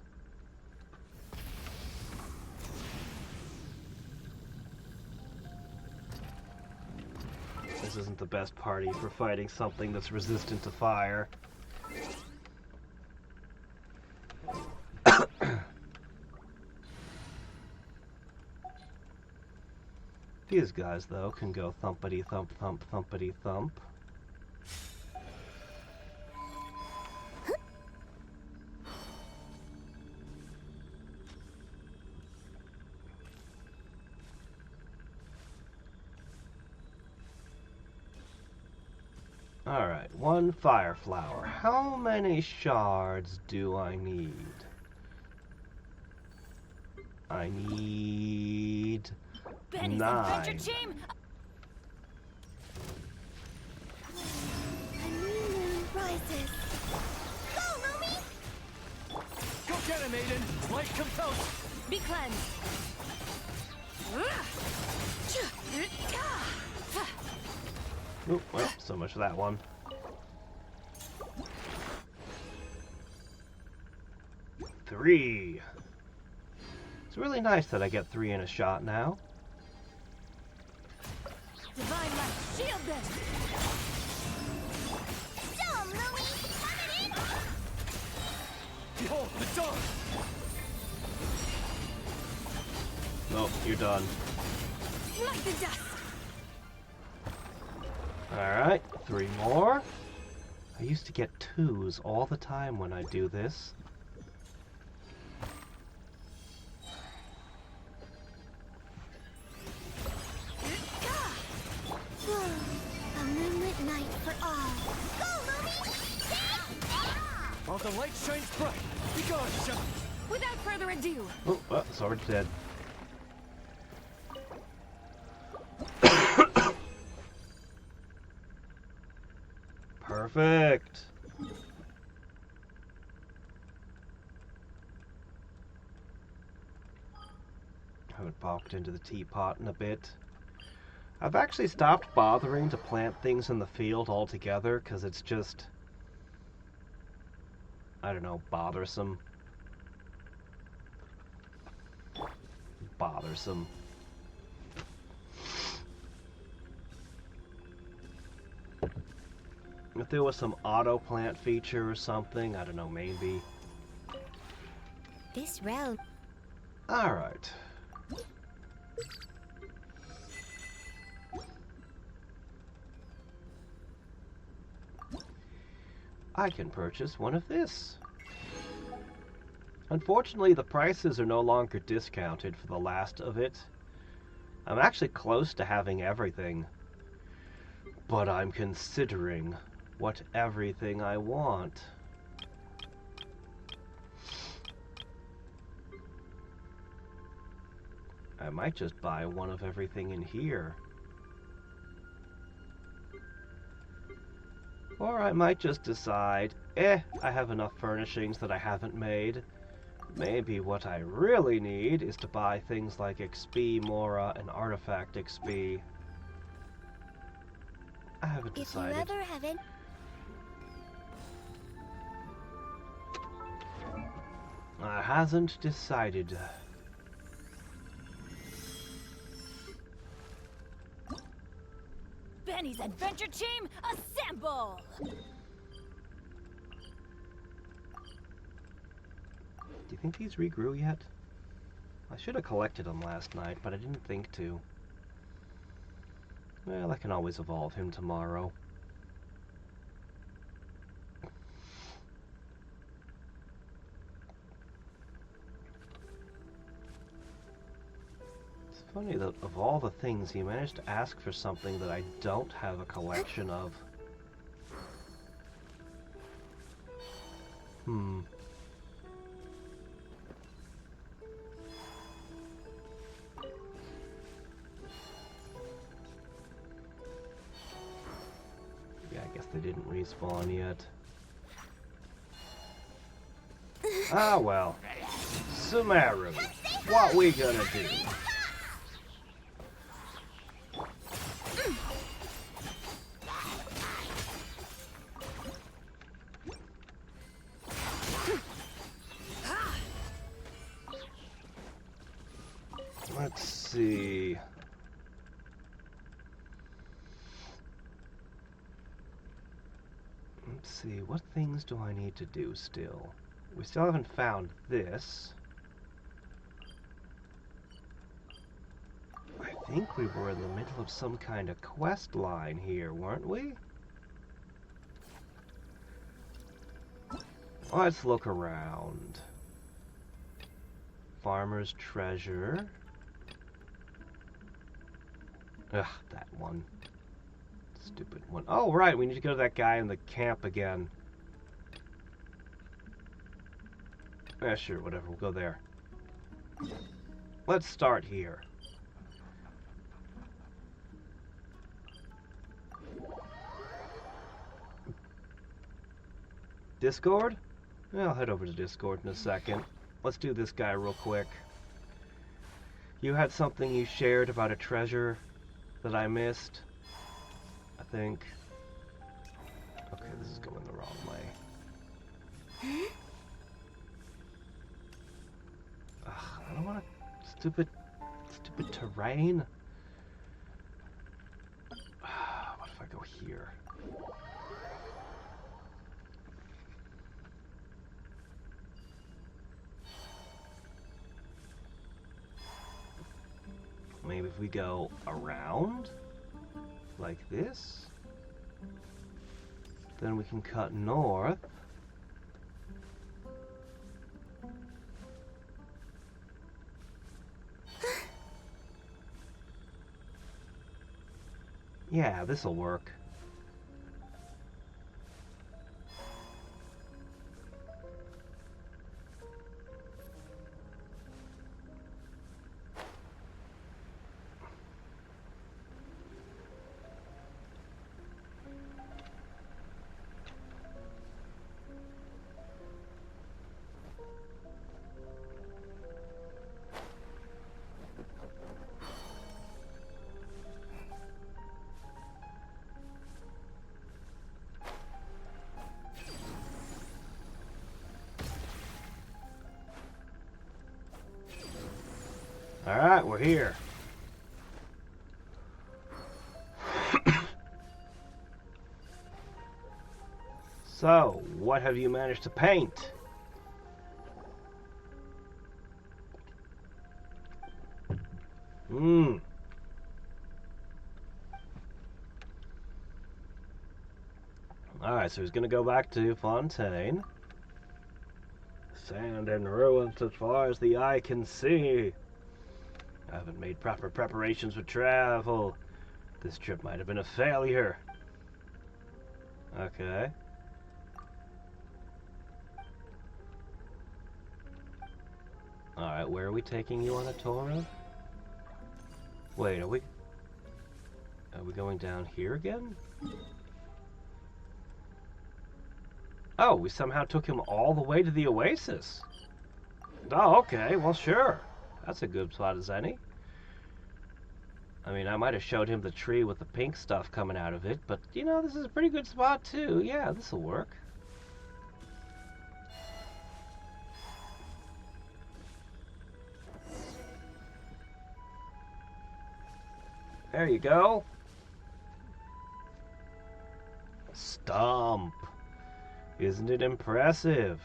This isn't the best party for fighting something that's resistant to fire. These guys, though, can go thumpity thump thump thumpity thump. Alright, one fire flower. How many shards do I need? I need Benny's 9. adventure team. A new moon rises. Go, Lumi! Go get him, Aiden! Light compels! Be cleansed. Oop, well, so much for that one. Three. It's really nice that I get 3 in a shot now. Divine light, shield them. Show 'em, Lumi! Turn it in! Behold, the dawn! Nope, you're done. Like the dust. Alright, 3 more. I used to get 2s all the time when I do this. A moonlit night for all. Go, Lumi! While the light shines bright, be gone, Shun! Without further ado. Oh, sword's dead. Perfect. I haven't popped into the teapot in a bit. I've actually stopped bothering to plant things in the field altogether because it's just, I don't know, bothersome. Bothersome. If there was some auto plant feature or something, I don't know, maybe. This realm. Alright. I can purchase one of this. Unfortunately, the prices are no longer discounted for the last of it. I'm actually close to having everything. But I'm considering what everything I want. I might just buy one of everything in here. Or I might just decide, I have enough furnishings that I haven't made. Maybe what I really need is to buy things like XP, Mora, and Artifact XP. I haven't decided. If you ever have it. I hasn't decided. Benny's adventure team, assemble! Do you think these regrew yet? I should have collected them last night, but I didn't think to. Well, I can always evolve him tomorrow. It's funny that of all the things, he managed to ask for something that I don't have a collection of. Yeah, I guess they didn't respawn yet. Ah well. Sumeru, what we gonna do? Let's see. Let's see, what things do I need to do still? We still haven't found this. I think we were in the middle of some kind of quest line here, weren't we? Let's look around. Farmer's Treasure. Ugh, that one. Stupid one. Oh, right, we need to go to that guy in the camp again. Yeah, sure, whatever, we'll go there. Let's start here. Discord? Yeah, I'll head over to Discord in a second. Let's do this guy real quick. You had something you shared about a treasure that I missed, I think. Okay, this is going the wrong way. Ugh, I don't want to... Stupid terrain. What if I go here? Maybe if we go around, like this, then we can cut north. Yeah, this'll work. Alright, we're here. So, what have you managed to paint? Alright, so he's gonna go back to Fontaine. Sand and ruins as far as the eye can see. I haven't made proper preparations for travel. This trip might have been a failure. Okay. Alright, where are we taking you on a tour of? Wait, are we going down here again? Oh, we somehow took him all the way to the oasis. Oh, okay, well sure. That's a good spot as any. I mean, I might have showed him the tree with the pink stuff coming out of it, but, you know, this is a pretty good spot, too. Yeah, this'll work. There you go. Stump. Isn't it impressive?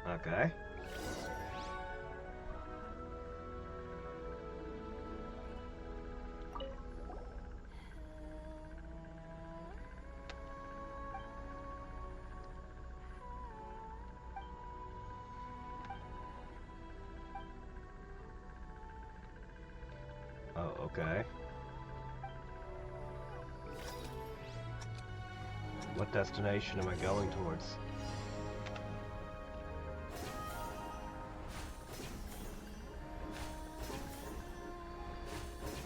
Okay. Oh, okay. What destination am I going towards?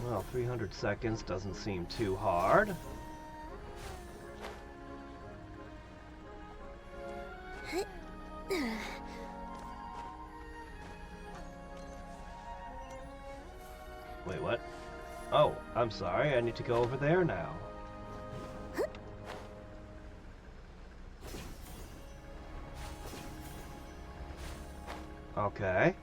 Well, 300 seconds doesn't seem too hard. Wait, what? Oh, I'm sorry, I need to go over there now. Okay.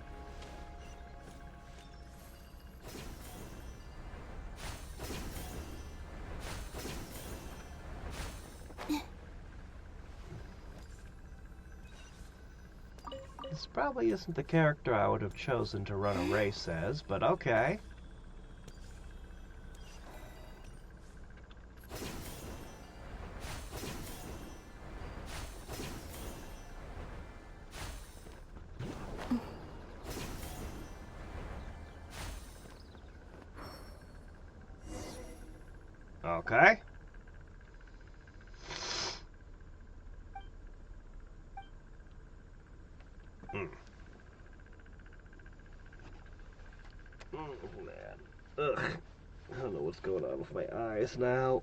Probably isn't the character I would have chosen to run a race as, but okay. Okay. Oh, man. Ugh. I don't know what's going on with my eyes now.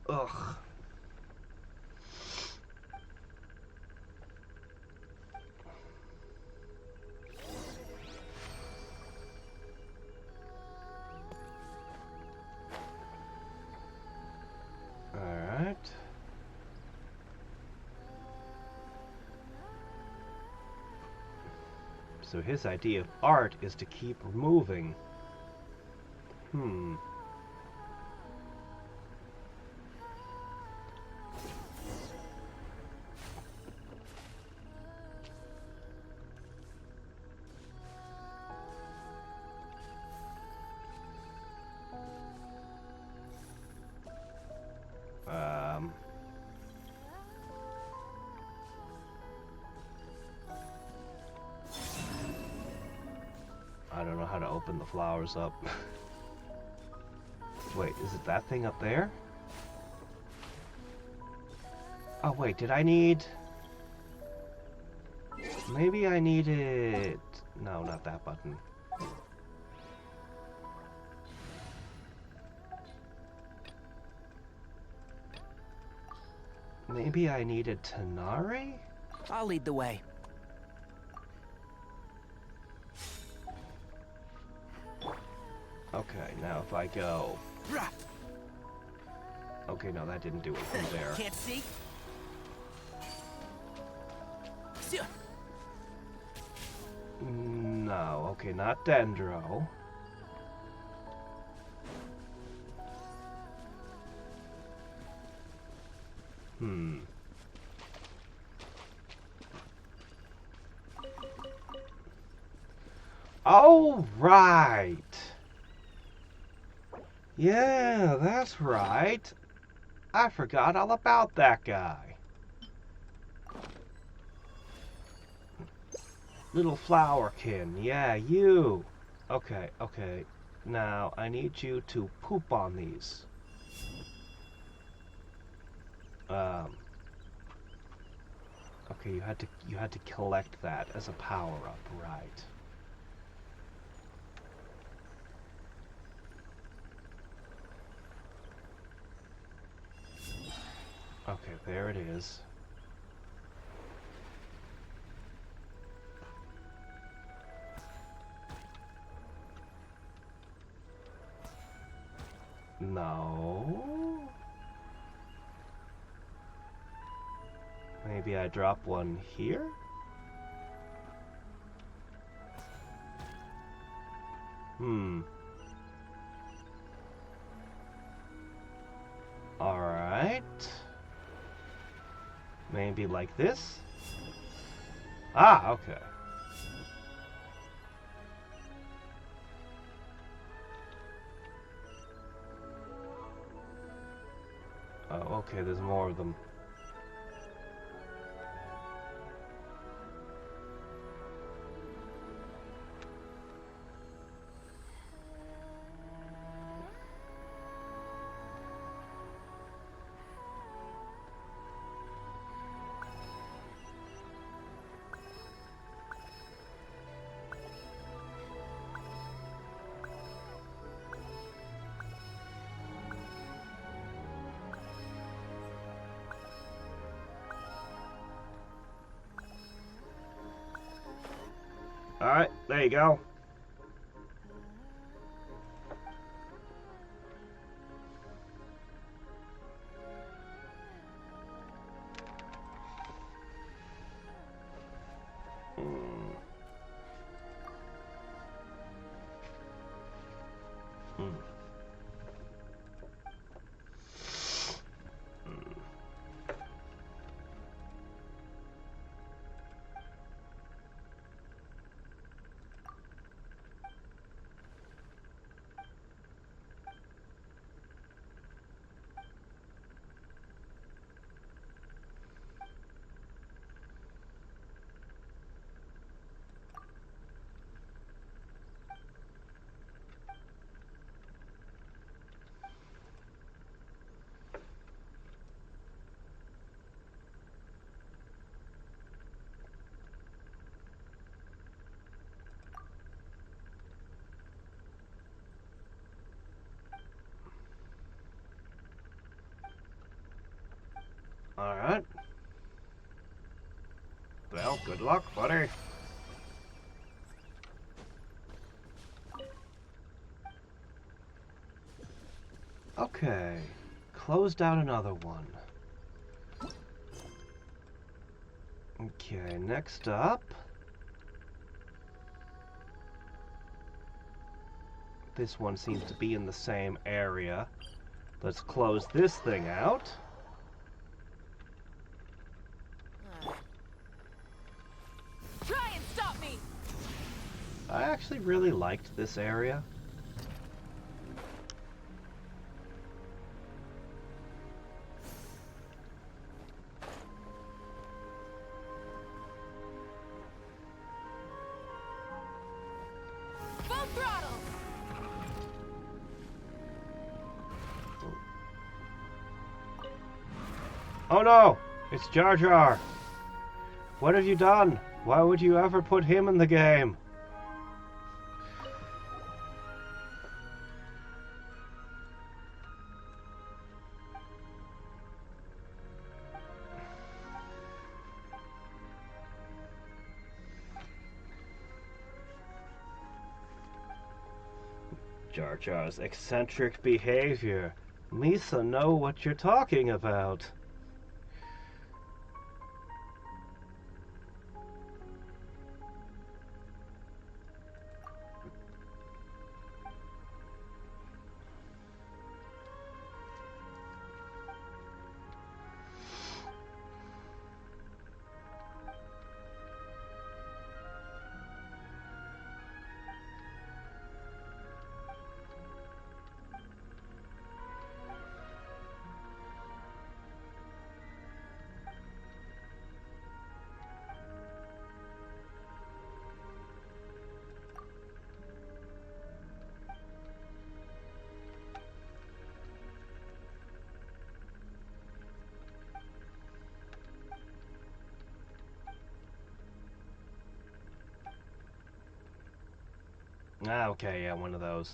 Ugh. Alright. So his idea of art is to keep moving. Hmm. I don't know how to open the flowers up. Wait, is it that thing up there? Oh wait, did I need... Maybe I needed... No, not that button. Maybe I needed Tanari? I'll lead the way. Okay, now if I go... Okay, no, that didn't do it from there. Can't see? No, okay, not Dendro. Hmm. Oh, right. Yeah, that's right. I forgot all about that guy. Little flowerkin, yeah, you. Okay, okay. Now, I need you to poop on these. Okay, you had to collect that as a power-up, right. Okay, there it is. No. Maybe I drop one here? Hmm. Alright. Maybe like this? Ah, okay. Oh, okay, there's more of them. Alright, there you go. Good luck, buddy. Okay. Closed out another one. Okay, next up. This one seems to be in the same area. Let's close this thing out. Try and stop me. I actually really liked this area. Full throttle. Oh no! It's Jar Jar! What have you done? Why would you ever put him in the game? Jar Jar's eccentric behavior. Misa know what you're talking about. Ah, okay, yeah, one of those.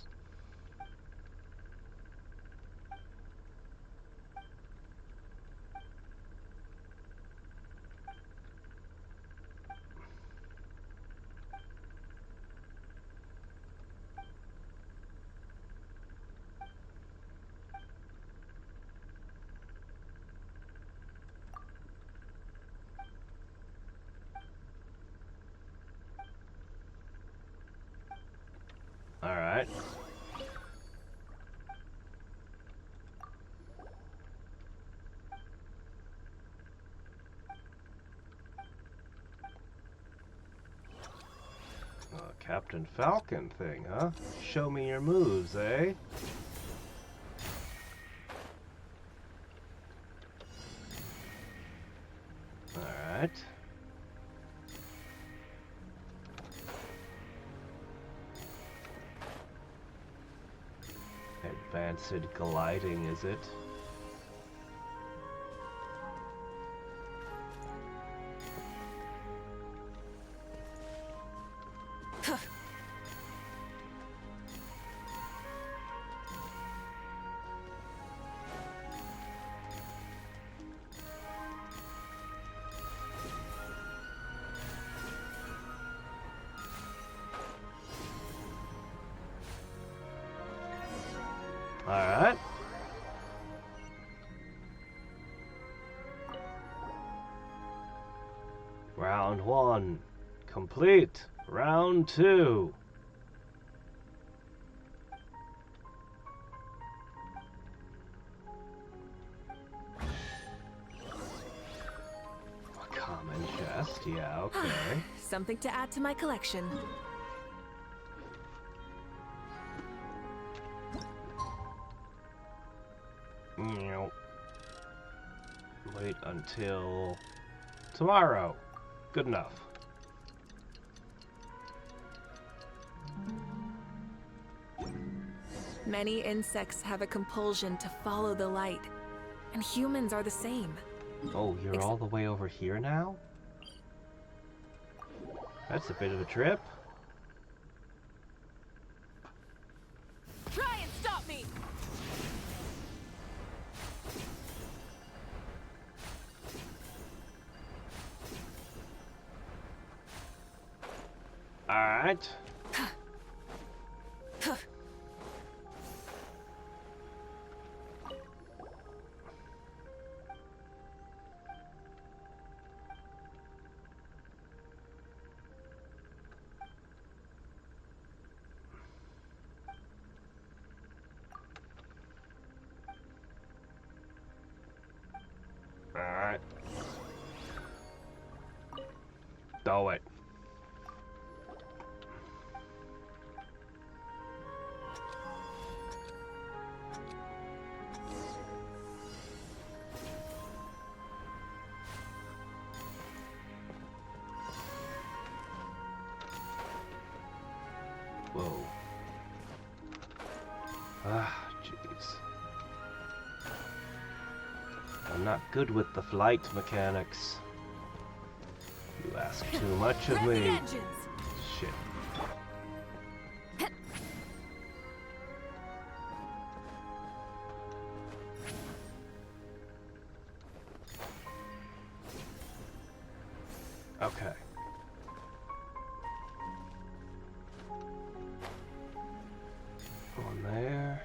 Alright. Captain Falcon thing, huh? Show me your moves, eh? Alright. Advanced gliding, is it? Alright. Round 1 complete. Round 2. A common chest, yeah, okay. Something to add to my collection. Wait until tomorrow. Good enough. Many insects have a compulsion to follow the light, and humans are the same. Oh, you're all the way over here now? That's a bit of a trip. Try and stop me! Alright. Alright. Do it. Whoa. Ah, jeez. I'm not good with the flight mechanics. You ask too much of me. Shit. Okay. One there.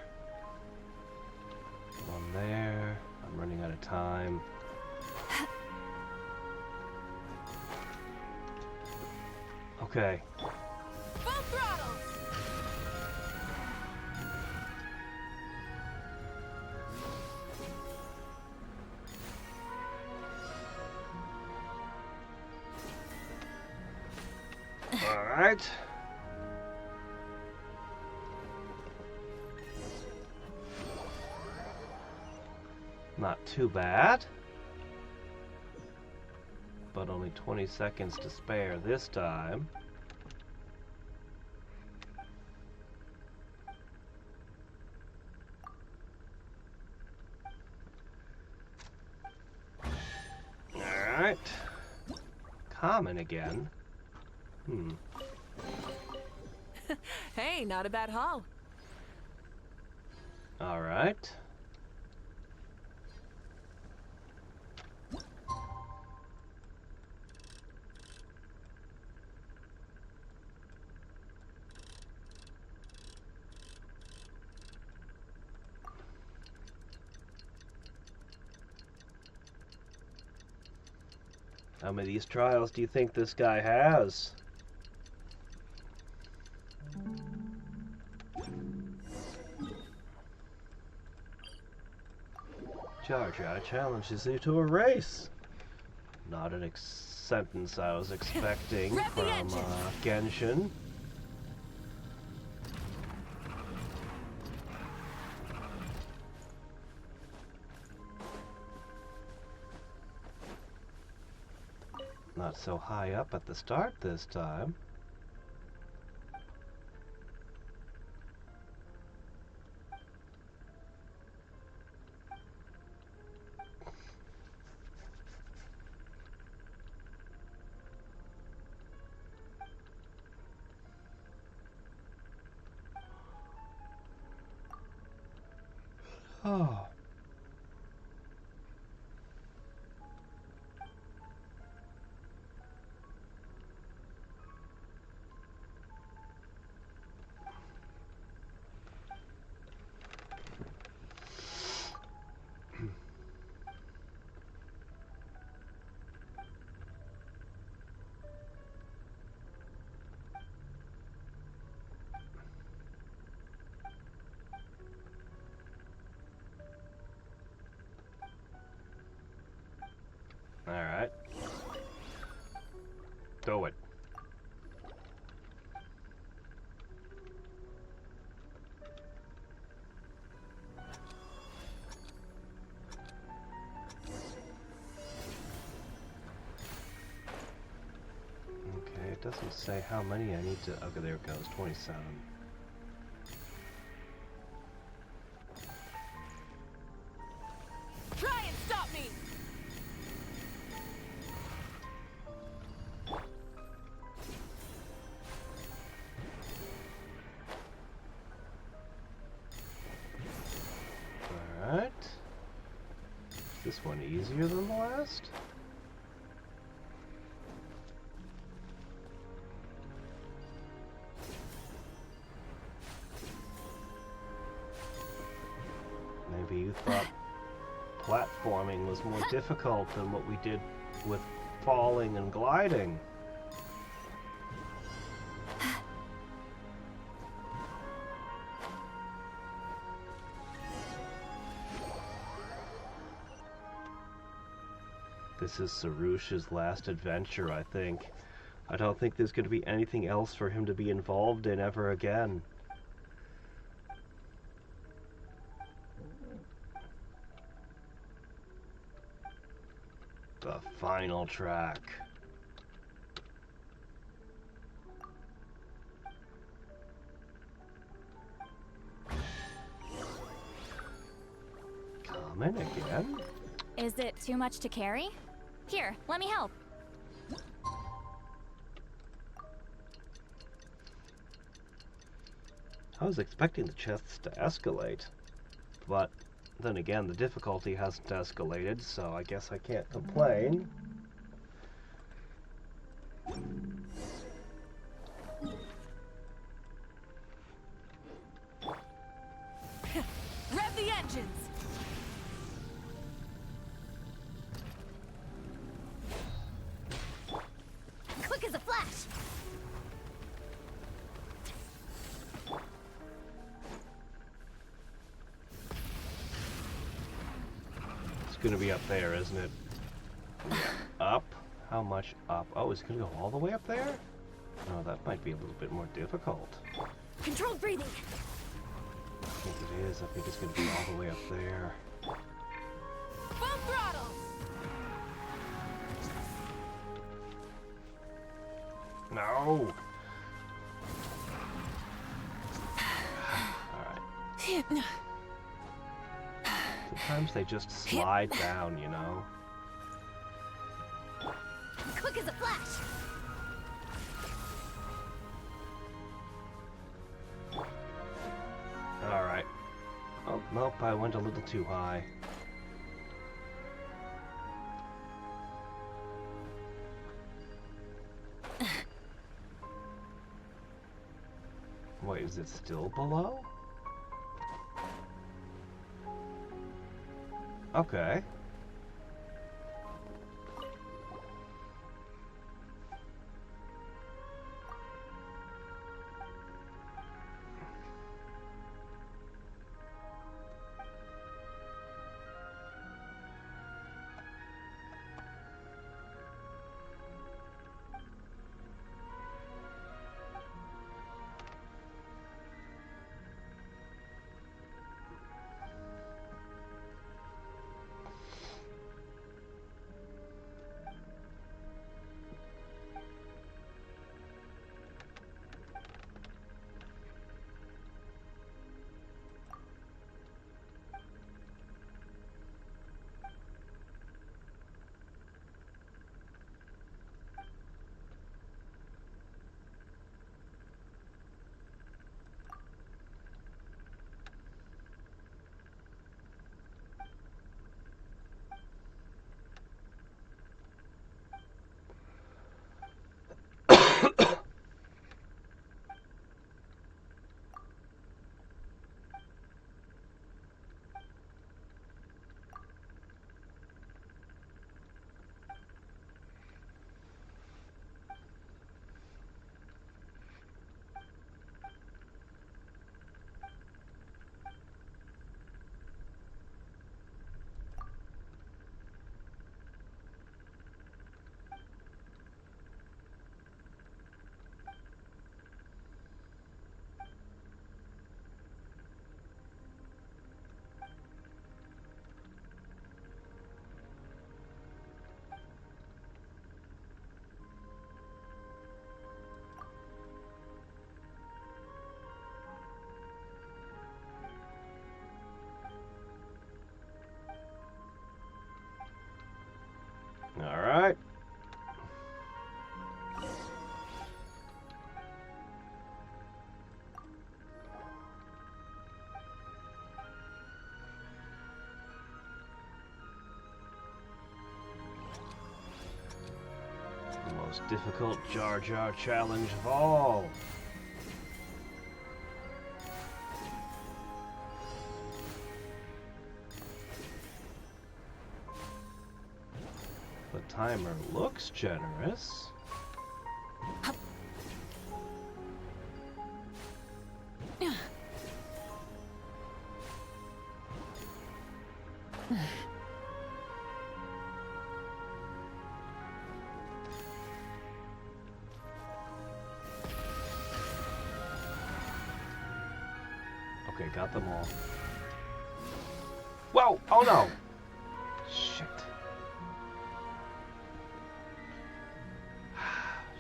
One there. I'm running out of time. Okay. Full throttle! All right. Not too bad. But only 20 seconds to spare this time. Alright. Common again. Hey, not a bad haul. Alright. How many of these trials do you think this guy has? Jar challenges you to a race. Not an sentence I was expecting from Genshin. Not so high up at the start this time. Oh. Alright. Do it. Okay, it doesn't say how many I need to... Okay, there it goes. 27. Try and stop me! Alright. Is this one easier than the last? thought platforming was more difficult than what we did with falling and gliding. This is Sarush's last adventure, I think. I don't think there's going to be anything else for him to be involved in ever again. The final track. Coming again? Is it too much to carry? Here, let me help. I was expecting the chests to escalate, but then again, the difficulty hasn't escalated, so I guess I can't complain. Rev the engines! Quick as a flash! It's gonna be up there, isn't it? Yeah. Up? How much up? Oh, it's gonna go all the way up there? No, that might be a little bit more difficult. Controlled breathing. I think it is. I think it's gonna be all the way up there. Full throttle! No! Alright. Sometimes they just slide down, you know? Quick as a flash! Alright. Oh, nope, I went a little too high. Wait, is it still below? Okay. Alright. The most difficult Jar Jar challenge of all. timer looks generous. Okay, got them all. Whoa! Oh no! Shit.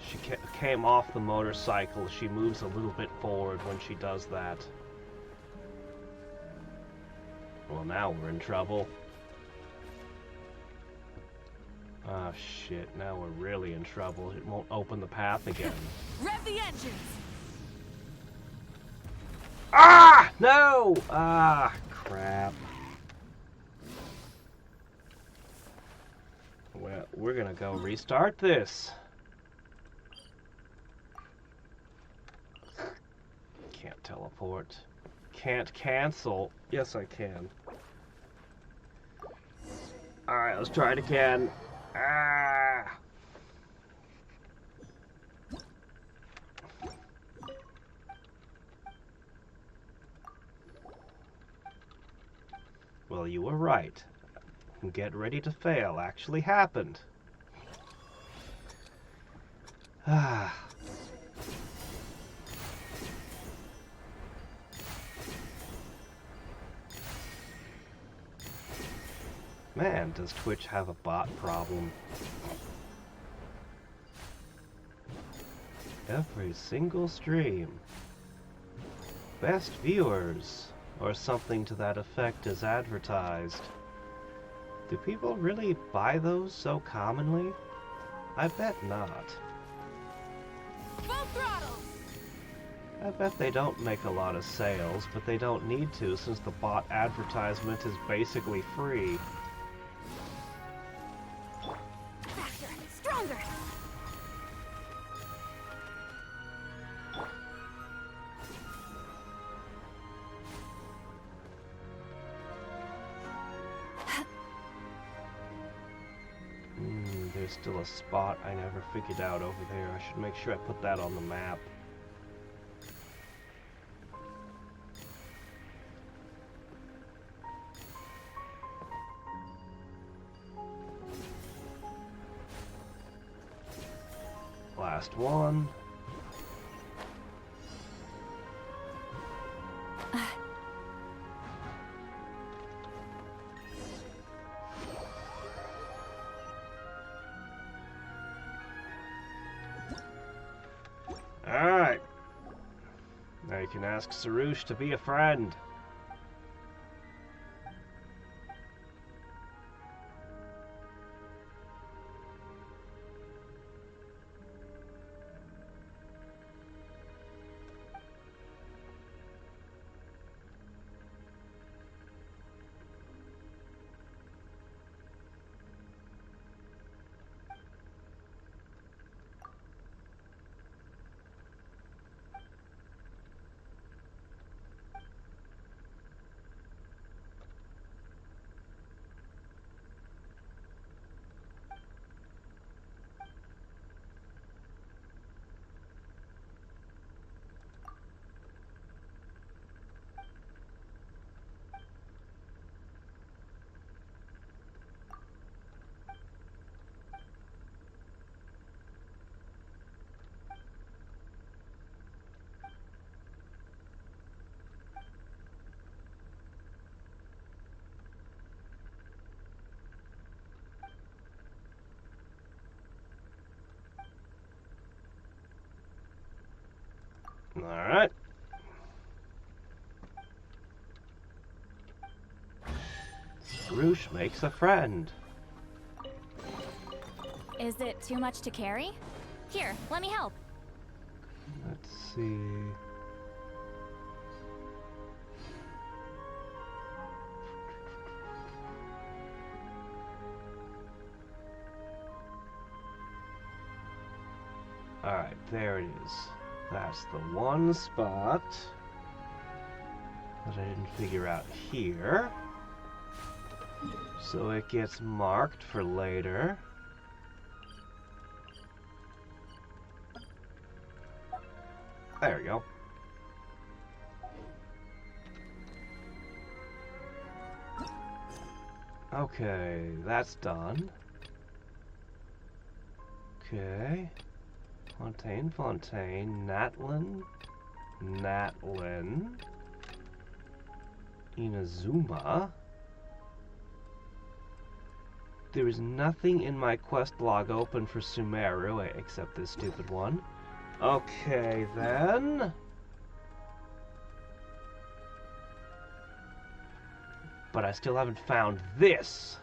She came off the motorcycle. She moves a little bit forward when she does that. Well, now we're in trouble. Ah, shit. Now we're really in trouble. It won't open the path again. Rev the engines! Ah! No! Ah, crap. Well, we're gonna go restart this. Can't teleport. Can't cancel. Yes, I can. Alright, let's try it again. Ah! Well, you were right. Get ready to fail actually happened. Ah. Man, does Twitch have a bot problem? Every single stream. Best viewers, or something to that effect is advertised. Do people really buy those so commonly? I bet not. Full throttle! I bet they don't make a lot of sales, but they don't need to since the bot advertisement is basically free. Faster! Stronger! There's still a spot I never figured out over there. I should make sure I put that on the map. Last one. Alright. Now you can ask Sarush to be a friend. Alright. Sarush makes a friend. Is it too much to carry? Here, let me help. Let's see. Alright, there it is. That's the one spot that I didn't figure out here. So it gets marked for later. Okay, that's done. Okay. Fontaine, Natlin, Inazuma. There is nothing in my quest log open for Sumeru except this stupid one. Okay, then. But I still haven't found this.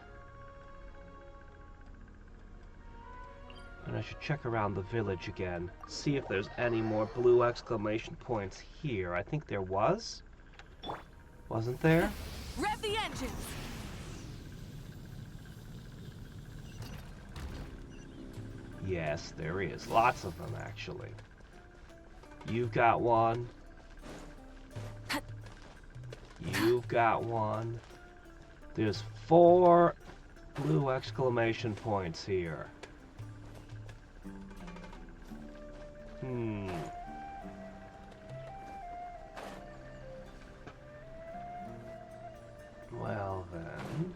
And I should check around the village again. See if there's any more blue exclamation points here. I think there was. Wasn't there? Rev the engines! Yes, there is. Lots of them, actually. You've got one. You've got one. There's 4 blue exclamation points here. Well, then.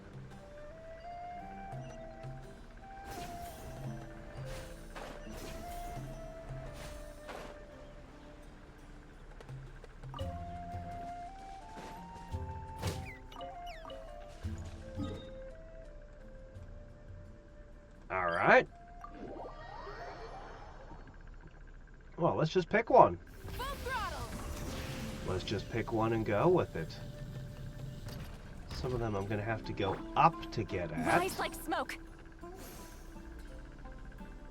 Alright. Well, let's just pick one. Let's just pick one and go with it. Some of them I'm gonna have to go up to get at. Rise like smoke.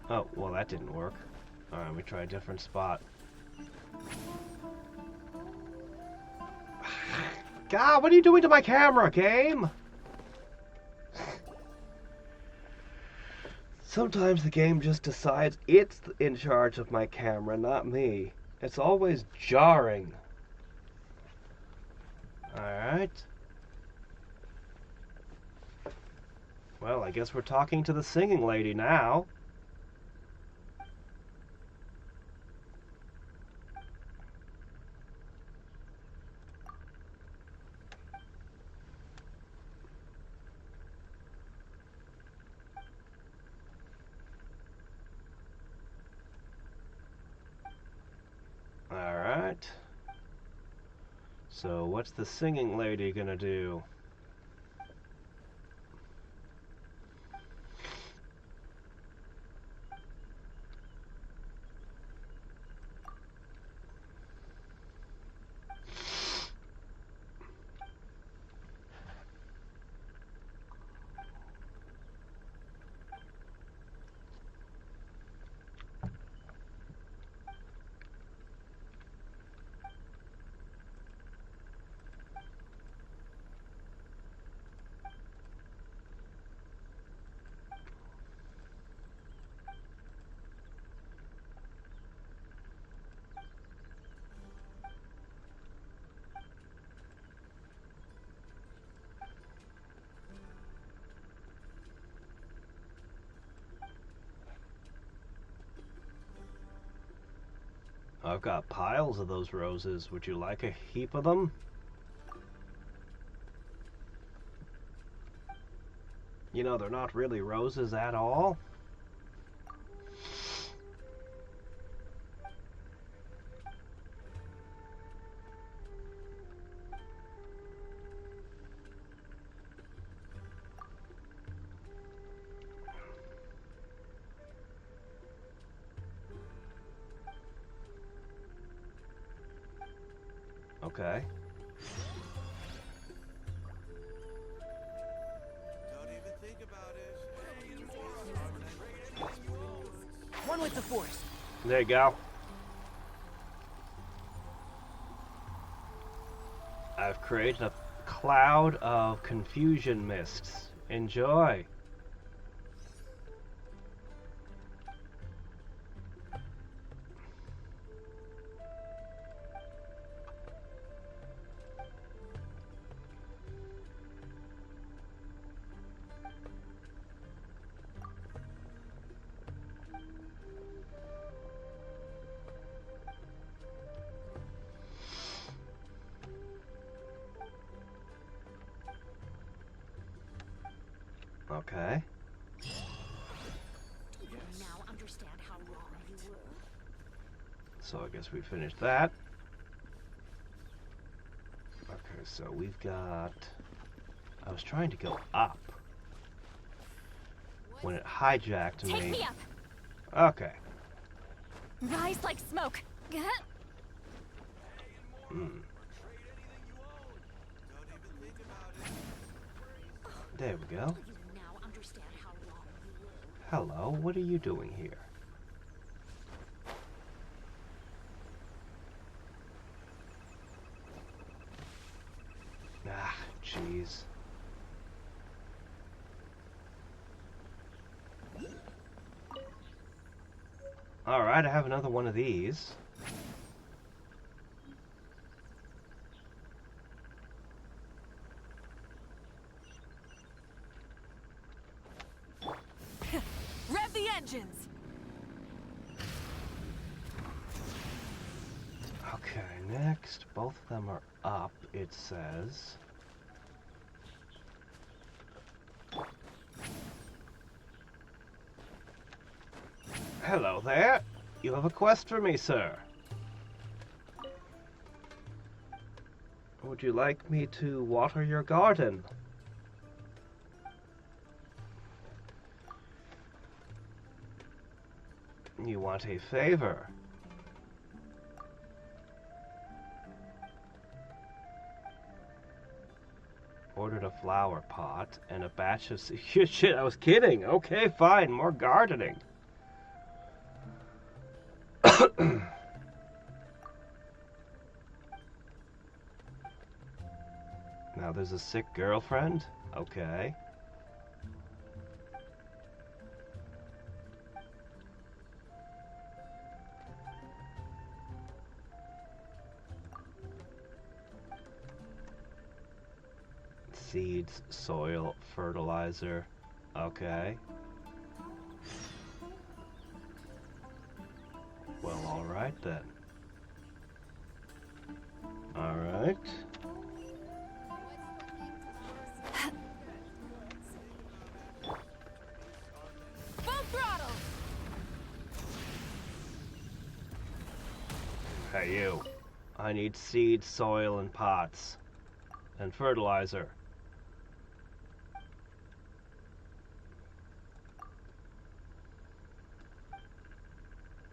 Oh, well that didn't work. Alright, let me try a different spot. God, what are you doing to my camera, game? Sometimes the game just decides it's in charge of my camera, not me. It's always jarring. Alright. Well, I guess we're talking to the singing lady now. Alright. So, what's the singing lady gonna do? I've got piles of those roses. Would you like a heap of them? You know, they're not really roses at all. Okay. One with the force. There you go. I've created a cloud of confusion mists. Enjoy. Okay. Now understand how wrong you were. So I guess we finished that. Okay, so we've got... I was trying to go up when it hijacked me. Take me up! Okay. Rise like smoke! There we go. Now understand how wrong you were. Hello, what are you doing here? Ah, jeez. Alright, I have another one of these. Rev the engines! Okay, next, both of them are up, it says. Hello there. You have a quest for me, sir. Would you like me to water your garden? You want a favor? Ordered a flower pot and a batch of... Shit, I was kidding. Okay, fine. More gardening. Now there's a sick girlfriend? Okay. Seeds, soil, fertilizer. Okay. Well, alright then. Alright. Full throttle! Hey, you. I need seed, soil, and pots. And fertilizer.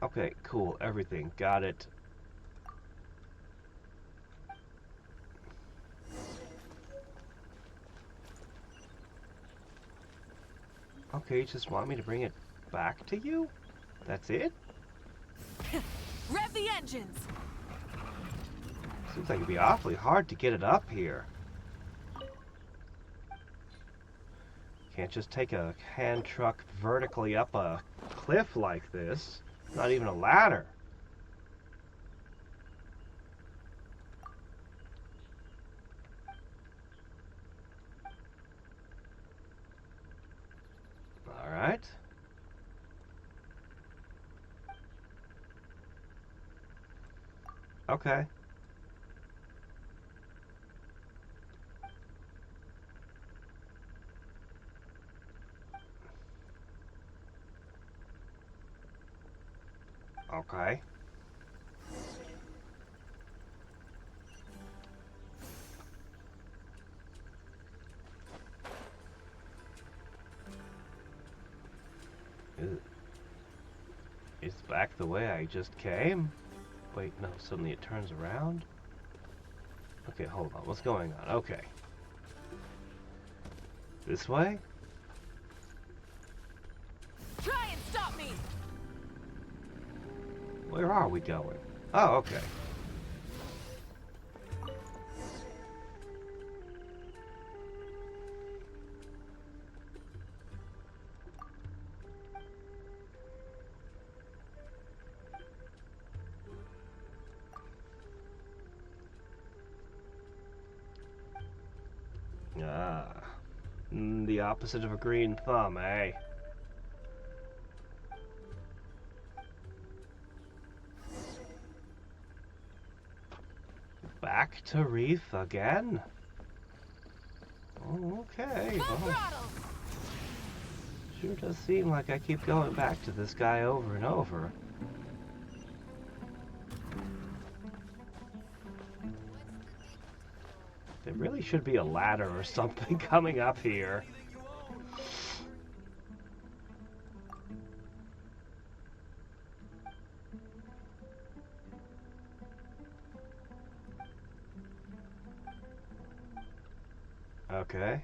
Okay, cool. Everything. Got it. Okay, you just want me to bring it back to you? That's it? Rev the engines! Seems like it'd be awfully hard to get it up here. Can't just take a hand truck vertically up a cliff like this. Not even a ladder. All right. Okay. Okay. It's back the way I just came. Wait, no, suddenly it turns around. Okay, hold on. What's going on? Okay. This way? Try and stop me! Where are we going? Oh, okay. Ah. The opposite of a green thumb, eh? Back to Reef again? Okay. Full Well. throttle! Sure does seem like I keep going back to this guy over and over. There really should be a ladder or something coming up here. Okay.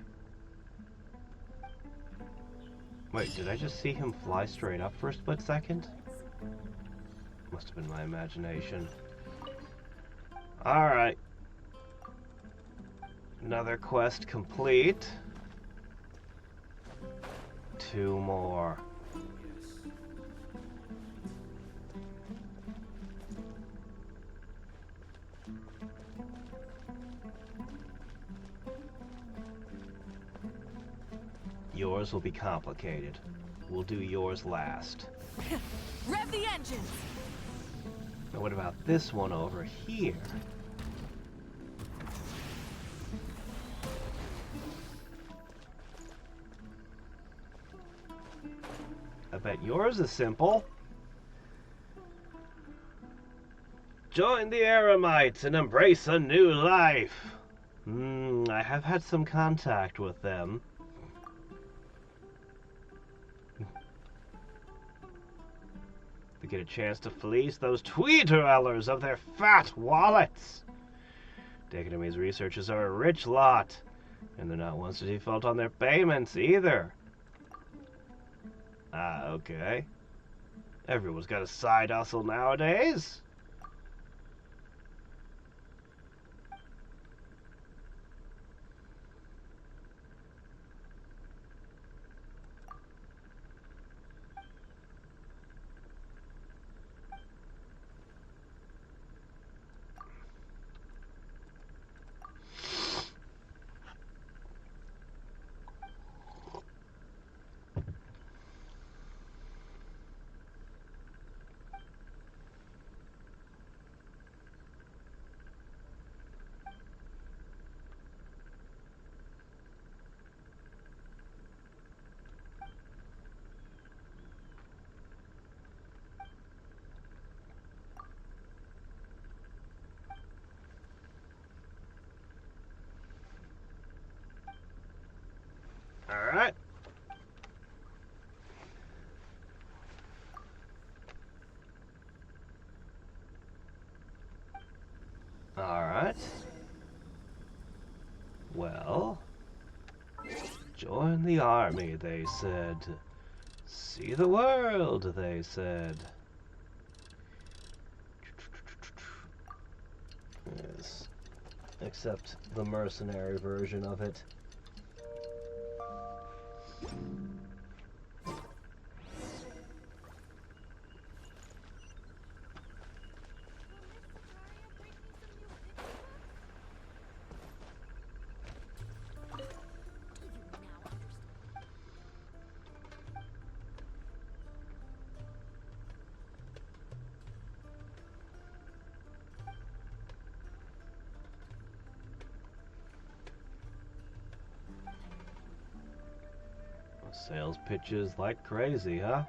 Wait, did I just see him fly straight up for a split second? Must have been my imagination. Alright. Another quest complete. 2 more. Yours will be complicated. We'll do yours last. Rev the engines! Now what about this one over here? I bet yours is simple. Join the Eremites and embrace a new life. I have had some contact with them. They get a chance to fleece those Twee dwellers of their fat wallets. The Academy's researchers are a rich lot, and they're not ones to default on their payments either. Ah, okay. Everyone's got a side hustle nowadays. Alright. Alright. Well, join the army, they said. See the world, they said. Yes. Except the mercenary version of it. Sales pitches like crazy, huh?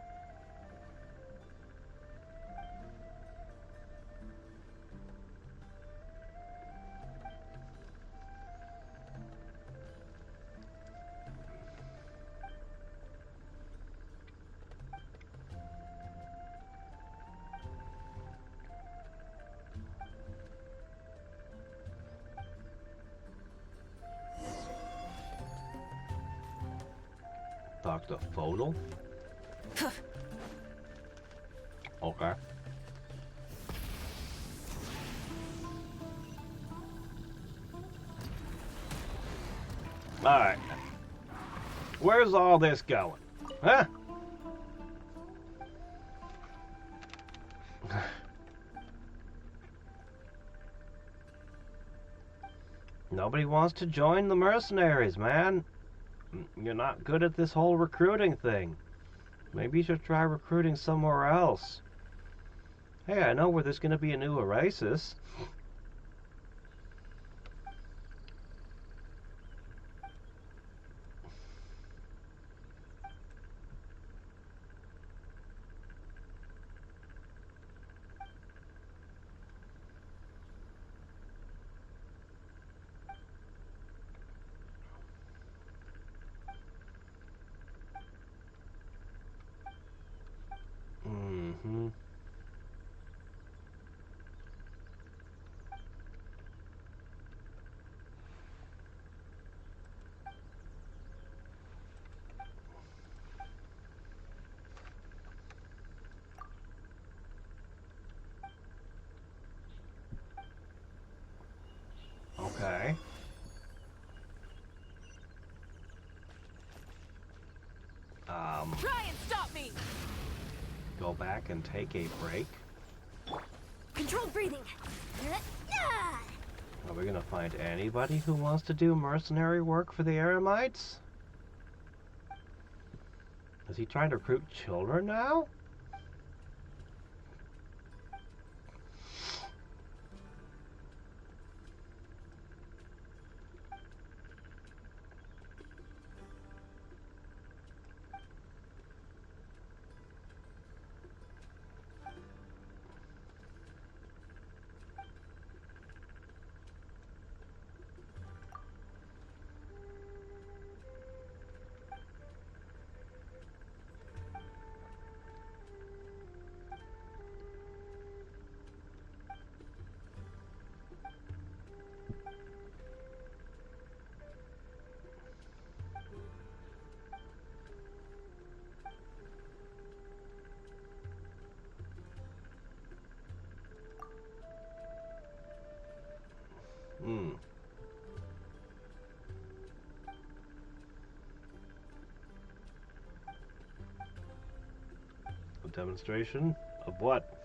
Dr. Photo? Okay. Alright. Where's all this going? Huh? Nobody wants to join the mercenaries, man. You're not good at this whole recruiting thing. Maybe you should try recruiting somewhere else. Hey, I know where there's going to be a new oasis. Okay. Try and stop me! Go back and take a break. Controlled breathing. Are we gonna find anybody who wants to do mercenary work for the Eremites? Is he trying to recruit children now? A demonstration of what?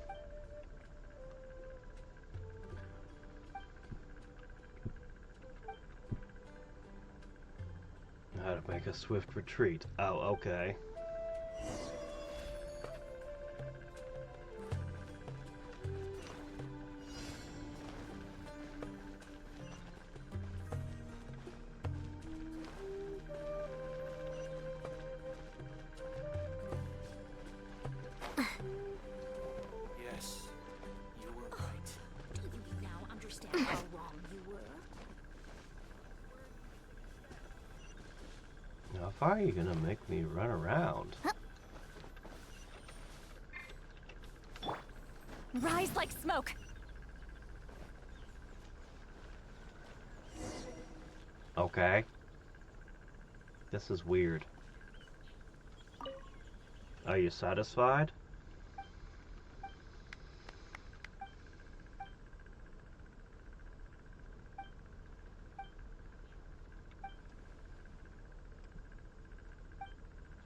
How to make a swift retreat. Oh, okay. Yes, you were right. Even you now understand how wrong you were? How far are you gonna make me run around? Rise like smoke! Okay. This is weird. Are you satisfied?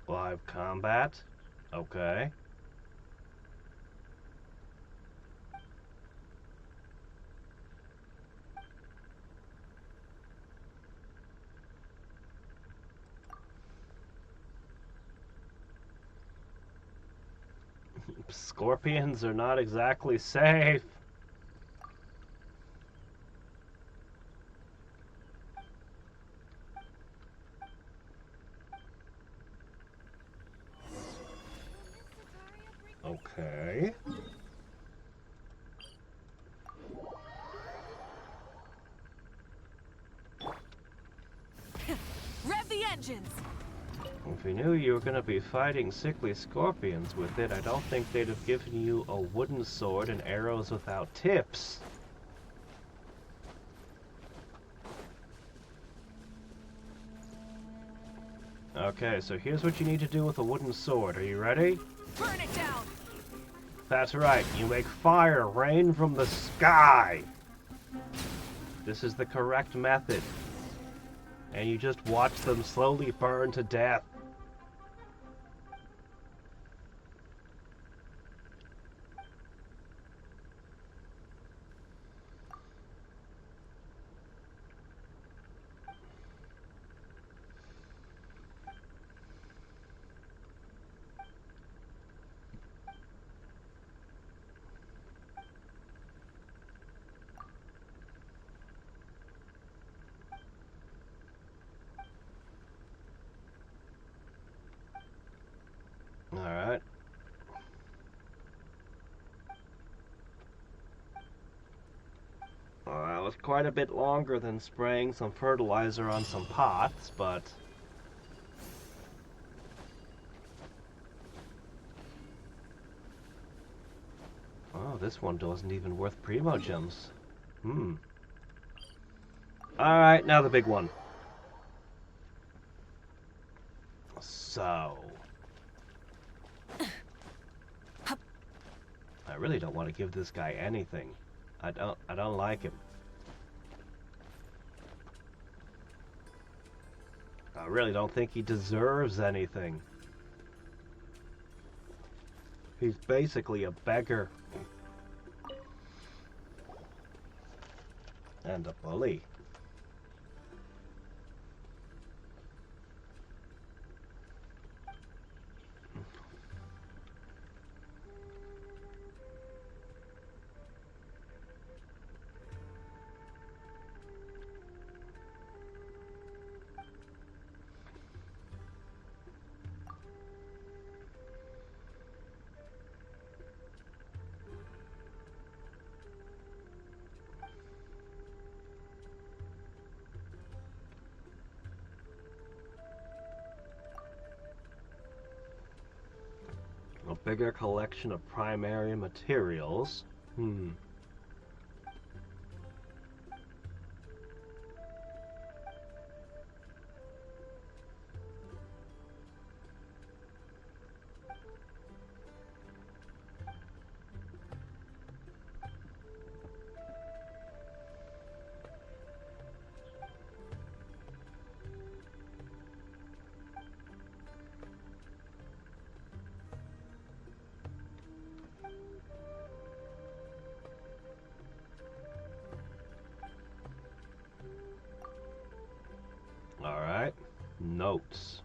Live combat? Okay. Scorpions are not exactly safe. Okay. Rev the engines! If you knew you were going to be fighting sickly scorpions with it, I don't think they'd have given you a wooden sword and arrows without tips. Okay, so here's what you need to do with a wooden sword. Are you ready? Burn it down! That's right, you make fire rain from the sky! This is the correct method. And you just watch them slowly burn to death. Alright. Well, that was quite a bit longer than spraying some fertilizer on some pots, but... Oh, this one wasn't even worth primo gems. Alright, now the big one. So... I really don't want to give this guy anything. I don't like him. I really don't think he deserves anything. He's basically a beggar. And a bully. A bigger collection of primary materials. Alright. Notes.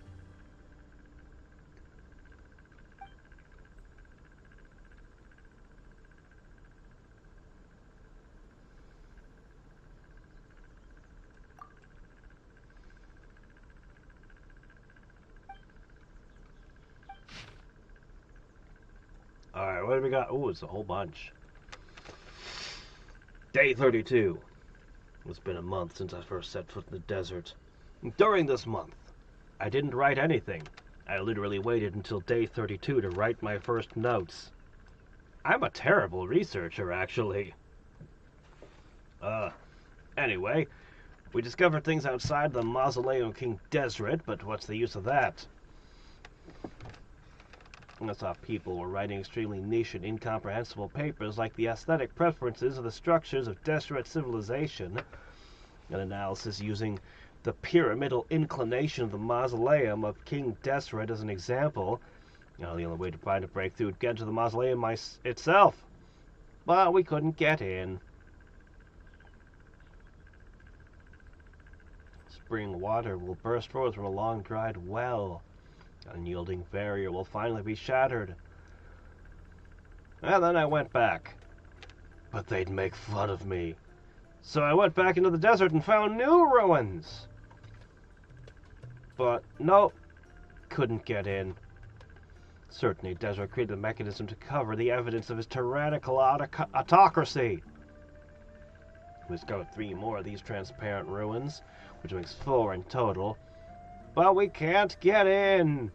Alright, what do we got? Oh, it's a whole bunch. Day 32. It's been a month since I first set foot in the desert. During this month, I didn't write anything. I literally waited until day 32 to write my first notes. I'm a terrible researcher, actually. Anyway, we discovered things outside the mausoleum of King Deseret, but what's the use of that? I saw people were writing extremely niche and incomprehensible papers like the aesthetic preferences of the structures of Deseret civilization, an analysis using the pyramidal inclination of the mausoleum of King Deseret as an example. The only way to find a breakthrough would get into the mausoleum itself. But we couldn't get in. Spring water will burst forth from a long dried well. An unyielding barrier will finally be shattered. And then I went back. But they'd make fun of me. So I went back into the desert and found new ruins. But nope, couldn't get in. Certainly Deseret created a mechanism to cover the evidence of his tyrannical autocracy. We discovered 3 more of these transparent ruins, which makes 4 in total. But we can't get in.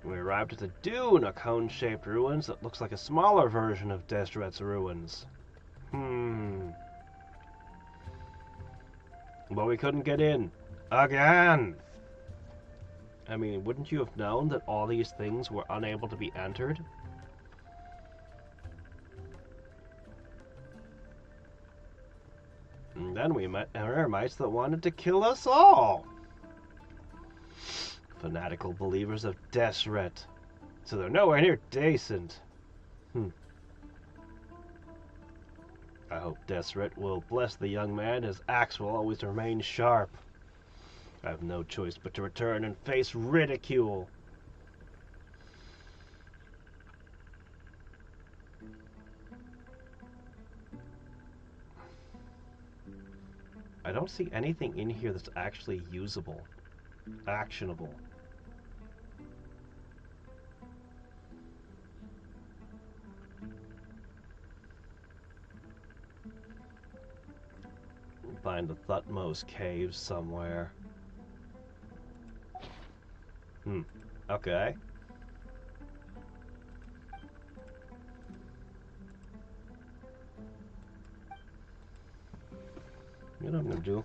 We arrived at the dune, a cone-shaped ruins that looks like a smaller version of Deseret's ruins. But we couldn't get in. Again! I mean, wouldn't you have known that all these things were unable to be entered? And then we met eremites that wanted to kill us all. Fanatical believers of Deseret. So they're nowhere near decent. I hope Deseret will bless the young man. His axe will always remain sharp. I have no choice but to return and face ridicule. I don't see anything in here that's actually usable, actionable. Find the Thutmose caves somewhere. Okay. You know what I'm gonna do?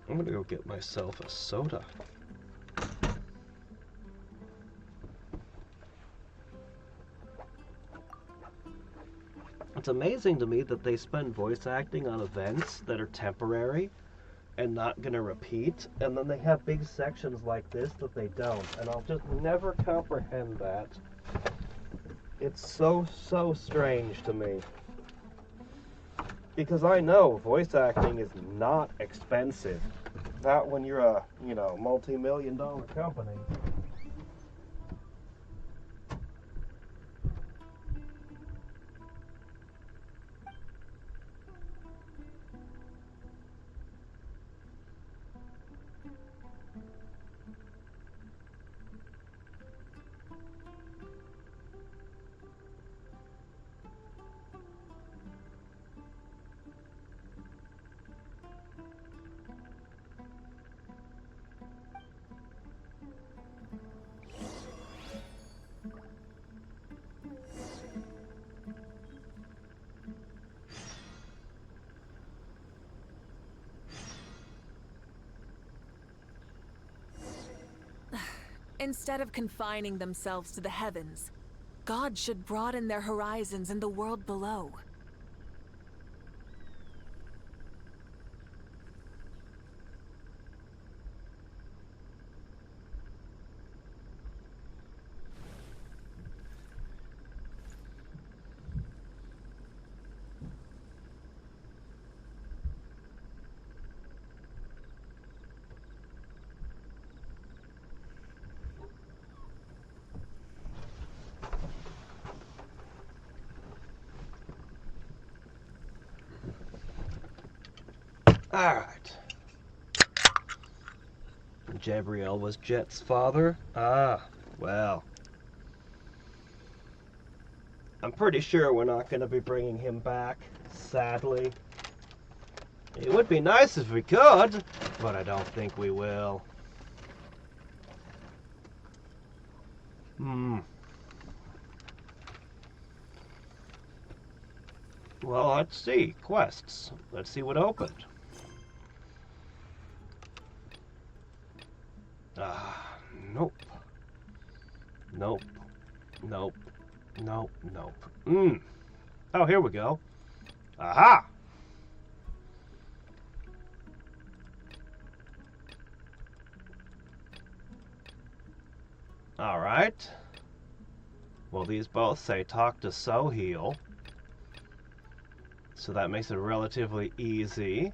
I'm gonna go get myself a soda. It's amazing to me that they spend voice acting on events that are temporary and not going to repeat, and then they have big sections like this that they don't, and I'll just never comprehend that. It's so strange to me. Because I know voice acting is not expensive. Not when you're a, multi-million-dollar company. Instead of confining themselves to the heavens, God should broaden their horizons in the world below. Alright. Jabriel was Jet's father? Ah, well. I'm pretty sure we're not going to be bringing him back, sadly. It would be nice if we could, but I don't think we will. Well, let's see. Quests. Let's see what opened. Nope. Nope. Nope. Nope. Nope. Oh, here we go. Aha! Alright. Well, these both say talk to Soheal. So that makes it relatively easy.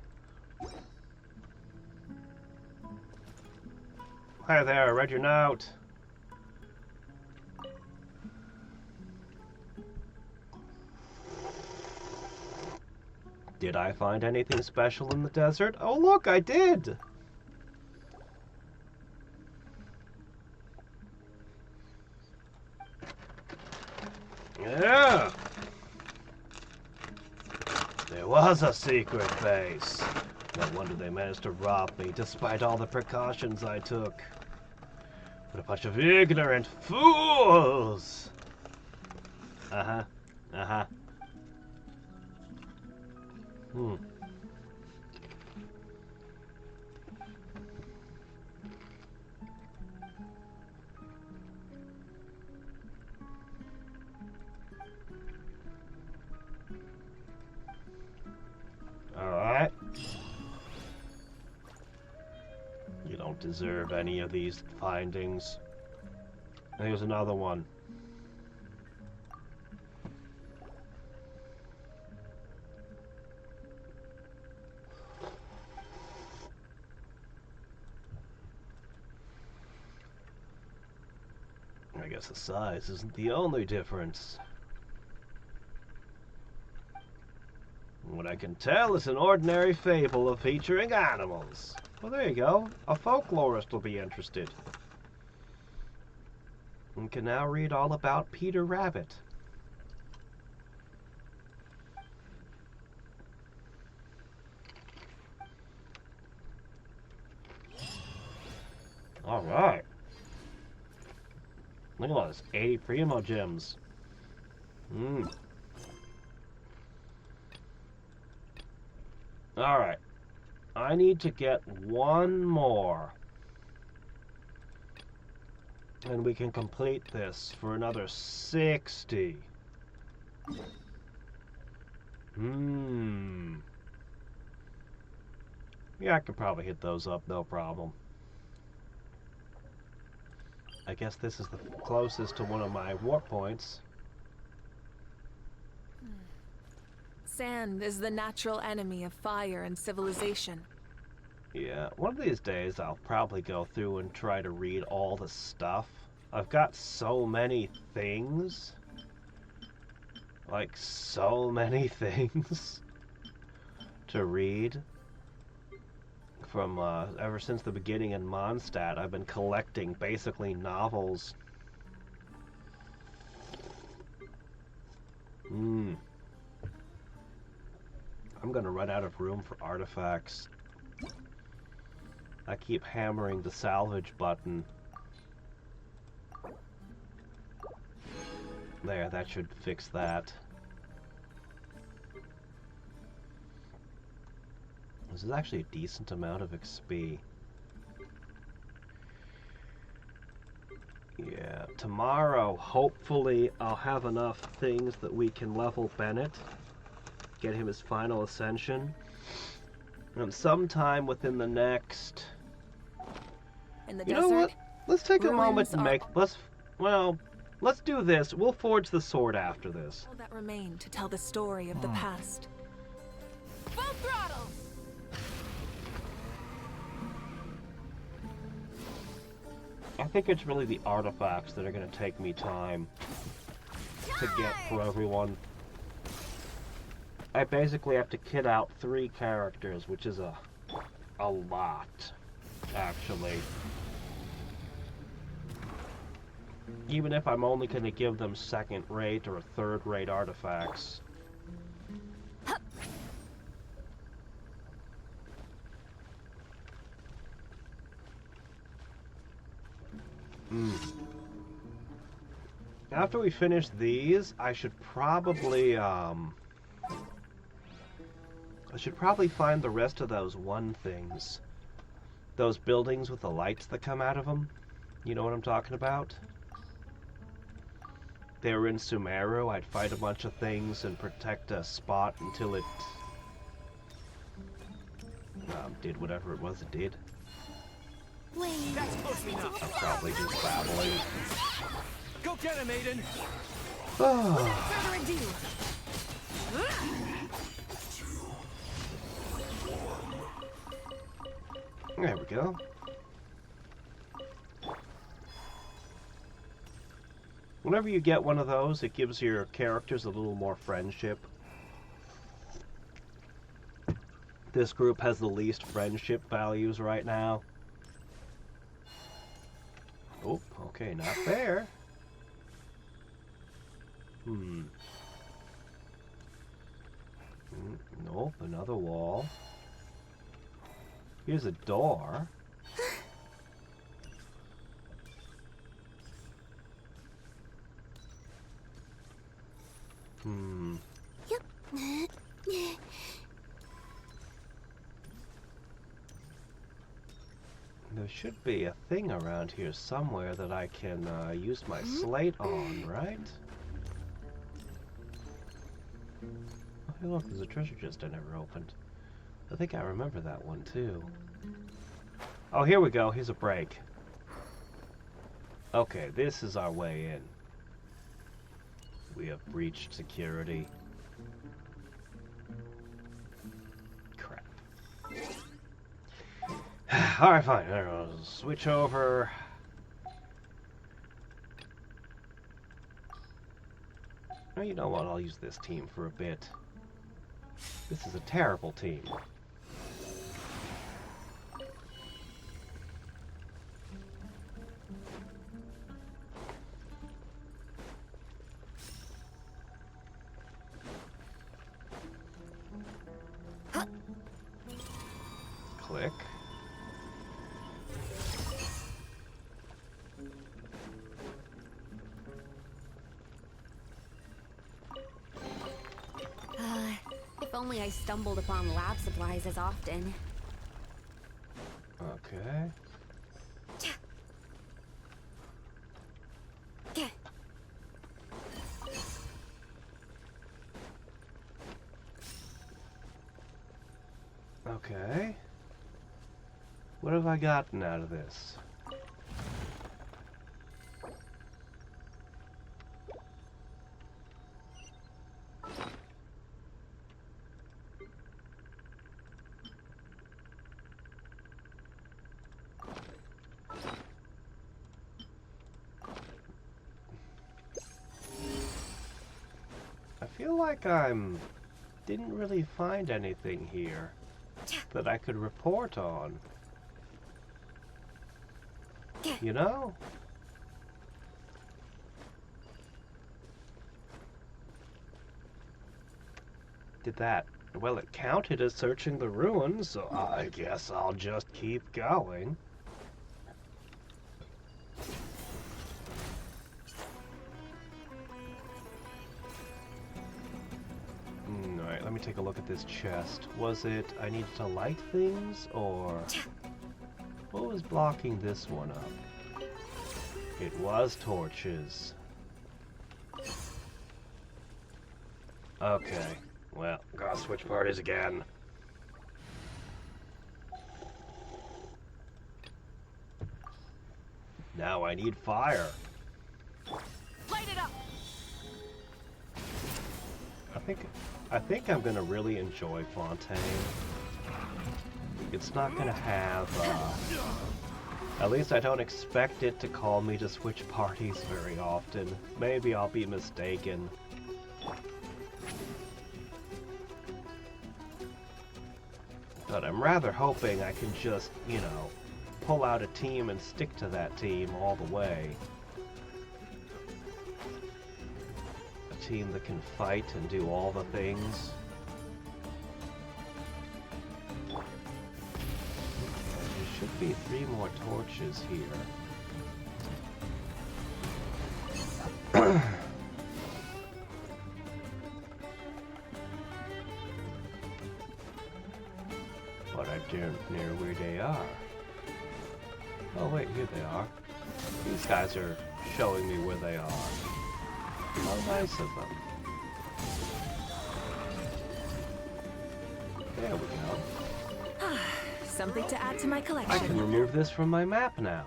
Hi there, I read your note. Did I find anything special in the desert? Oh look, I did! Yeah! There was a secret base. No wonder they managed to rob me, despite all the precautions I took. What a bunch of ignorant fools! Uh-huh. Uh-huh. Alright. You don't deserve any of these findings. Here's another one. I guess the size isn't the only difference. What I can tell is an ordinary fable of featuring animals. Well, there you go. A folklorist will be interested. And can now read all about Peter Rabbit. Alright. Look at all this 80 Primo gems. Alright. I need to get one more. And we can complete this for another 60. Yeah, I could probably hit those up, no problem. I guess this is the closest to one of my warp points. Sand is the natural enemy of fire and civilization. Yeah, one of these days I'll probably go through and try to read all the stuff. I've got so many things. Like, so many things to read. From, ever since the beginning in Mondstadt, I've been collecting, basically, novels. I'm gonna run out of room for artifacts. I keep hammering the salvage button. There, that should fix that. This is actually a decent amount of XP. Yeah, tomorrow, hopefully, I'll have enough things that we can level Bennett. Get him his final ascension. And sometime within the next... In the you desert, know what? Let's take a moment and ruins make... Let's do this. We'll forge the sword after this. all that remain to tell the story of the past. Full throttle! I think it's really the artifacts that are going to take me time to get for everyone. I basically have to kit out 3 characters, which is a lot, actually. Even if I'm only going to give them second-rate or third-rate artifacts. After we finish these, I should probably find the rest of those one things. Those buildings with the lights that come out of them. You know what I'm talking about? They were in Sumeru. I'd fight a bunch of things and protect a spot until it did whatever it was it did. That's close enough. I'm probably just babbling. Go get him, Aiden! Without further ado. There we go. Whenever you get one of those, it gives your characters a little more friendship. This group has the least friendship values right now. Oh, okay, not there. Nope, another wall. Here's a door. Yep. There should be a thing around here somewhere that I can use my slate on, right? Oh, hey look, there's a treasure chest I never opened. I think I remember that one too. Oh, here we go. Here's a break. Okay, this is our way in. We have breached security. Crap. Alright, fine. I'll switch over. Oh, you know what? I'll use this team for a bit. This is a terrible team. Click. If only I stumbled upon lab supplies as often. Okay. What have I gotten out of this? I feel like didn't really find anything here that I could report on. You know? Did that? Well, it counted as searching the ruins, so I guess I'll just keep going. Alright, let me take a look at this chest. Was it I needed to light things, or what was blocking this one up? It was torches. Okay, well, gotta switch parties again. Now I need fire. Light it up. I think I'm gonna really enjoy Fontaine. It's not gonna have, at least I don't expect it to call me to switch parties very often. Maybe I'll be mistaken. But I'm rather hoping I can just, you know, pull out a team and stick to that team all the way. A team that can fight and do all the things. There should be 3 more torches here. But I don't know where they are. Oh wait, here they are. These guys are showing me where they are. How nice of them. There we go. Something to add to my collection. I can remove this from my map now.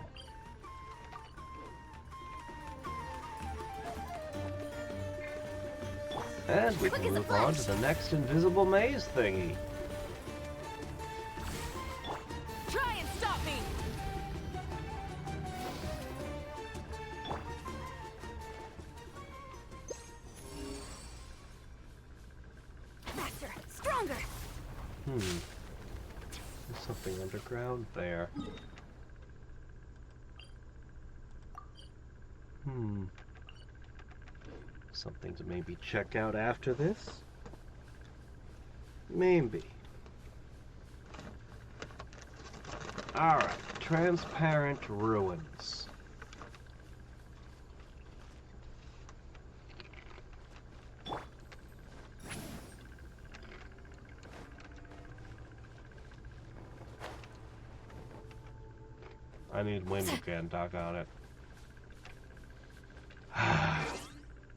And we can move on to the next invisible maze thingy. Try and stop me. Faster, stronger. There's something underground there. Something to maybe check out after this? Maybe. Alright, transparent ruins. I need wind again, doggone it.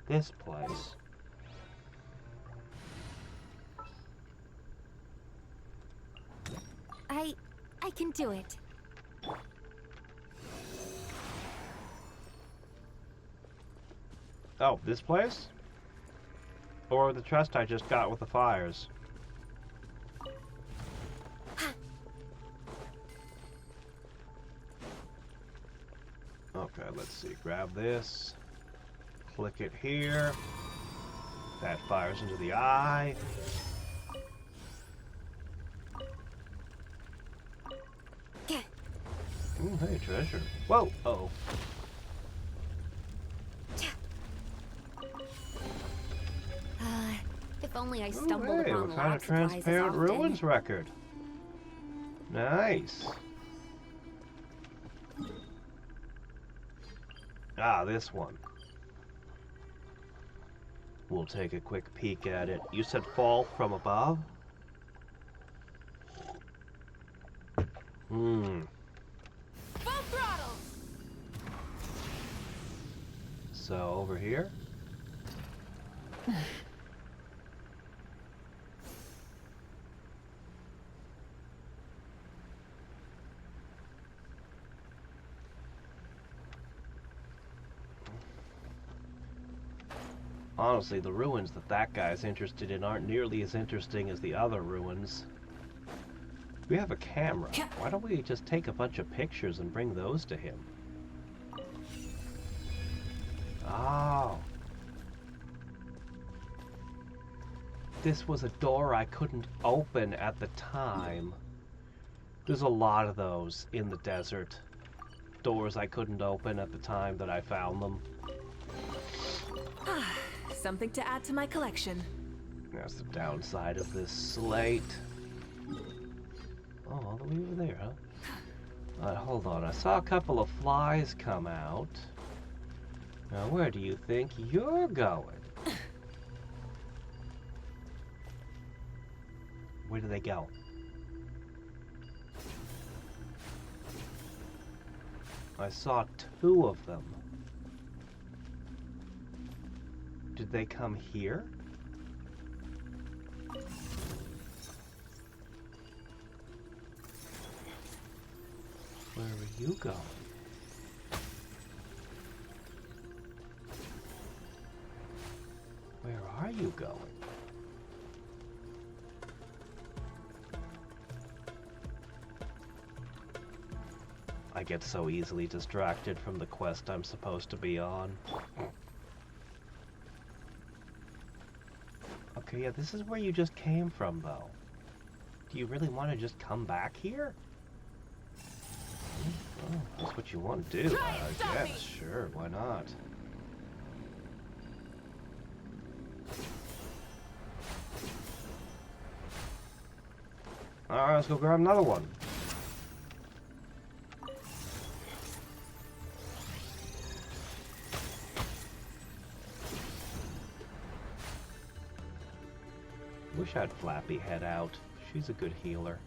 This place. I can do it. Oh, this place? Or the chest I just got with the fires? Okay, let's see. Grab this. Click it here. That fires into the eye. Ooh, hey, treasure. Whoa! Uh-oh. If only I stumbled Ooh, hey, upon what kind of lab supplies as transparent often. ruins record? Nice. Ah, this one. We'll take a quick peek at it. You said fall from above? Full throttle. So, over here? Honestly, the ruins that guy's interested in aren't nearly as interesting as the other ruins. We have a camera. Why don't we just take a bunch of pictures and bring those to him? Oh. This was a door I couldn't open at the time. There's a lot of those in the desert. Doors I couldn't open at the time that I found them. Something to add to my collection. That's the downside of this slate. Oh, all the way over there, huh? Hold on. I saw a couple of flies come out. Now, where do you think you're going? Where do they go? I saw 2 of them. Did they come here? Where are you going? Where are you going? I get so easily distracted from the quest I'm supposed to be on. Okay, yeah, this is where you just came from, though. Do you really want to just come back here? Oh, that's what you want to do, I guess. Sure, why not? Alright, let's go grab another one. Wish I had Flappy head out. She's a good healer.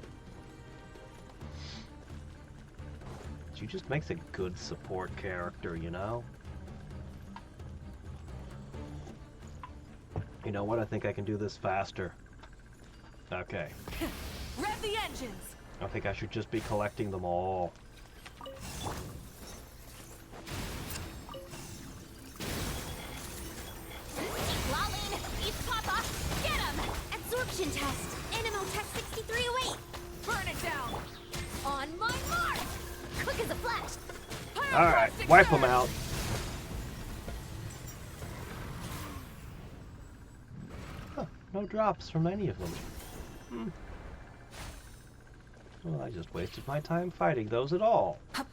She just makes a good support character, you know? You know what? I think I can do this faster. Okay. Rev the engines! I think I should just be collecting them all. Lolene, eat Papa! Get him! Absorption test! Animal test 6308! Burn it down! On my mark! Quick as a flash! Alright, wipe them out. Huh, no drops from any of them. Well, I just wasted my time fighting those at all. I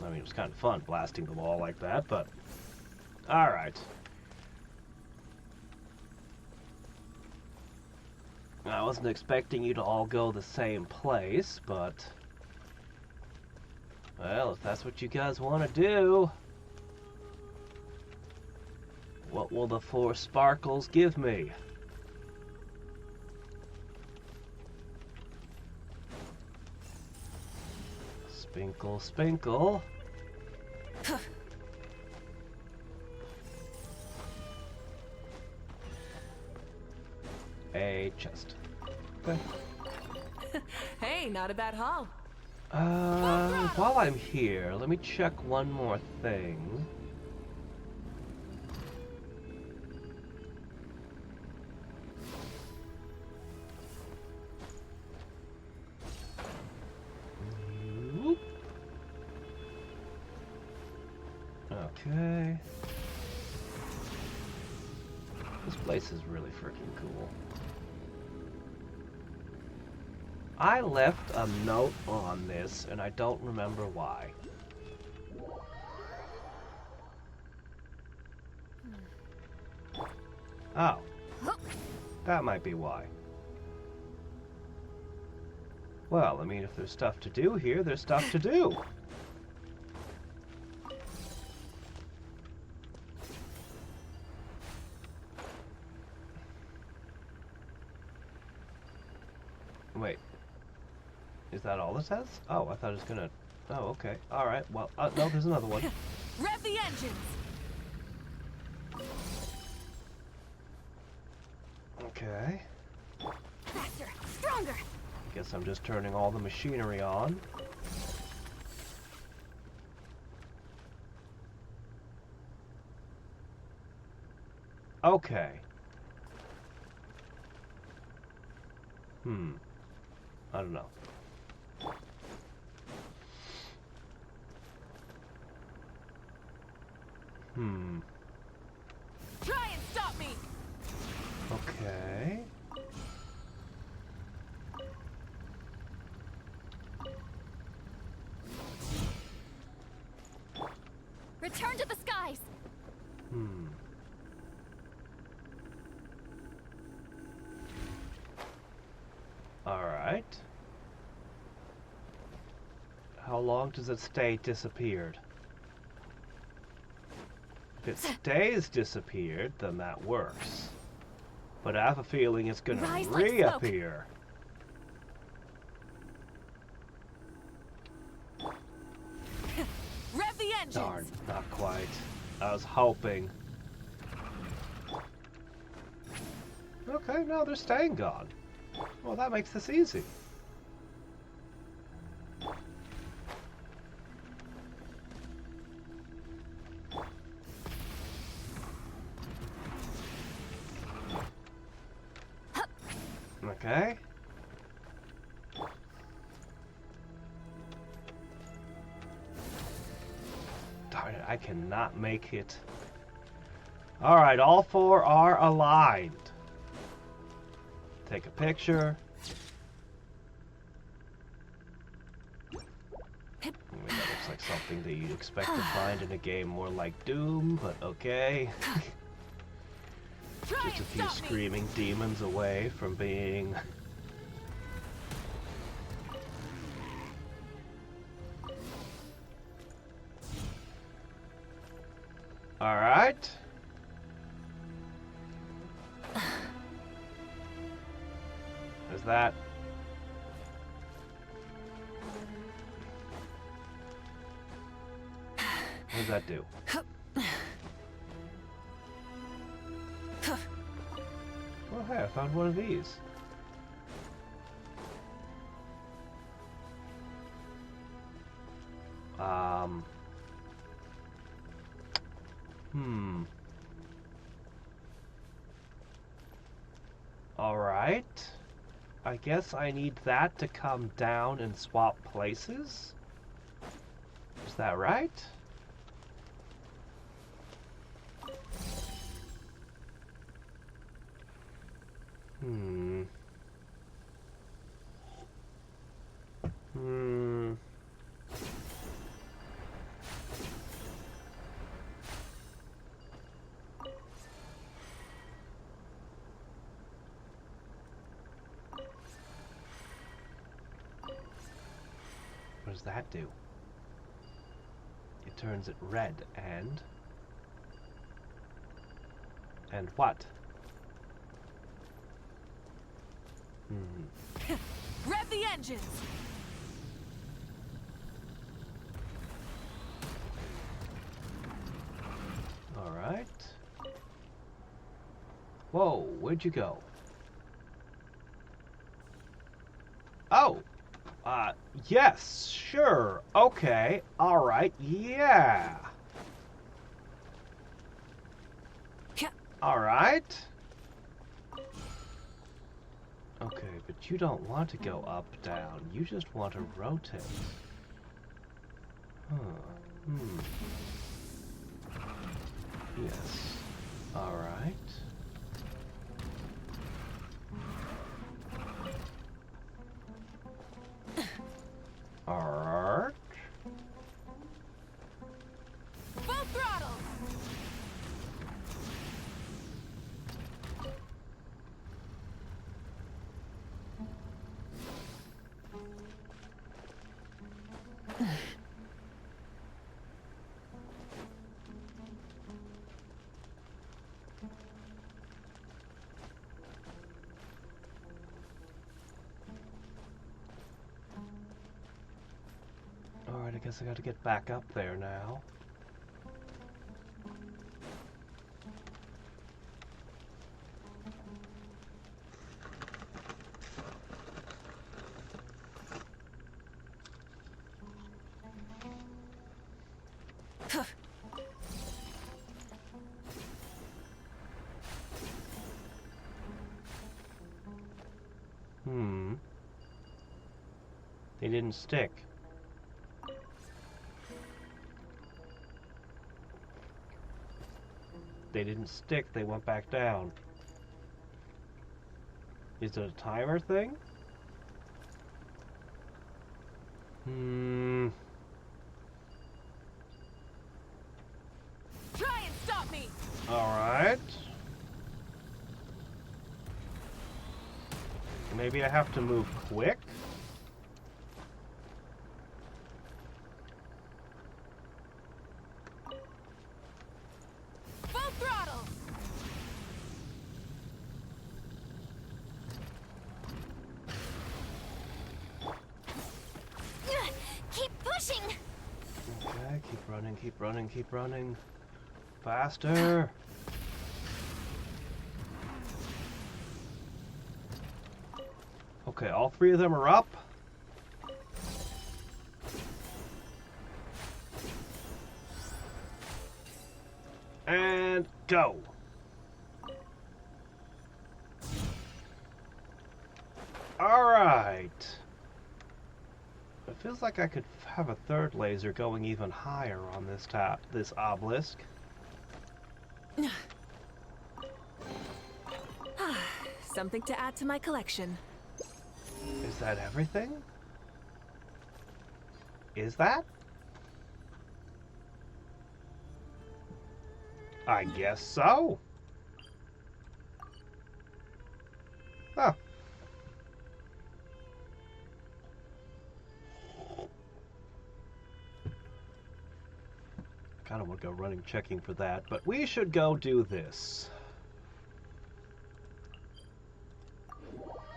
mean, it was kind of fun blasting them all like that, but... Alright. I wasn't expecting you to all go the same place, but... Well, if that's what you guys want to do... What will the 4 sparkles give me? Spinkle, spinkle. A chest. Okay. Hey, not a bad haul. While I'm here, let me check one more thing. Okay. This place is really freaking cool. I left a note on this, and I don't remember why. Oh. That might be why. Well, I mean, if there's stuff to do here, there's stuff to do. Wait. Is that all it says? Oh, I thought it was gonna... Oh, okay. Alright, well, no, there's another one. Rev the engines! Okay. Faster! Stronger! Guess I'm just turning all the machinery on. Okay. I don't know. Try and stop me! Okay. Return to the skies! Alright. How long does it stay disappeared? If it stays disappeared, then that works. But I have a feeling it's gonna Rise like reappear. Rev the engines! Darn, not quite. I was hoping. Okay, no, they're staying gone. Well, that makes this easy. Okay. Darn it, I cannot make it. Alright, all four are aligned. Take a picture. I mean, that looks like something that you'd expect to find in a game more like Doom, but okay. Just a few screaming demons away from being... Alright. Is that... What does that do? Oh, hey, I found one of these. Alright. I guess I need that to come down and swap places? Is that right? What does that do? It turns it red and... And what? Rev the engines! Alright. Whoa, where'd you go? Oh! Yes, sure, okay, alright, yeah! Alright. Okay, but you don't want to go up, down, you just want to rotate. Yes. Alright. Alright. Full throttle! Alright, I guess I gotta get back up there now. They didn't stick. They didn't stick, they went back down. Is it a timer thing? Try and stop me! Alright. Maybe I have to move quick? Full throttle! Keep pushing! Okay, keep running, keep running, keep running. Faster! Okay, all three of them are up. And go! Alright. It feels like I could have a third laser going even higher on this obelisk. Something to add to my collection. Is that everything? Is that? I guess so. Huh. Kinda wanna go running checking for that, but we should go do this.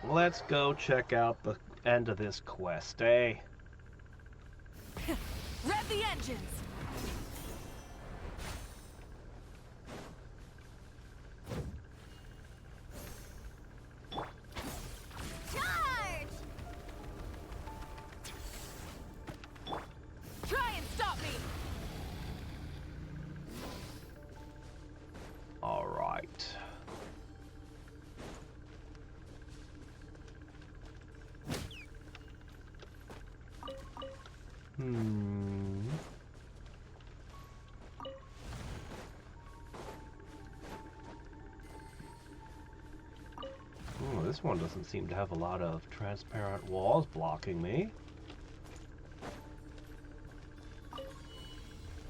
Let's go check out the end of this quest, eh? Rev the engines! Charge! Try and stop me! All right. Oh, this one doesn't seem to have a lot of transparent walls blocking me.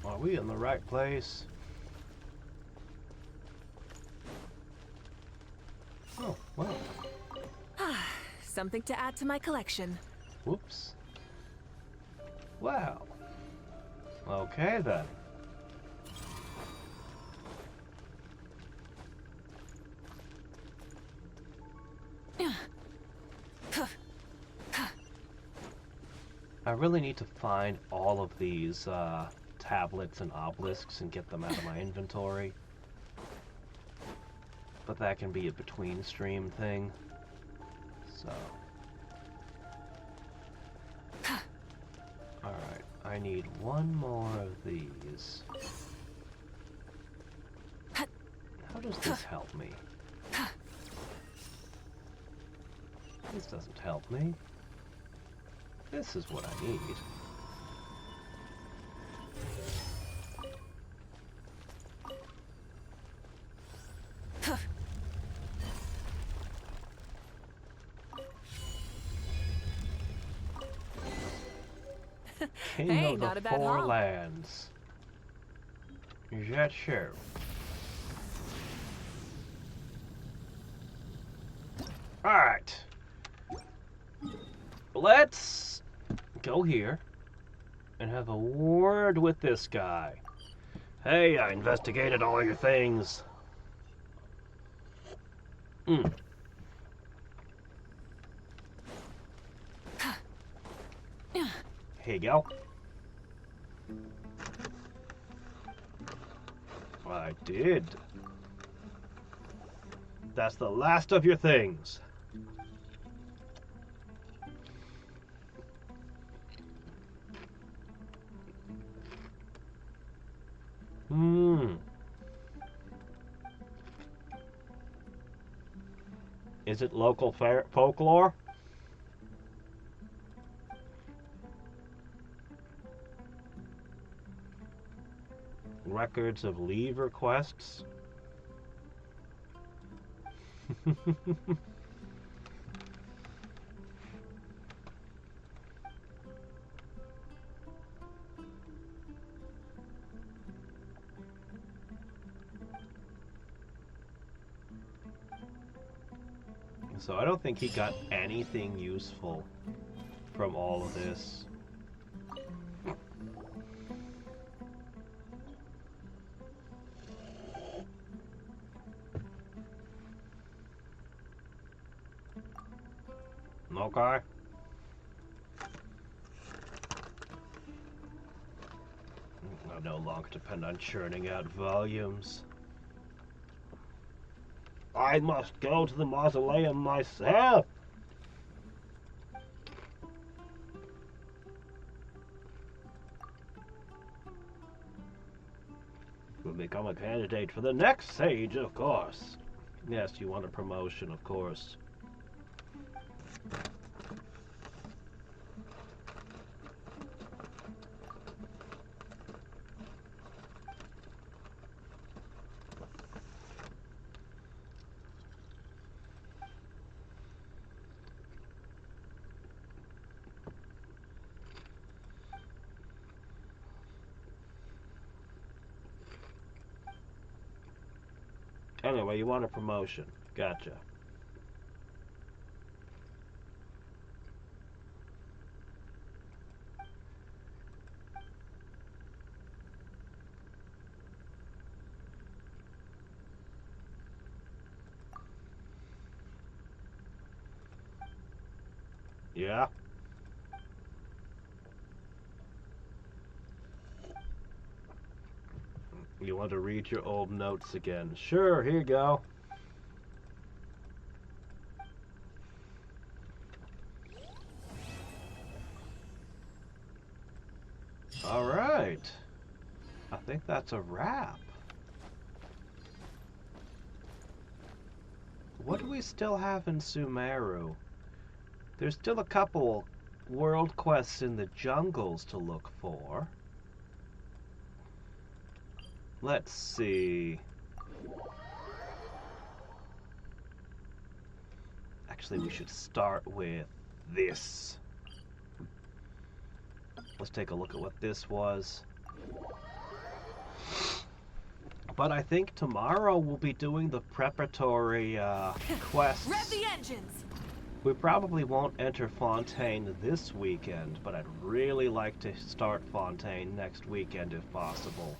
Are we in the right place? Oh, well. Something to add to my collection. Whoops. Well. Okay then. I really need to find all of these tablets and obelisks and get them out of my inventory. But that can be a between stream thing. So. Alright, I need one more of these. How does this help me? This doesn't help me. This is what I need. King Hey, of not the a bad Four haul. Lands. Is that so? Alright. Let's go here and have a word with this guy. Hey, I investigated all your things. Here you go. I did. That's the last of your things. Is it local folklore? records of leave requests. So I don't think he got anything useful from all of this. Okay. I no longer depend on churning out volumes. I must go to the mausoleum myself. Will become a candidate for the next sage, of course. Yes, you want a promotion, of course. Anyway, you want a promotion. Gotcha. Yeah. You want to read your old notes again? Sure, here you go. All right. I think that's a wrap. What do we still have in Sumeru? There's still a couple world quests in the jungles to look for. Let's see. Actually, we should start with this. Let's take a look at what this was. But I think tomorrow we'll be doing the preparatory quests. Rev the engines! We probably won't enter Fontaine this weekend, but I'd really like to start Fontaine next weekend if possible.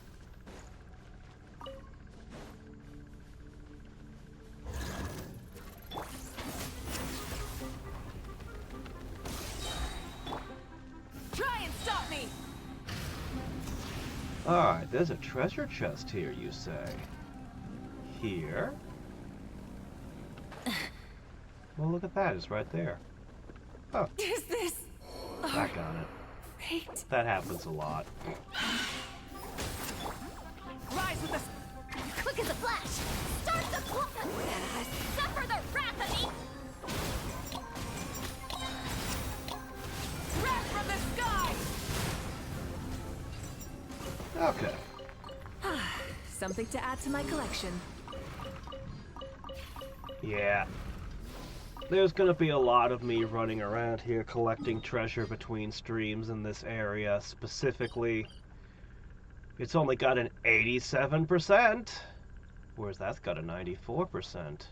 Try and stop me! Alright, there's a treasure chest here, you say. Here? Well, look at that. It's right there. Oh. Is this... Back on it. Fate? That happens a lot. Rise with us! Quick as a flash! Start the clock! Suffer the wrath of me! Wrath from the sky! Okay. Something to add to my collection. Yeah. There's gonna be a lot of me running around here collecting treasure between streams in this area. Specifically, it's only got an 87%, whereas that's got a 94%.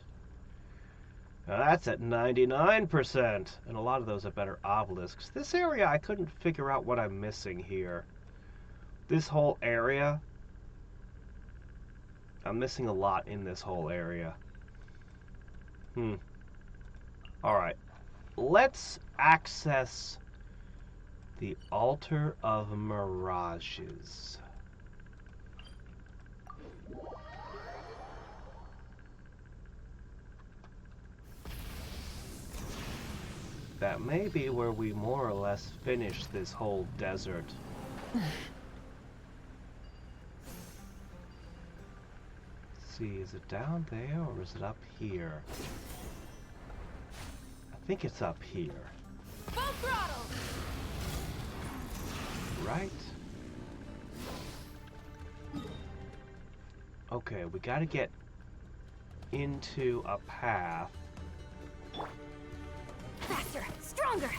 Now that's at 99%, and a lot of those are better obelisks. This area, I couldn't figure out what I'm missing here. This whole area, I'm missing a lot in this whole area. Alright, let's access the Altar of Mirages. That may be where we more or less finish this whole desert. Let's see, is it down there or is it up here? I think it's up here. Full throttle! Right? Okay, we gotta get into a path. Faster, stronger.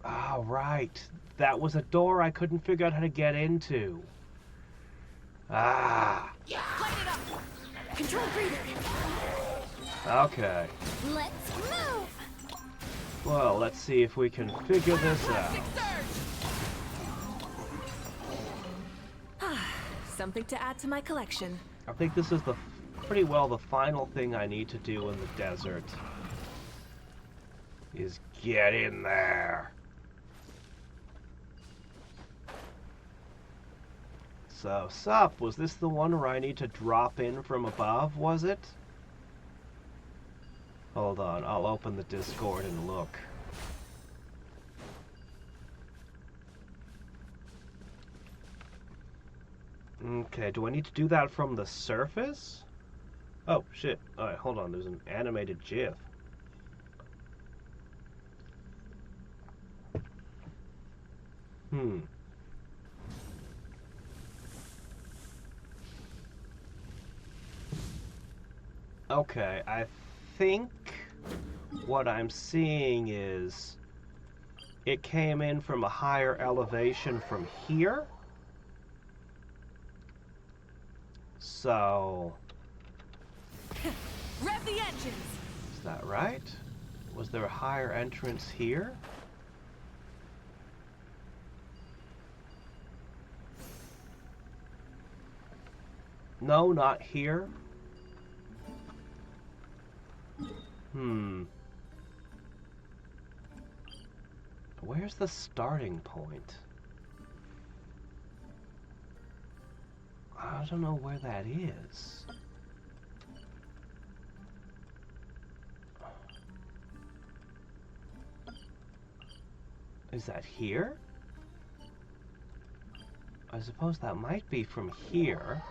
Oh, right. That was a door I couldn't figure out how to get into. Ah. Light it up. Control breather. Okay. Let's move. Well, let's see if we can figure this out. Something to add to my collection. I think this is pretty well the final thing I need to do in the desert. Is get in there. So, sup, was this the one where I need to drop in from above, was it? Hold on, I'll open the Discord and look. Okay, do I need to do that from the surface? Oh, shit. Alright, hold on, there's an animated GIF. Okay, I think what I'm seeing is it came in from a higher elevation from here. So... Rev the engines! Is that right? Was there a higher entrance here? No, not here. Where's the starting point? I don't know where that is. Is that here? I suppose that might be from here.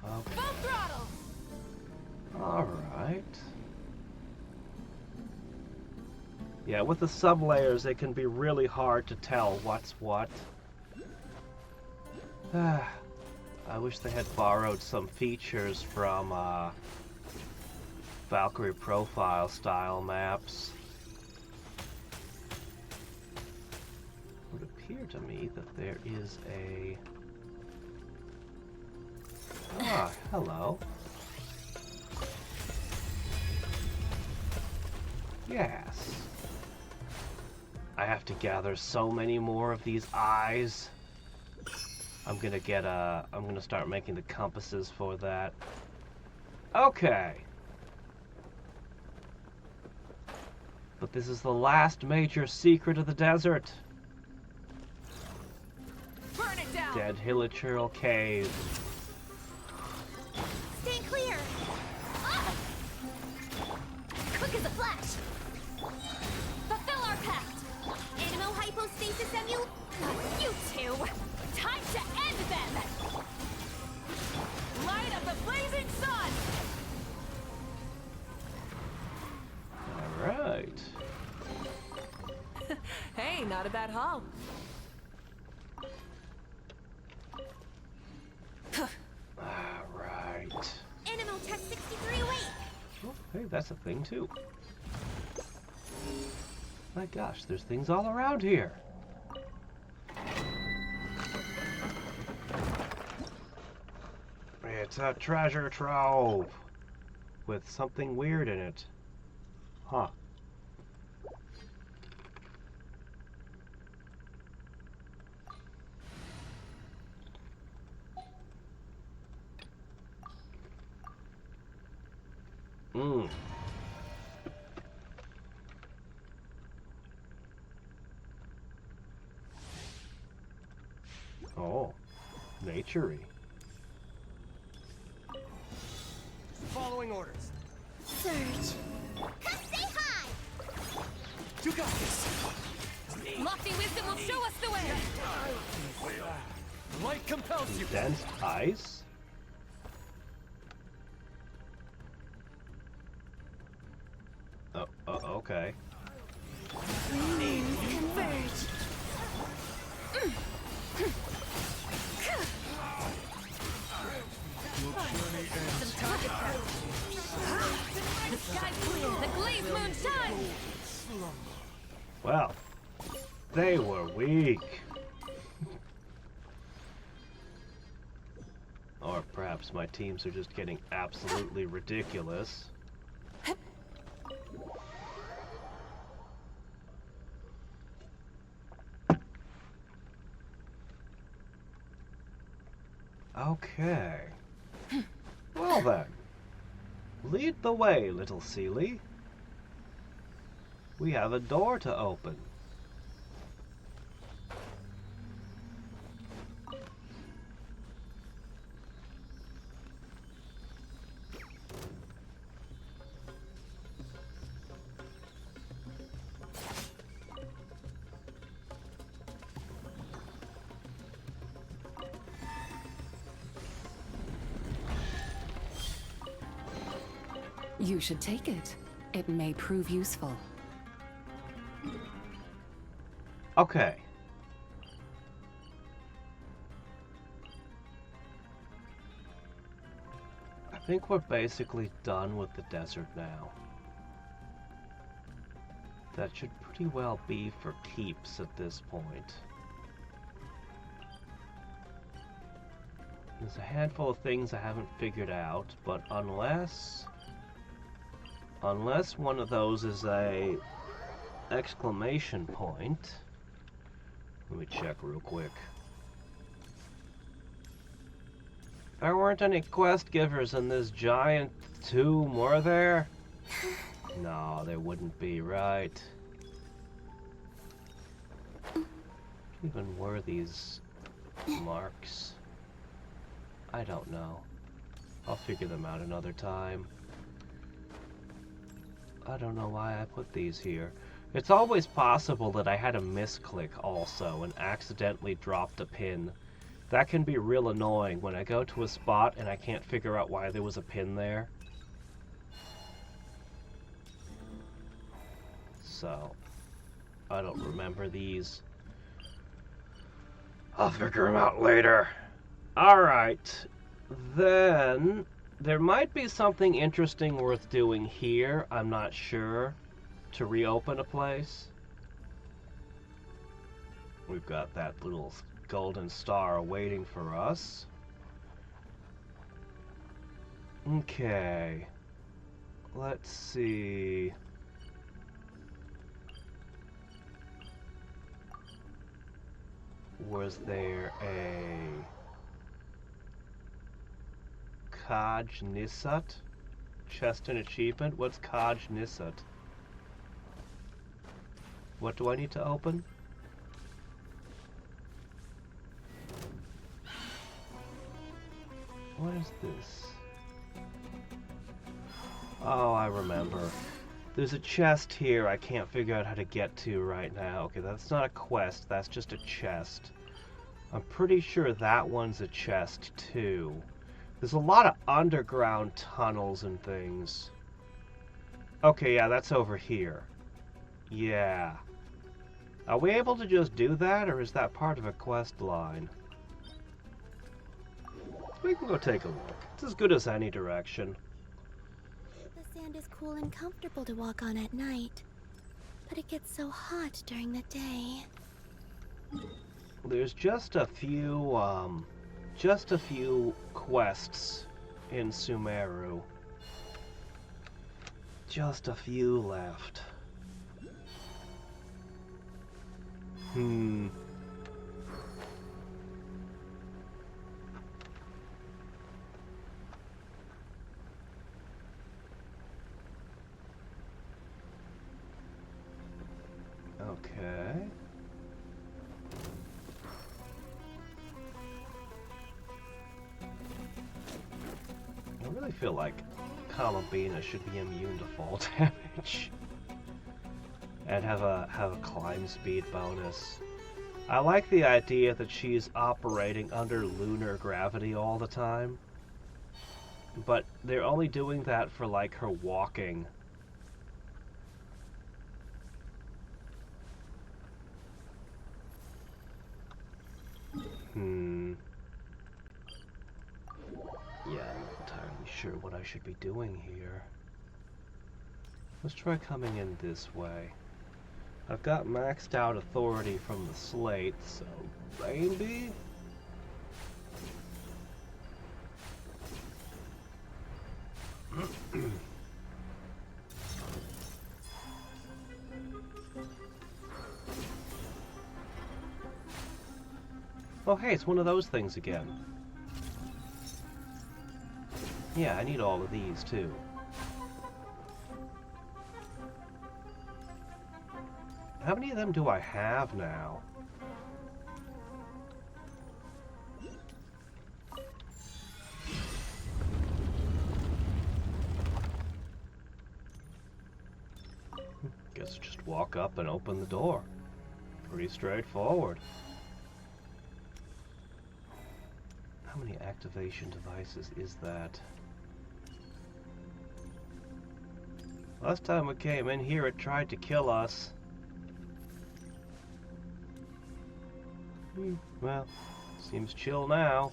Okay. Full throttle. All right. Yeah, with the sublayers, it can be really hard to tell what's what. I wish they had borrowed some features from Valkyrie profile style maps. It would appear to me that there is a... Ah, hello. Yes. I have to gather so many more of these eyes. I'm gonna start making the compasses for that. Okay. But this is the last major secret of the desert. Burn it down. Dead Hilichurl Cave. Stand clear. Ah! Quick as a flash. Fulfill our pact. Animal hypostasis emu. You two. Time to end them. Light up the blazing sun. All right. Hey, not a bad haul. Alright. Animal test 6308. Oh, hey, that's a thing too. My gosh, there's things all around here. It's a treasure trove with something weird in it. Huh. Oh, nature-y. Following orders. Surge. Come say hi! You got this. Lofty wisdom will show us the way. Light compels you. Condensed ice? Oh, okay. Converge. Some target practice. The sky's clear. The glaze moon shines. Well, they were weak. Or perhaps my teams are just getting absolutely ridiculous. Okay. Well then, lead the way, little Sealy. We have a door to open. You should take it. It may prove useful. Okay. I think we're basically done with the desert now. That should pretty well be for keeps at this point. There's a handful of things I haven't figured out, but unless one of those is a exclamation point. Let me check real quick. There weren't any quest givers in this giant tomb, were there? No, there wouldn't be, right? What even were these marks? I don't know. I'll figure them out another time. I don't know why I put these here. It's always possible that I had a misclick also and accidentally dropped a pin. That can be real annoying when I go to a spot and I can't figure out why there was a pin there. So, I don't remember these. I'll figure them out later. Alright, then there might be something interesting worth doing here, I'm not sure, to reopen a place. We've got that little golden star waiting for us. Okay, let's see. Was there a Kaj Nisut? Chest and achievement? What's Kaj Nisut? What do I need to open? What is this? Oh, I remember. There's a chest here I can't figure out how to get to right now. Okay, that's not a quest, that's just a chest. I'm pretty sure that one's a chest too. There's a lot of underground tunnels and things. Okay, yeah, that's over here. Yeah. Are we able to just do that, or is that part of a quest line? We can go take a look. It's as good as any direction. The sand is cool and comfortable to walk on at night, but it gets so hot during the day. There's just a few quests in Sumeru. Just a few left. Okay. I really feel like Kalabina should be immune to fall damage. And have a climb speed bonus. I like the idea that she's operating under lunar gravity all the time. But they're only doing that for, like, her walking. Yeah, I'm not entirely sure what I should be doing here. Let's try coming in this way. I've got maxed out authority from the slate, so maybe? Oh hey, it's one of those things again. Yeah, I need all of these too. How many of them do I have now? Guess just walk up and open the door. Pretty straightforward. How many activation devices is that? Last time we came in here, it tried to kill us. Well, seems chill now.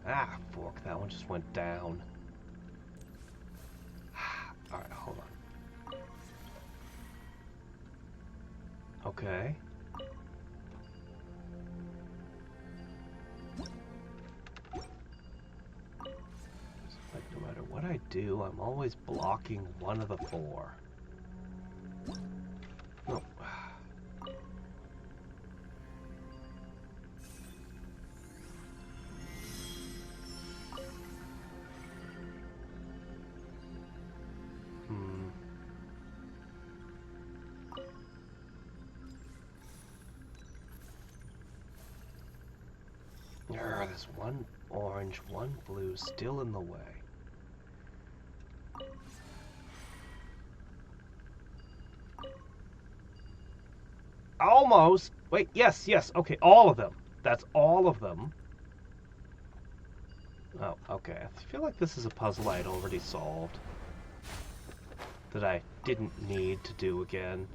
Ah, fork, that one just went down. Alright, hold on. Okay. Like, no matter what I do, I'm always blocking one of the four. No. There's one orange, one blue still in the way. Almost! Wait, yes, okay, all of them. That's all of them. Oh, okay. I feel like this is a puzzle I had already solved. That I didn't need to do again.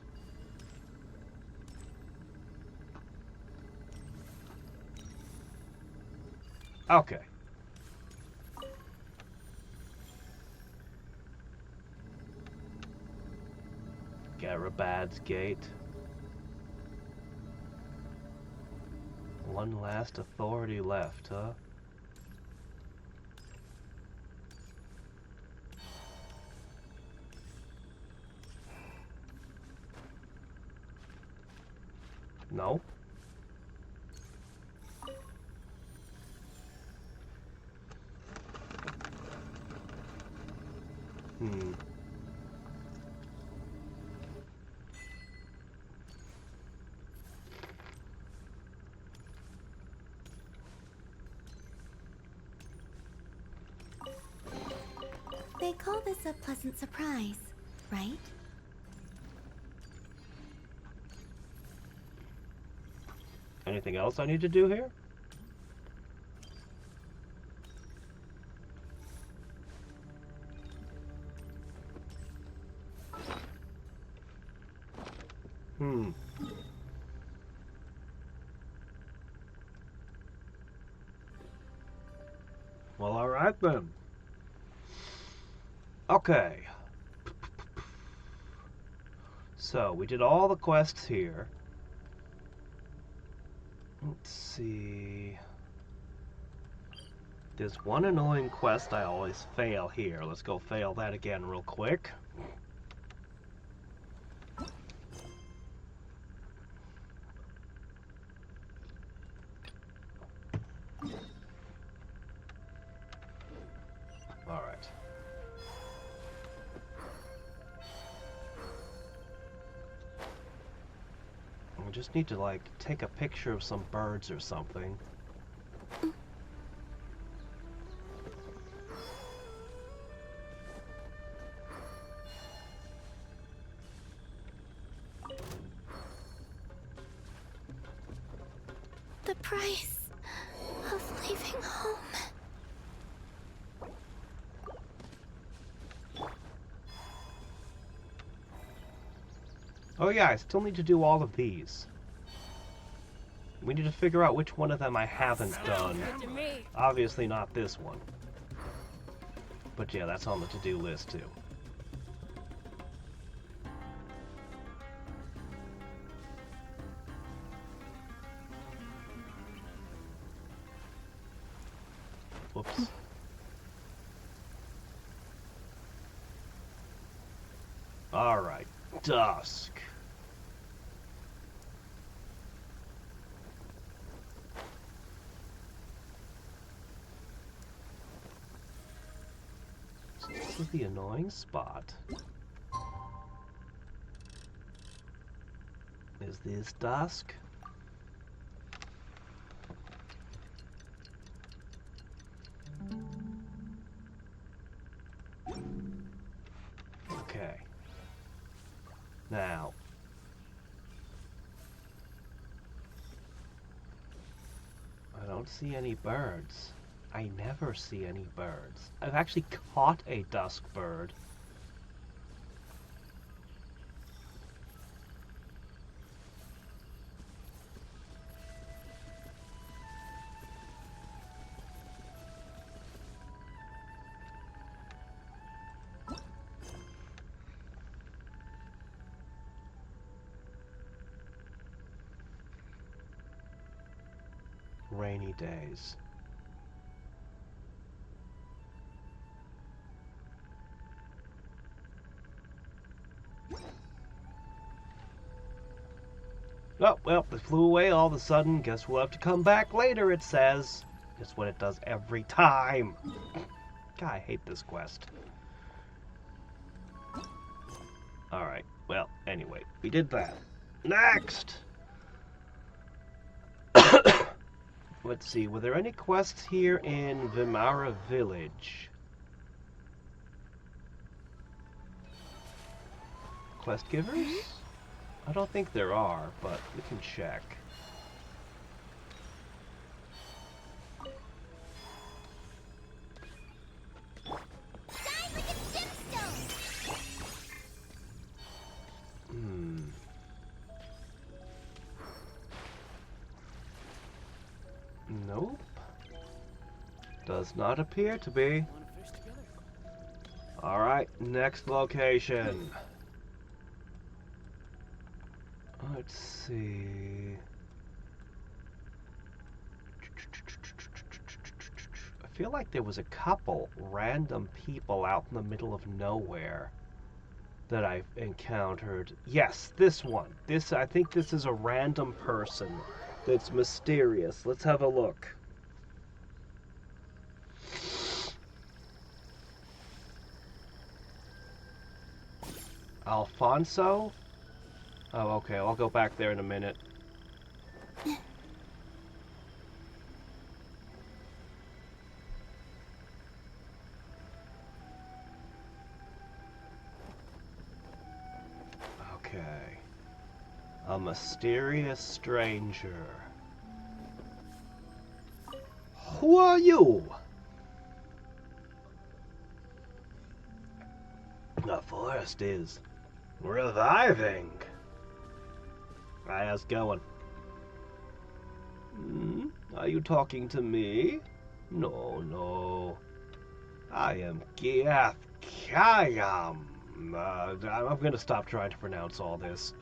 Okay. Garabad's Gate. One last authority left, huh? No? They call this a pleasant surprise, right? Anything else I need to do here? Well, alright then. Okay. So, we did all the quests here. Let's see. There's one annoying quest I always fail here. Let's go fail that again real quick. Alright. I just need to, like, take a picture of some birds or something. The price of leaving home. Oh yeah, I still need to do all of these. We need to figure out which one of them I haven't done. Obviously not this one. But yeah, that's on the to-do list too. Whoops. Alright, dusk. So this is the annoying spot. Is this dusk? Okay. Now. I don't see any birds. I never see any birds. I've actually caught a dusk bird. Rainy days. Oh, well, it flew away all of a sudden. Guess we'll have to come back later, it says. It's what it does every time. God, I hate this quest. Alright, well, anyway, we did that. Next! Let's see, were there any quests here in Vimara Village? Quest givers? I don't think there are, but we can check. Nope. Does not appear to be. Alright, next location. Let's see. I feel like there was a couple random people out in the middle of nowhere that I've encountered. Yes, this one. I think this is a random person that's mysterious. Let's have a look. Alfonso? Oh, okay, I'll go back there in a minute. Okay. A mysterious stranger. Who are you? The forest is reviving. How's it going? Are you talking to me? No, no. I am Giath Kayam. I'm gonna stop trying to pronounce all this.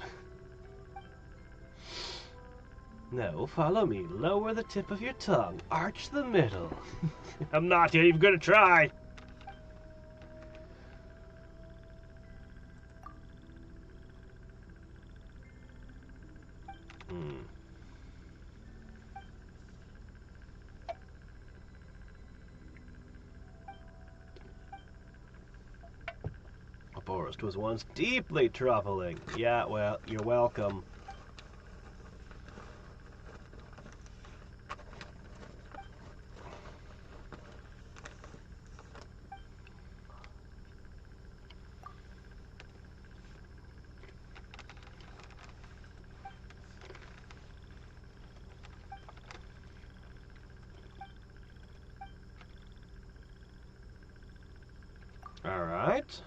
No, follow me. Lower the tip of your tongue. Arch the middle. I'm not even gonna try. The forest was once deeply troubling. Yeah, well, you're welcome. All right.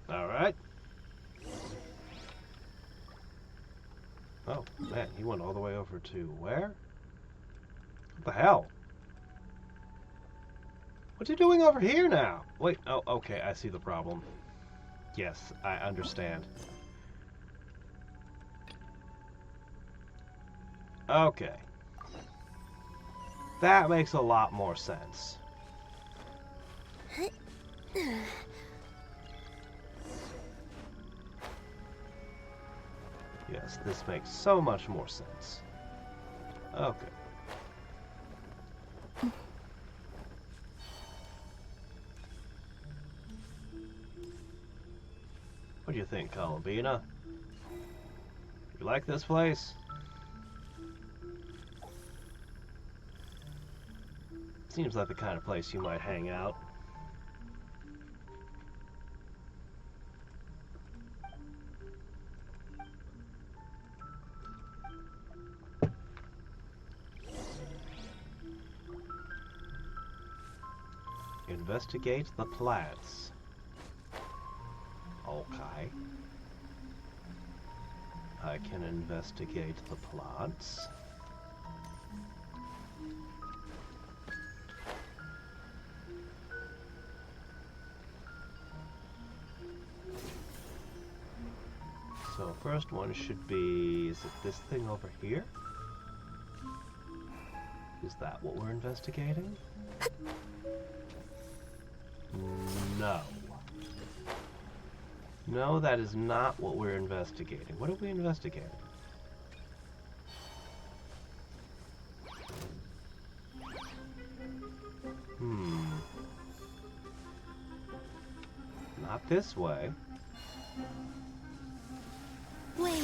All right. Oh, man, he went all the way over to where? What the hell? What's he doing over here now? Wait, oh, okay, I see the problem. Yes, I understand. Okay. That makes a lot more sense. Yes, this makes so much more sense. Okay. What do you think, Columbina? You like this place? Seems like the kind of place you might hang out. Investigate the plants. Okay. I can investigate the plants. So first one should be, is it this thing over here? Is that what we're investigating? No. No, that is not what we're investigating. What are we investigating? Not this way. Wait.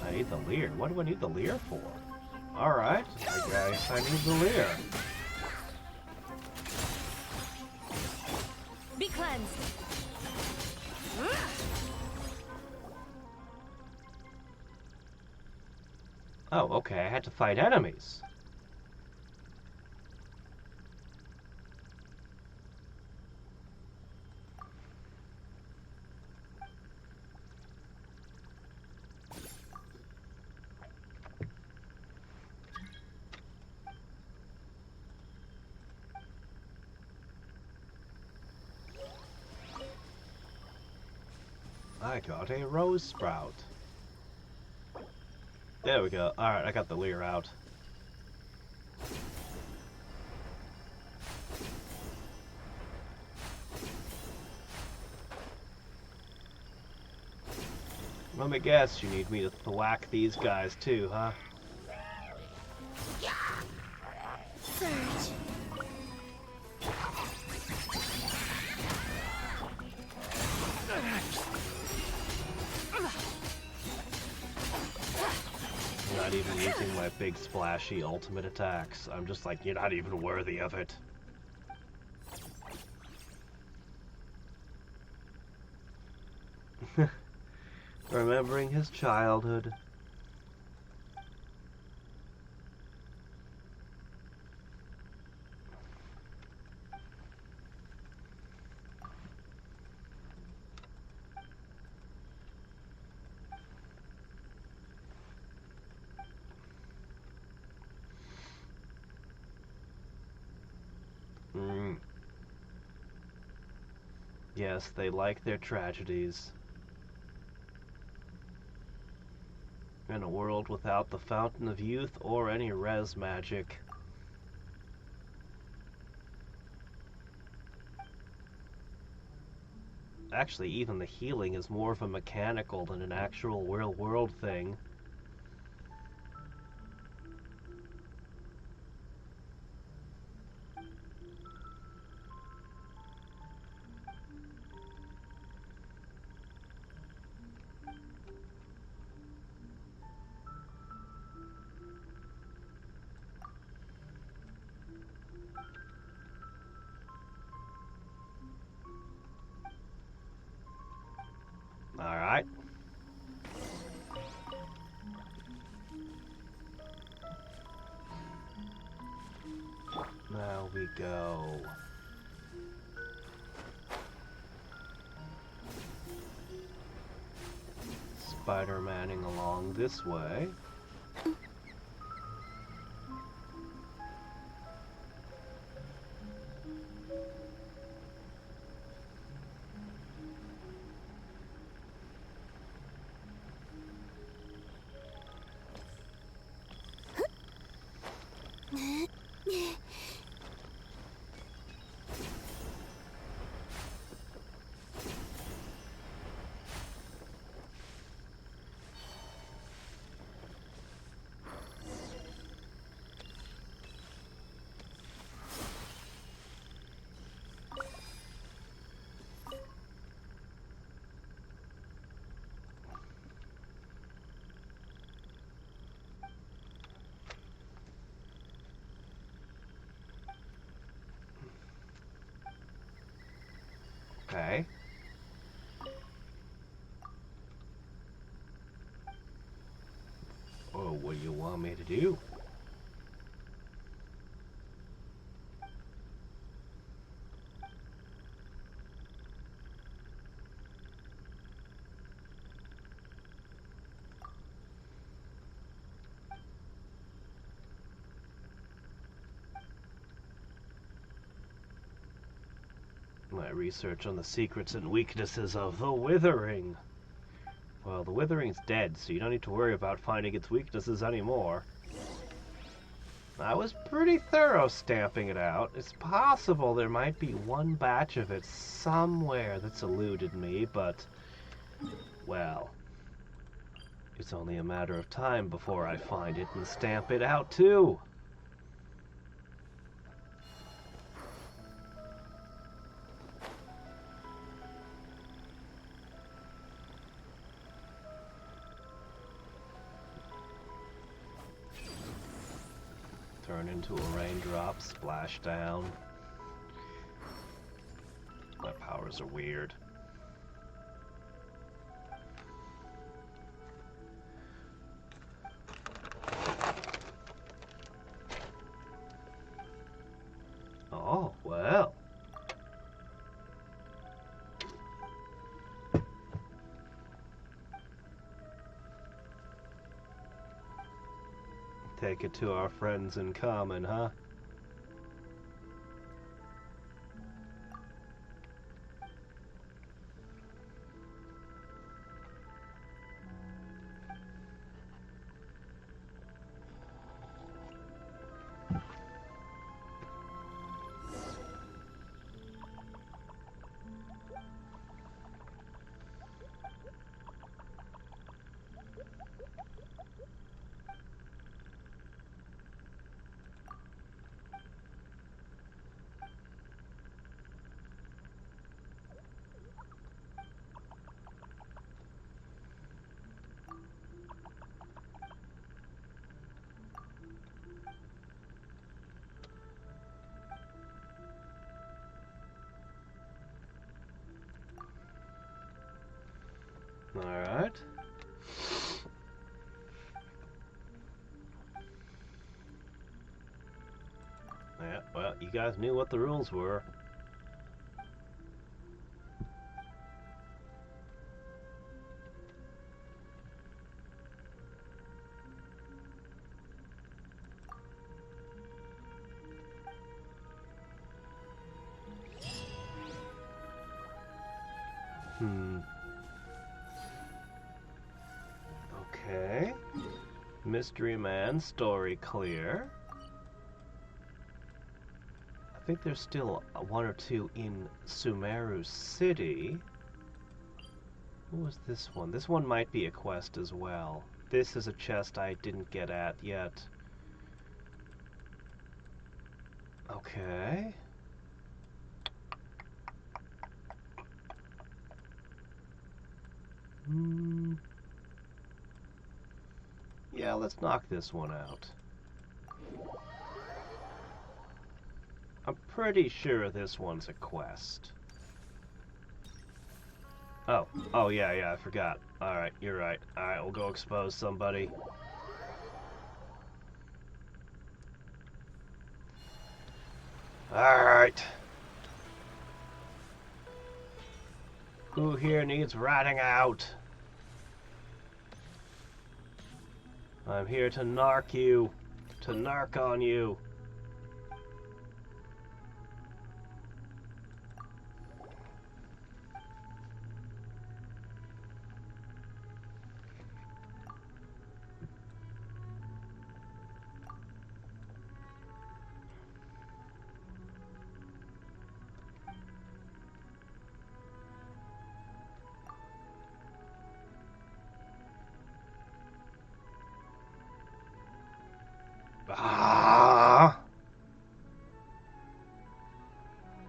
I need the leer. What do I need the leer for? Alright, I guess I need the leer. Be cleansed. Oh, okay, I had to fight enemies. I got a rose sprout. There we go. Alright, I got the leer out. Let me guess, you need me to whack these guys too, huh? Surge. I'm not even using my big splashy ultimate attacks. I'm just like, you're not even worthy of it. Remembering his childhood. Yes, they like their tragedies. In a world without the Fountain of Youth or any res magic. Actually, even the healing is more of a mechanical than an actual real world thing. Alright. Now we go. Spider-Manning along this way. Okay. Oh, what do you want me to do? My research on the secrets and weaknesses of the Withering. Well, the Withering's dead, so you don't need to worry about finding its weaknesses anymore. I was pretty thorough stamping it out. It's possible there might be one batch of it somewhere that's eluded me, but, well, it's only a matter of time before I find it and stamp it out too. Turn into a raindrop, splash down. My powers are weird. Oh, well. Take it to our friends in common, huh? Yeah, well, you guys knew what the rules were. Okay. Mystery Man, story clear. I think there's still one or two in Sumeru City. What was this one? This one might be a quest as well. This is a chest I didn't get at yet. Okay. Yeah, let's knock this one out. I'm pretty sure this one's a quest. Oh yeah, I forgot. Alright, you're right. Alright, we'll go expose somebody. Alright. Who here needs ratting out? I'm here to narc you. To narc on you.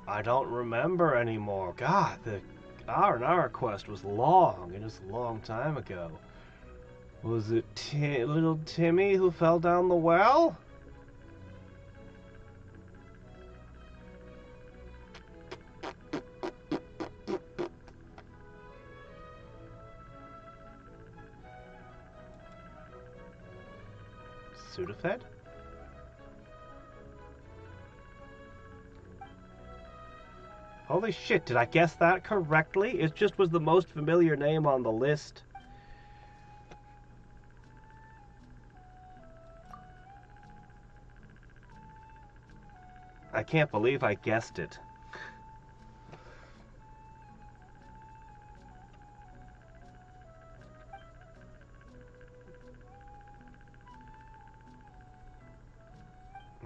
I don't remember anymore. God, the R&R quest was long. It was a long time ago. Was it little Timmy who fell down the well? Sudafed? Holy shit, did I guess that correctly? It just was the most familiar name on the list. I can't believe I guessed it.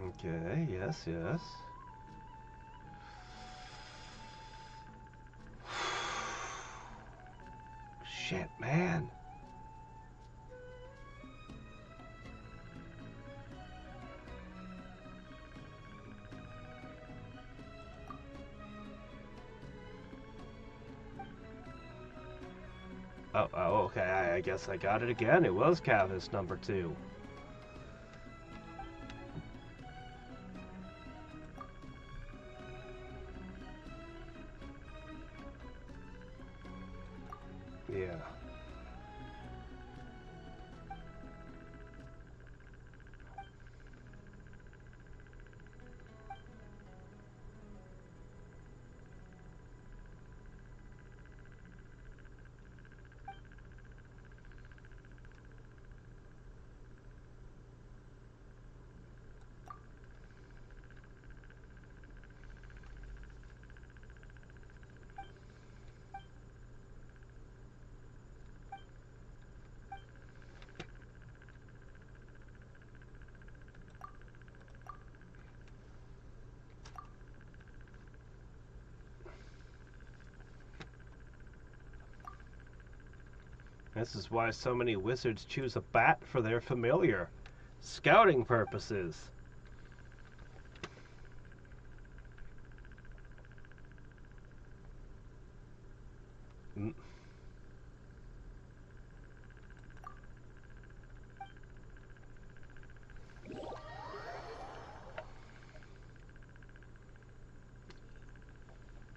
Okay, yes. Shit, man. Oh, okay, I guess I got it again. It was Cavis number 2. Yeah. This is why so many wizards choose a bat for their familiar. Scouting purposes.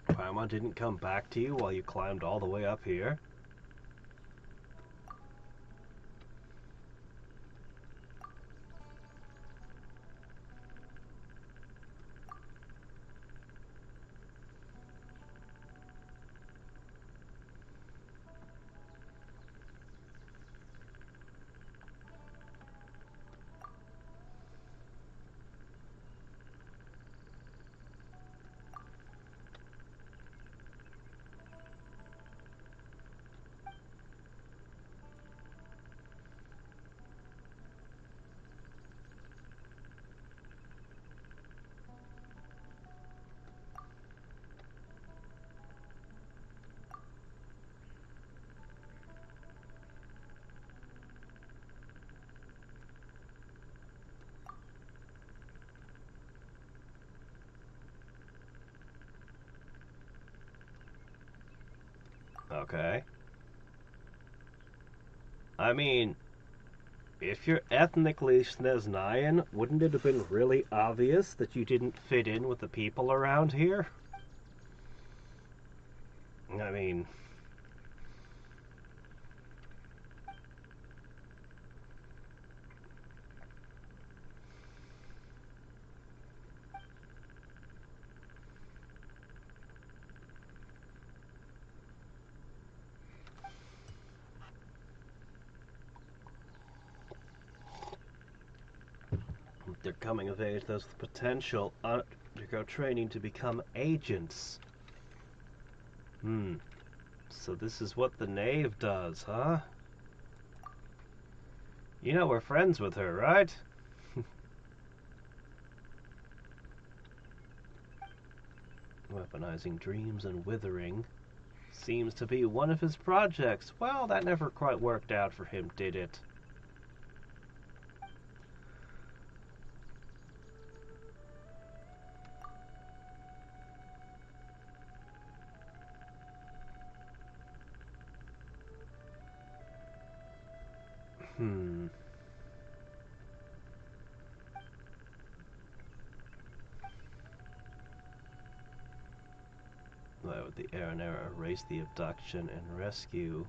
Paimon didn't come back to you while you climbed all the way up here? Okay. I mean, if you're ethnically Sneznayan, wouldn't it have been really obvious that you didn't fit in with the people around here? I mean... They're coming of age, there's the potential undergo training to become agents. So this is what the knave does, huh? You know we're friends with her, right? Weaponizing dreams and withering seems to be one of his projects. Well, that never quite worked out for him, did it? Why would the Aranera erase the abduction and rescue?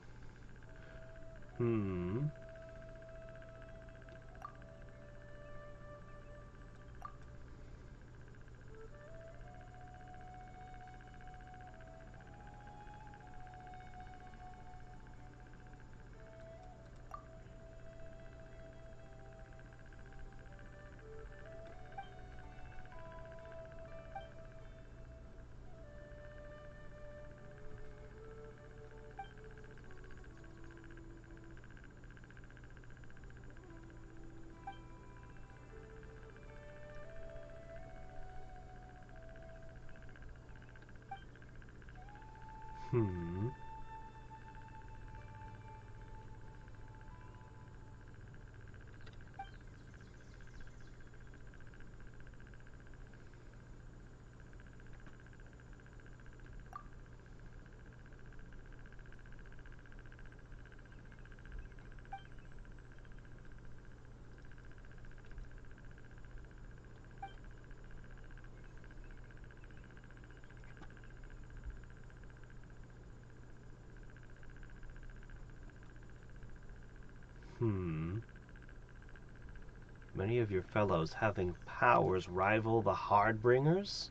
Many of your fellows having powers rival the Hardbringers?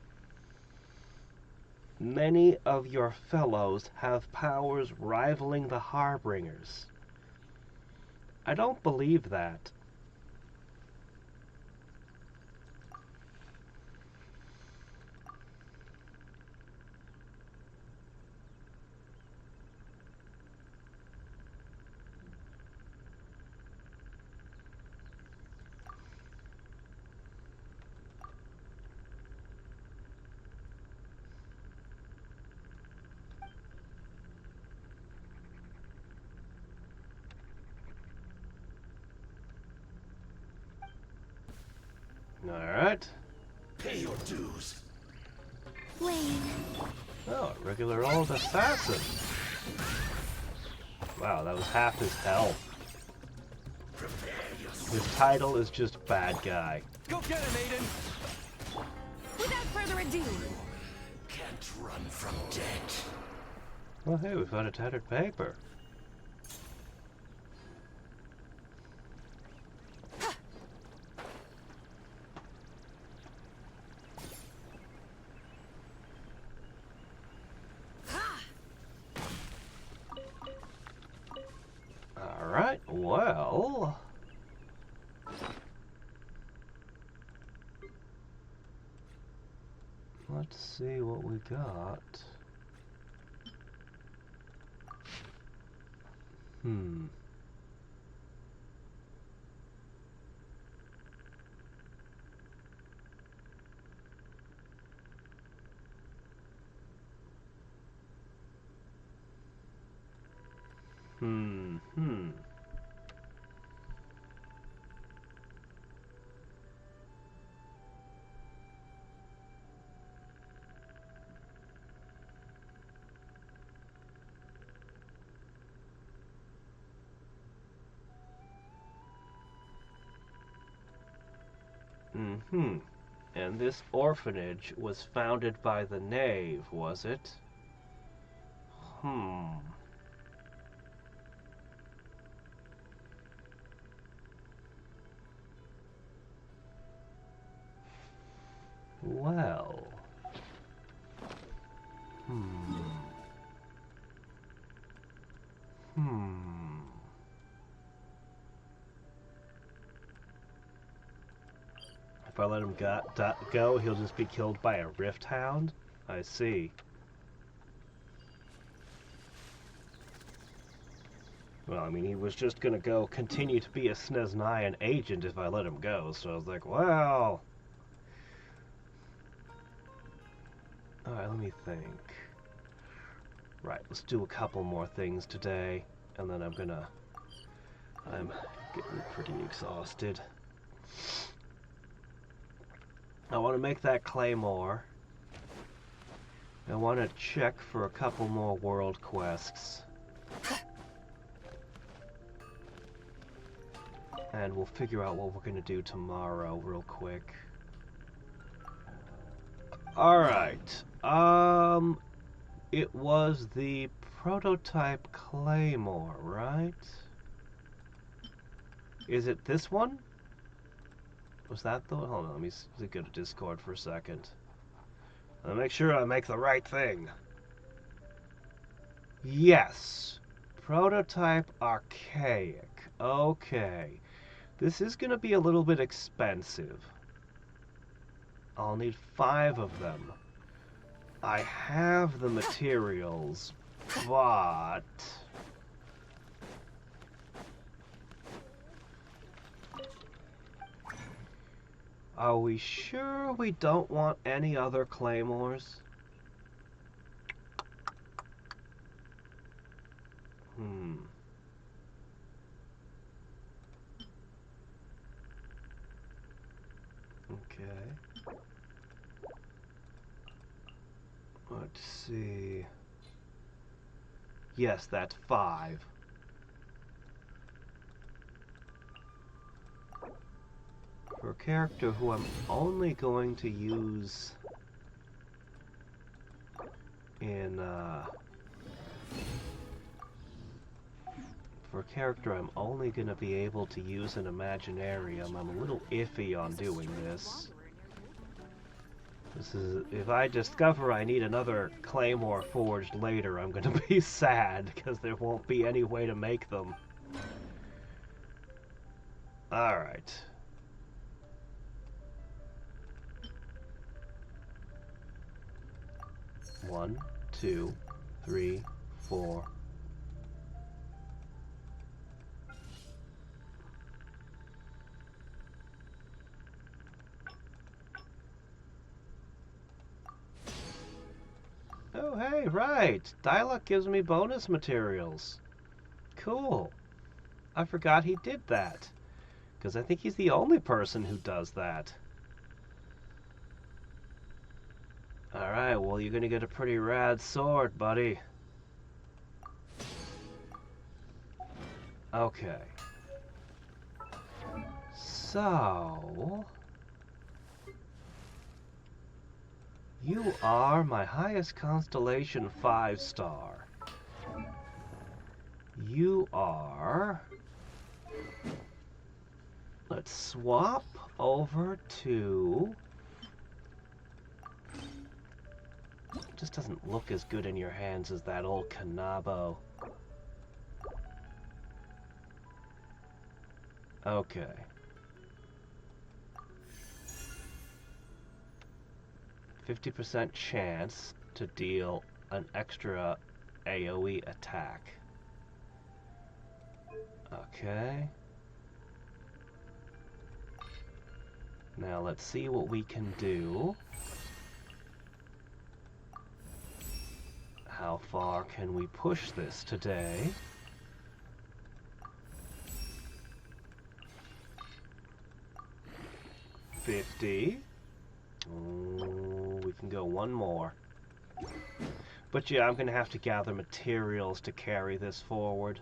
Many of your fellows have powers rivaling the Harbingers. I don't believe that. Alright. Pay your dues. Wayne. Oh, a regular old assassin. Wow, that was half his health. His title is just bad guy. Go get him, Aiden! Without further ado. Can't run from death. Well, hey, we found a tattered paper. Alright, well... let's see what we got. Mm-hmm. And this orphanage was founded by the knave, was it? Well. If I let him go, he'll just be killed by a rift hound? I see. Well, I mean, he was just gonna continue to be a Sneznayan agent if I let him go, so I was like, well... Alright, let me think. Right, let's do a couple more things today, and then I'm getting pretty exhausted. I want to make that claymore. I want to check for a couple more world quests. And we'll figure out what we're going to do tomorrow real quick. Alright. It was the prototype claymore, right? Is it this one? Was that the one? Hold on, let me go to Discord for a second. I'll make sure I make the right thing. Yes. Prototype archaic. Okay. This is going to be a little bit expensive. I'll need 5 of them. I have the materials, but... Are we sure we don't want any other claymores? Okay. Let's see. Yes, that's 5. For a character who I'm only going to use in, for a character I'm only going to be able to use in Imaginarium, I'm a little iffy on doing this. If I discover I need another claymore forged later, I'm going to be sad, because there won't be any way to make them. Alright. One, 2, 3, 4. Oh, hey, right. Dialog gives me bonus materials. Cool. I forgot he did that. Because I think he's the only person who does that. Alright, well, you're gonna get a pretty rad sword, buddy. Okay. So... You are my highest constellation 5-star. You are... Let's swap over to... Just doesn't look as good in your hands as that old Kanabo. Okay. %50 chance to deal an extra AoE attack. Okay. Now let's see what we can do. How far can we push this today? $50. Oh, we can go one more. But yeah, I'm gonna have to gather materials to carry this forward.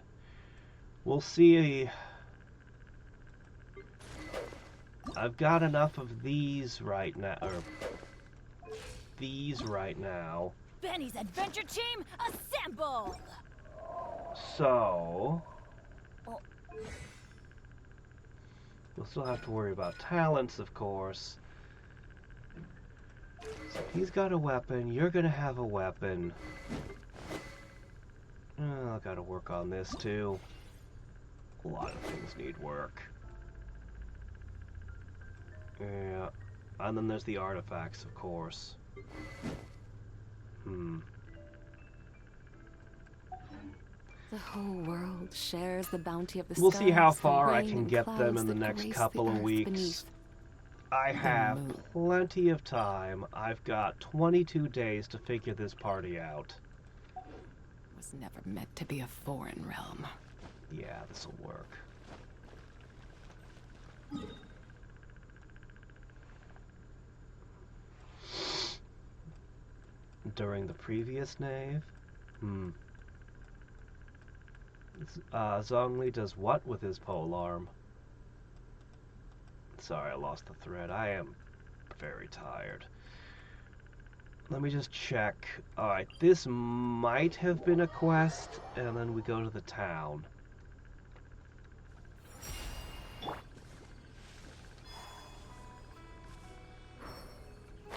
We'll see. I've got enough of these right now, or these right now. Benny's adventure team, assemble! So... Oh. We'll still have to worry about talents, of course. So he's got a weapon, you're gonna have a weapon. I gotta work on this too. A lot of things need work. Yeah. And then there's the artifacts, of course. The whole world shares the bounty of the We'll skies, see how the far I rain can and get them clouds in the that next grace couple the of earth weeks. beneath. I have moon. plenty of time. I've got 22 days to figure this party out. Was never meant to be a foreign realm. Yeah, this'll work. During the previous nave? Zhongli does what with his polearm? Sorry, I lost the thread. I am very tired. Let me just check. Alright, this might have been a quest, and then we go to the town.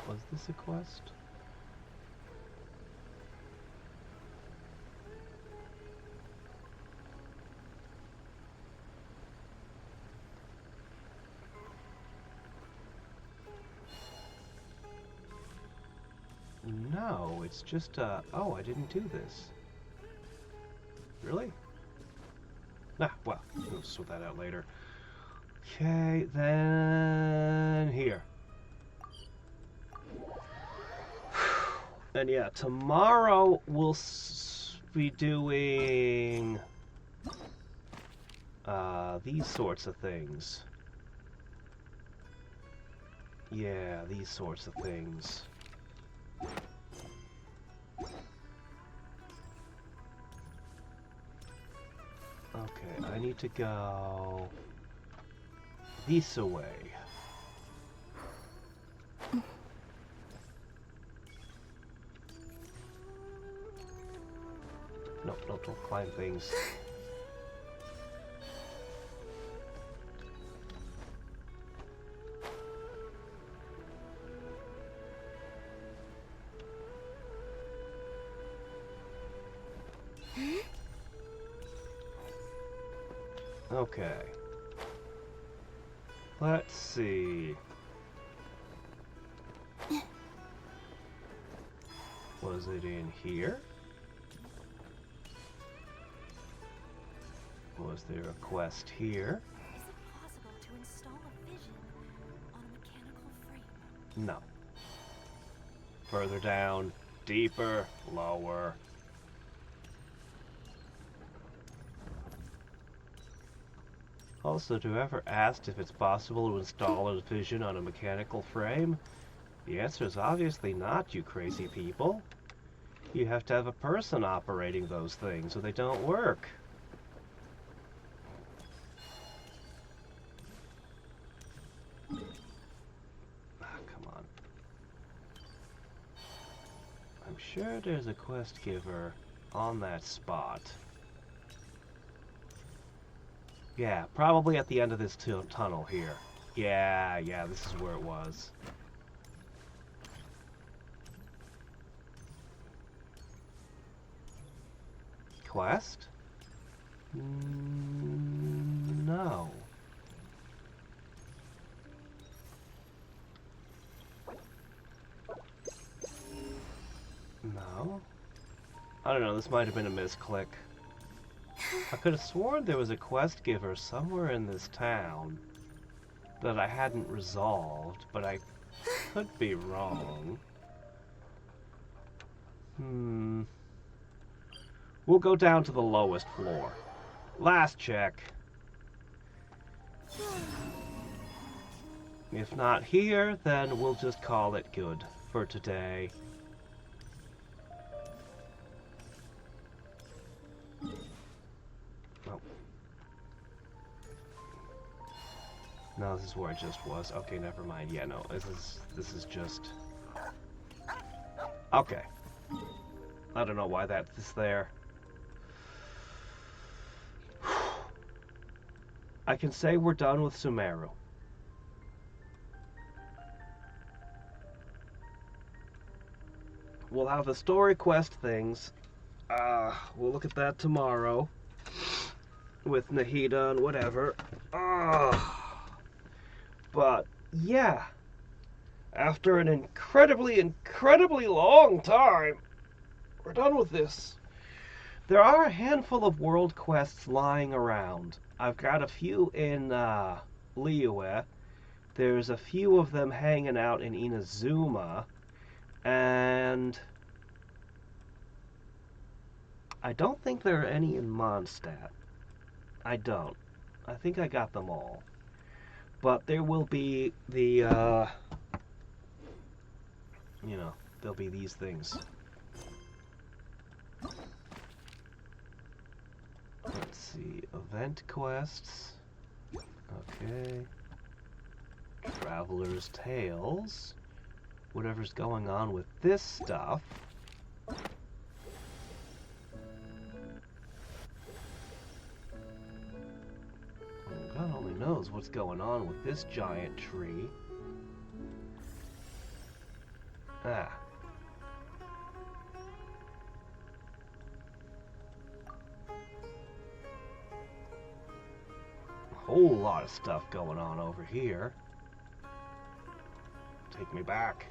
Was this a quest? No, it's just, oh, I didn't do this. Really? Nah, well, we'll sort that out later. Okay, then here. And yeah, tomorrow we'll be doing these sorts of things. Yeah, these sorts of things. Okay, I need to go this way. No, don't climb things. Okay. Let's see. Was it in here? Was there a quest here? Is it possible to install a vision on a mechanical frame? No. Further down, deeper, lower. Also, to whoever asked if it's possible to install a vision on a mechanical frame, the answer is obviously not, you crazy people. You have to have a person operating those things, or they don't work. Come on. I'm sure there's a quest giver on that spot. Yeah, probably at the end of this tunnel here. Yeah, this is where it was. Quest? No. No? I don't know, this might have been a misclick. I could have sworn there was a quest giver somewhere in this town that I hadn't resolved, but I could be wrong. We'll go down to the lowest floor. Last check. If not here, then we'll just call it good for today. No, this is where I just was. Okay, never mind. Yeah, no, this is just... Okay. I don't know why that's there. I can say we're done with Sumeru. We'll have the story quest things. We'll look at that tomorrow. With Nahida and whatever. But, yeah. After an incredibly long time, we're done with this. There are a handful of world quests lying around. I've got a few in Liyue. There's a few of them hanging out in Inazuma. And I don't think there are any in Mondstadt. I don't. I think I got them all. But there will be the, you know, there'll be these things. Let's see, event quests. Okay. Traveler's Tales. Whatever's going on with this stuff. God only knows what's going on with this giant tree. Ah. A whole lot of stuff going on over here. Take me back.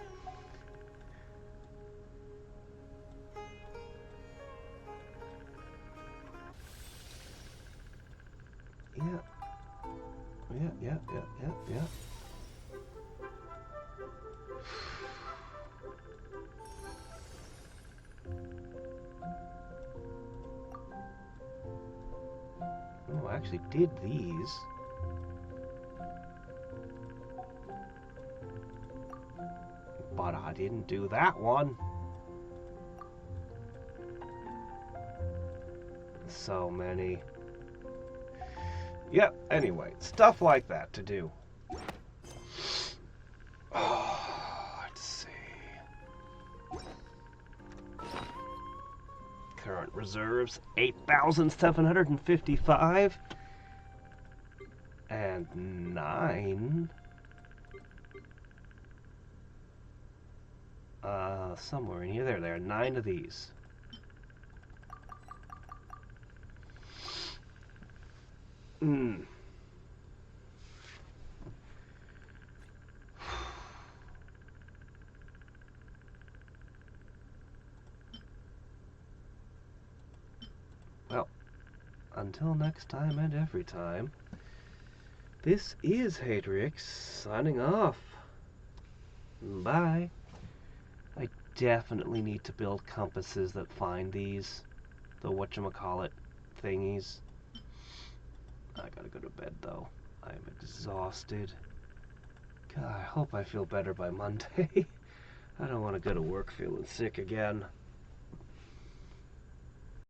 Yeah. Yeah. Oh, I actually did these. But I didn't do that one. So many. Yep, anyway, stuff like that to do. Oh, let's see. Current reserves, 8,755. And 9. Somewhere in here. There are 9 of these. Well, until next time and every time, this is Hadrix signing off. Bye. I definitely need to build compasses that find these, the whatchamacallit thingies. I gotta go to bed though. I'm exhausted. God, I hope I feel better by Monday. I don't want to go to work feeling sick again.